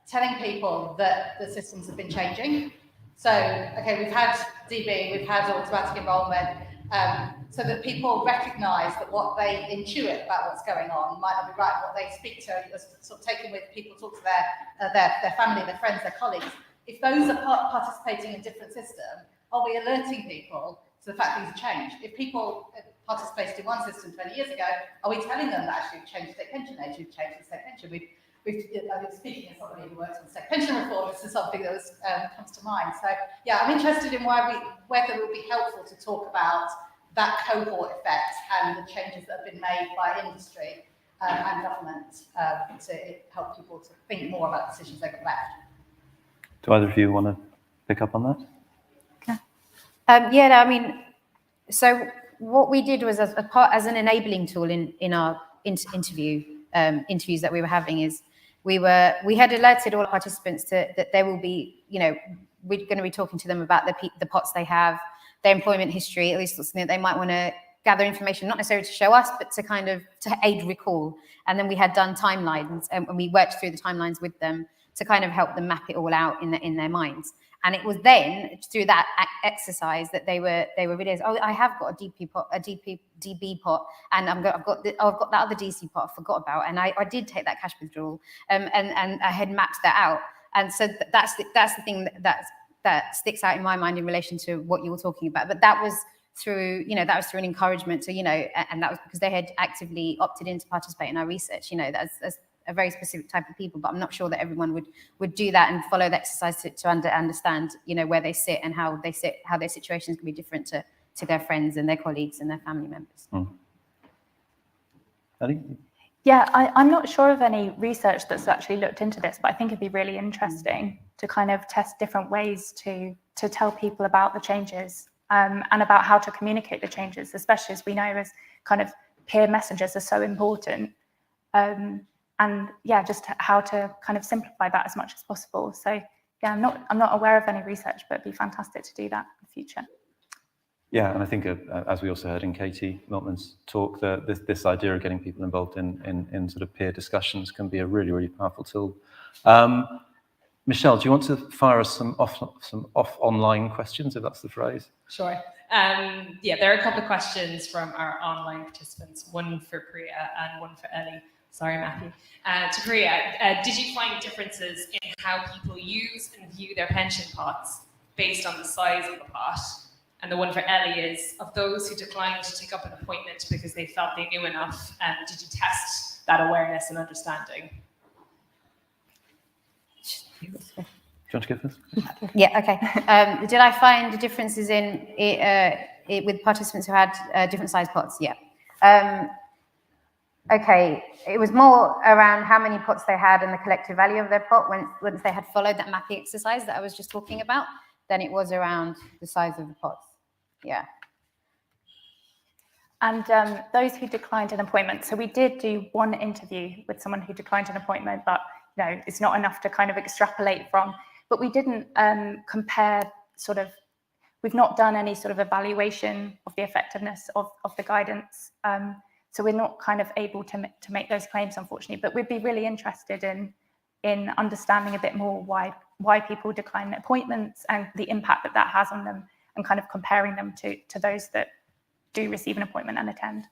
telling people that the systems have been changing. So, okay, we've had DB, we've had automatic enrolment, so that people recognise that what they intuit about what's going on might not be right. What they speak to, sort of taken with people, talk to their family, their friends, their colleagues. If those are participating in a different system, are we alerting people to the fact things have changed? If people participated in one system 20 years ago, are we telling them that actually we've changed state pension age, we've changed the state pension, I've been speaking as somebody who works on state pension reform. This is something that comes to mind. So yeah, I'm interested in whether it would be helpful to talk about that cohort effect and the changes that have been made by industry and government to help people to think more about decisions they've left. Do either of you want to pick up on that? Yeah, no, I mean, so what we did was as an enabling tool in our interviews that we were having is we had alerted all participants that there will be, we're going to be talking to them about the pots they have, their employment history, at least something that they might want to gather information, not necessarily to show us, but to aid recall. And then we had done timelines, and we worked through the timelines with them to kind of help them map it all out in their minds. And it was then through that exercise that they were realizing, oh, I have got a DB pot, and I've got that other DC pot I forgot about, and I did take that cash withdrawal, and I had mapped that out. And so that's the thing that sticks out in my mind in relation to what you were talking about. But that was through an encouragement to, and that was because they had actively opted in to participate in our research. That's a very specific type of people, but I'm not sure that everyone would do that and follow the exercise to understand, where they sit and how their situations can be different to their friends and their colleagues and their family members. Ellie? Yeah, I'm not sure of any research that's actually looked into this, but I think it'd be really interesting to kind of test different ways to tell people about the changes and about how to communicate the changes, especially as we know as kind of peer messengers are so important. And yeah, just how to kind of simplify that as much as possible. So yeah, I'm not aware of any research, but it'd be fantastic to do that in the future. Yeah, and I think as we also heard in Katie Miltman's talk, this idea of getting people involved in sort of peer discussions can be a really, really powerful tool. Michelle, do you want to fire us some off online questions, if that's the phrase? Sure. Yeah, there are a couple of questions from our online participants, one for Priya and one for Ellie. Sorry, Matthew. To Priya, did you find differences in how people use and view their pension pots based on the size of the pot? And the one for Ellie is, of those who declined to take up an appointment because they felt they knew enough, did you test that awareness and understanding? Do you want to give this? Yeah, okay. Did I find differences in it with participants who had different size pots? Yeah. Okay, it was more around how many pots they had and the collective value of their pot once they had followed that mapping exercise that I was just talking about, than it was around the size of the pots. Yeah. And those who declined an appointment, so we did do one interview with someone who declined an appointment, but it's not enough to kind of extrapolate from. But we didn't compare we've not done any sort of evaluation of the effectiveness of the guidance. So we're not kind of able to make those claims, unfortunately. But we'd be really interested in understanding a bit more why people decline appointments and the impact that has on them, and kind of comparing them to those that do receive an appointment and attend.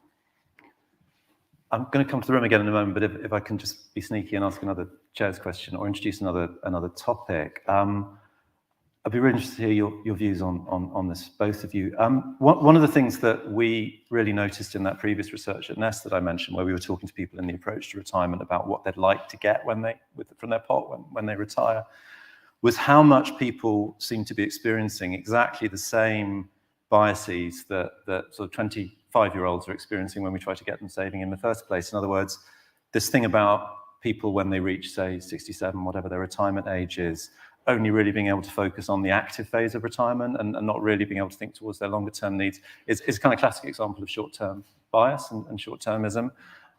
I'm going to come to the room again in a moment, but if I can just be sneaky and ask another chair's question or introduce another topic. I'd be really interested to hear your views on this, both of you. One of the things that we really noticed in that previous research at Nest that I mentioned, where we were talking to people in the approach to retirement about what they'd like to get from their pot when they retire, was how much people seem to be experiencing exactly the same biases that sort of 25-year-olds are experiencing when we try to get them saving in the first place. In other words, this thing about people when they reach, say, 67, whatever their retirement age is, only really being able to focus on the active phase of retirement and not really being able to think towards their longer term needs is kind of classic example of short-term bias and short-termism.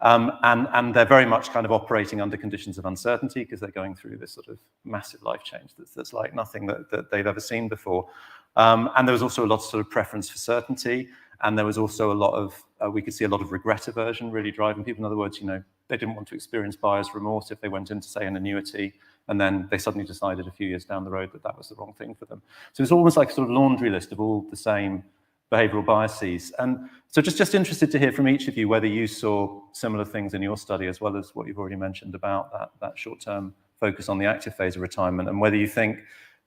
And they're very much kind of operating under conditions of uncertainty because they're going through this sort of massive life change that's like nothing that they've ever seen before. And there was also a lot of sort of preference for certainty. And there was also a lot of, we could see a lot of regret aversion really driving people. In other words, they didn't want to experience buyer's remorse if they went into, say, an annuity, and then they suddenly decided a few years down the road that was the wrong thing for them. So it's almost like a sort of laundry list of all the same behavioral biases. And so just interested to hear from each of you whether you saw similar things in your study, as well as what you've already mentioned about that short-term focus on the active phase of retirement, and whether you think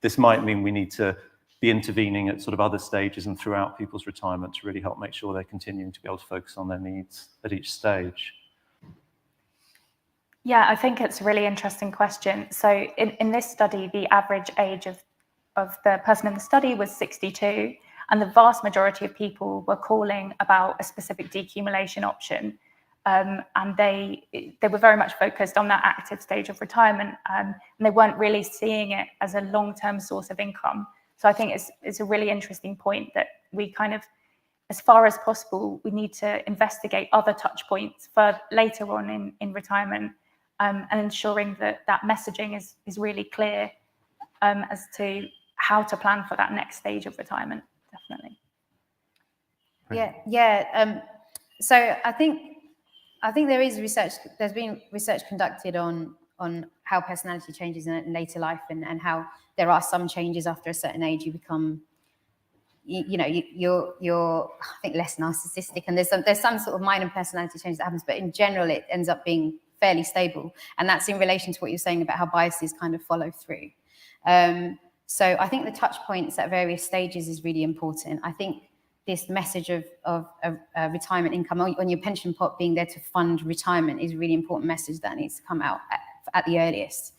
this might mean we need to be intervening at sort of other stages and throughout people's retirement to really help make sure they're continuing to be able to focus on their needs at each stage. Yeah, I think it's a really interesting question. So in this study, the average age of the person in the study was 62, and the vast majority of people were calling about a specific decumulation option. And they were very much focused on that active stage of retirement, and they weren't really seeing it as a long-term source of income. So I think it's a really interesting point that we kind of, as far as possible, we need to investigate other touch points for later on in retirement, and ensuring that that messaging is really clear as to how to plan for that next stage of retirement, definitely. Yeah. So I think there is research. There's been research conducted on how personality changes in later life, and how there are some changes after a certain age. You become, you're I think less narcissistic, and there's some sort of minor personality change that happens, but in general it ends up being fairly stable, and that's in relation to what you're saying about how biases kind of follow through. So I think the touch points at various stages is really important. I think this message of retirement income on your pension pot being there to fund retirement is a really important message that needs to come out at the earliest.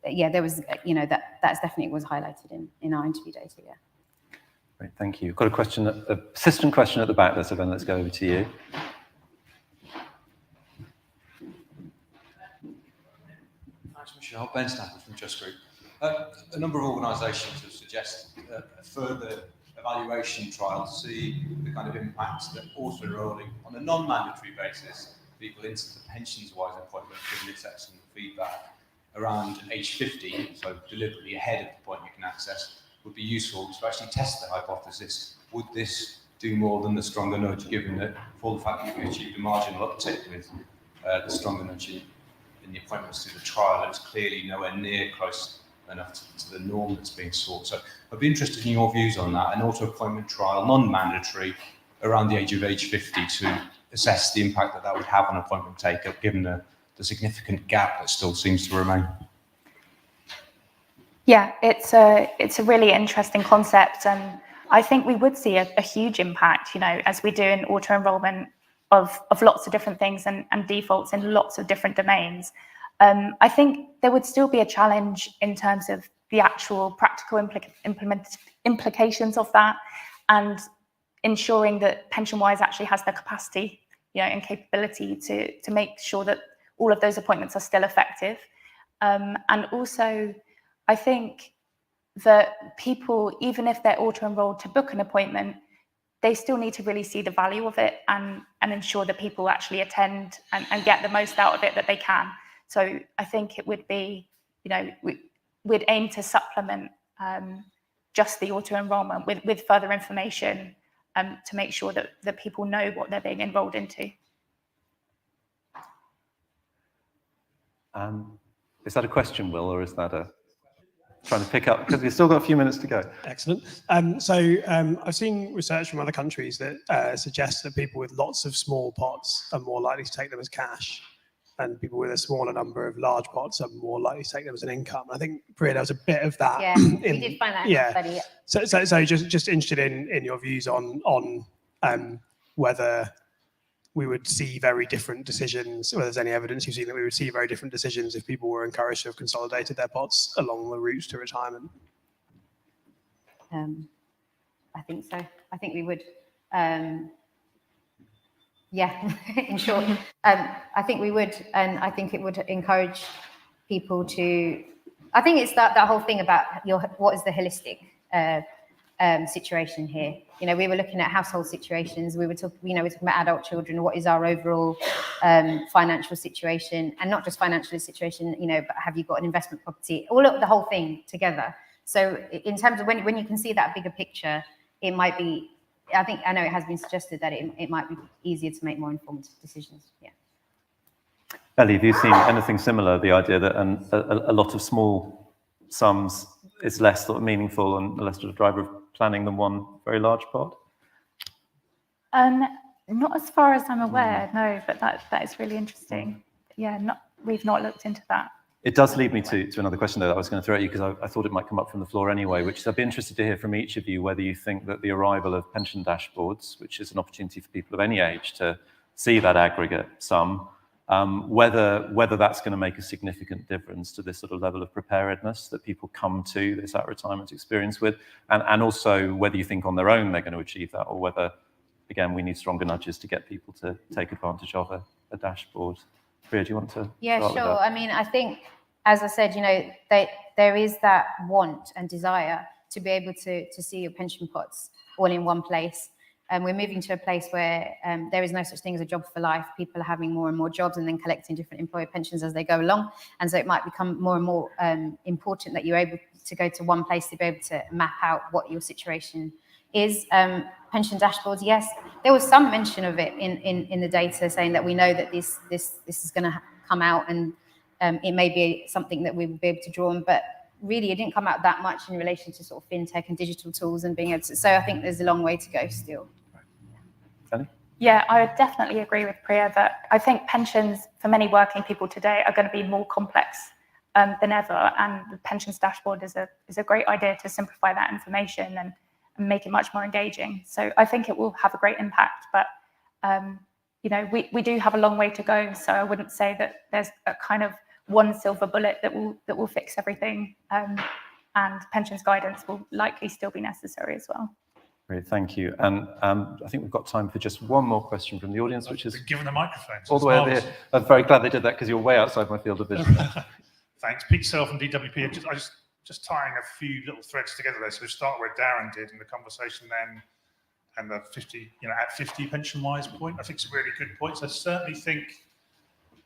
Yeah, there was, that's definitely was highlighted in our interview data. Yeah. Great, thank you. Got a question, a persistent question at the back there, so Ben, let's go over to you. Thanks, Michelle. Ben Stafford from Just Group. A number of organisations have suggested a further evaluation trial to see the kind of impacts that auto-enrolling on a non-mandatory basis people into the pensions-wise appointment, given its excellent feedback around age 50, so deliberately ahead of the point you can access, would be useful to actually test the hypothesis. Would this do more than the stronger nudge, given that for the fact that we achieved a marginal uptick with the stronger nudge in the appointments to the trial, it was clearly nowhere near close enough to the norm that's being sought. So I'd be interested in your views on that, an auto-appointment trial, non-mandatory, around the age 50 to assess the impact that would have on appointment take-up, given the significant gap that still seems to remain. Yeah, it's a really interesting concept, and I think we would see a huge impact, as we do in auto-enrollment of lots of different things and defaults in lots of different domains. I think there would still be a challenge in terms of the actual practical implications of that, and ensuring that PensionWise actually has the capacity, and capability to make sure that all of those appointments are still effective. And also, I think that people, even if they're auto-enrolled to book an appointment, they still need to really see the value of it and ensure that people actually attend and get the most out of it that they can. So I think it would be, we'd aim to supplement just the auto-enrollment with further information to make sure that people know what they're being enrolled into. Is that a question, Will, or is that trying to pick up? Because we've still got a few minutes to go. Excellent. I've seen research from other countries that suggests that people with lots of small pots are more likely to take them as cash, and people with a smaller number of large pots are more likely to take them as an income. I think, Priya, there was a bit of that. Yeah, we did find that in the study. Yeah. So just interested in your views on whether we would see very different decisions, whether there's any evidence you've seen that we would see very different decisions if people were encouraged to have consolidated their pots along the routes to retirement. I think so. I think we would. Yeah, in short, I think we would, and I think it would encourage people to. I think it's that whole thing about what is the holistic situation here. We were looking at household situations. We were talking, we're talking about adult children. What is our overall financial situation, and not just financial situation, but have you got an investment property? All of the whole thing together. So in terms of when you can see that bigger picture, it might be. I know it has been suggested that it might be easier to make more informed decisions. Yeah. Ellie, have you seen anything similar? The idea that a lot of small sums is less sort of meaningful and less sort of driver of planning than one very large pot? Not as far as I'm aware, no. But that is really interesting. Yeah, we've not looked into that. It does lead me to another question, though, that I was going to throw at you, because I thought it might come up from the floor anyway, which is I'd be interested to hear from each of you whether you think that the arrival of pension dashboards, which is an opportunity for people of any age to see that aggregate sum, Whether that's going to make a significant difference to this sort of level of preparedness that people come to this out-retirement experience with, and also whether you think on their own they're going to achieve that, or whether, again, we need stronger nudges to get people to take advantage of a dashboard. Priya, do you want to Yeah, start with sure. that? I mean, I think, as I said, there is that want and desire to be able to see your pension pots all in one place. And we're moving to a place where there is no such thing as a job for life. People are having more and more jobs and then collecting different employer pensions as they go along. And so it might become more and more important that you're able to go to one place to be able to map out what your situation is. Pension dashboards, yes, there was some mention of it in the data, saying that we know that this is going to come out, and it may be something that we will be able to draw on, but really it didn't come out that much in relation to sort of fintech and digital tools and being able to. So I think there's a long way to go still. Yeah, I would definitely agree with Priya that I think pensions for many working people today are going to be more complex than ever, and the pensions dashboard is a great idea to simplify that information and make it much more engaging. So I think it will have a great impact, but we do have a long way to go. So I wouldn't say that there's a kind of one silver bullet that will fix everything, and pensions guidance will likely still be necessary as well. Great, thank you. And I think we've got time for just one more question from the audience, which is given the microphone. all the way over here. I'm very glad they did that, because you're way outside my field of vision. Thanks. Pete Searle from DWP. Just tying a few little threads together there. So we start where Darren did in the conversation then, and the 50, at 50 pension-wise point. I think it's a really good point. So I certainly think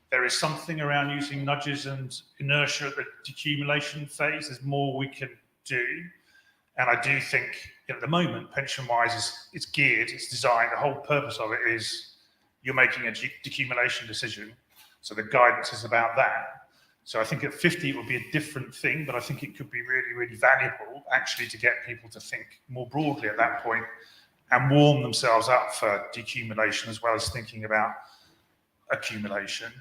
there is something around using nudges and inertia at the decumulation phase. There's more we can do. And I do think at the moment, pension-wise, it's geared, it's designed. The whole purpose of it is you're making a decumulation decision. So the guidance is about that. So I think at 50, it would be a different thing, but I think it could be really, really valuable actually to get people to think more broadly at that point and warm themselves up for decumulation as well as thinking about accumulation.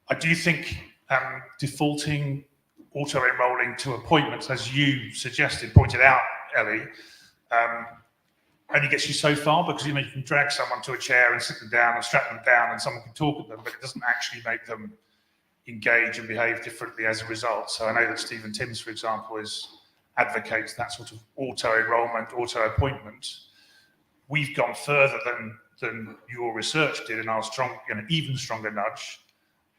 I do think defaulting auto-enrolling to appointments, as you pointed out, Ellie, only gets you so far, because you can drag someone to a chair and sit them down and strap them down and someone can talk at them, but it doesn't actually make them engage and behave differently as a result. So I know that Stephen Timms, for example, advocates that sort of auto-enrolment, auto-appointment. We've gone further than your research did in our even stronger nudge,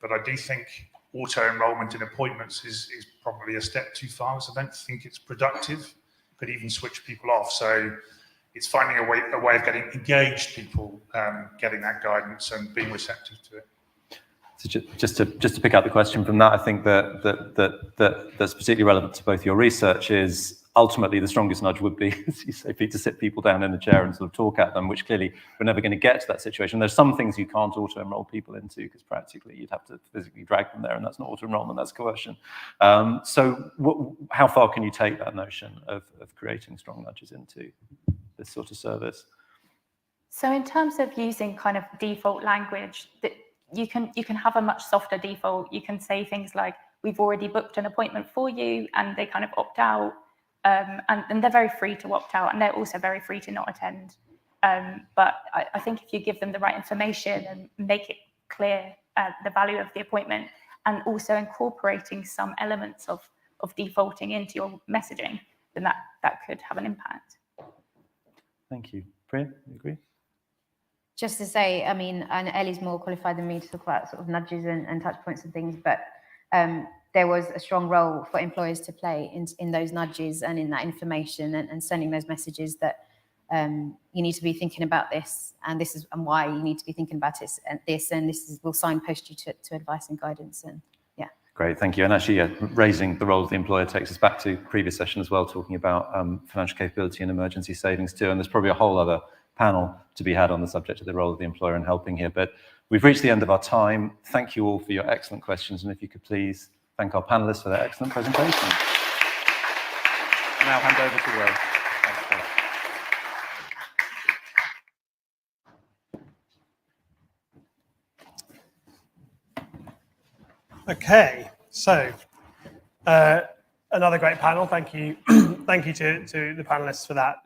but I do think auto-enrolment in appointments is probably a step too far, so I don't think it's productive. Could even switch people off. So it's finding a way of getting engaged people, getting that guidance and being receptive to it. So just to pick up the question from that, I think that's particularly relevant to both your research is ultimately the strongest nudge would be, as you say, Pete, to sit people down in a chair and sort of talk at them, which clearly we're never going to get to that situation. There's some things you can't auto-enroll people into, because practically you'd have to physically drag them there, and that's not auto-enrollment, that's coercion. So how far can you take that notion of creating strong nudges into this sort of service? So in terms of using kind of default language, that you can have a much softer default. You can say things like, we've already booked an appointment for you, and they kind of opt out. And they're very free to opt out, and they're also very free to not attend. But I think if you give them the right information and make it clear the value of the appointment, and also incorporating some elements of defaulting into your messaging, then that could have an impact. Thank you. Priya, you agree? Just to say, I mean, and Ellie's more qualified than me to talk about sort of nudges and touch points and things, but there was a strong role for employers to play in those nudges and in that information and sending those messages that you need to be thinking about this, and this is and why you need to be thinking about it, and this will signpost you to advice and guidance. And yeah. Great, thank you. And actually, raising the role of the employer takes us back to previous session as well, talking about financial capability and emergency savings too. And there's probably a whole other panel to be had on the subject of the role of the employer in helping here. But we've reached the end of our time. Thank you all for your excellent questions. And if you could please thank our panelists for their excellent presentations. I'll now hand over to Will. Thanks, Will. Okay, so another great panel. Thank you, thank you to the panelists for that.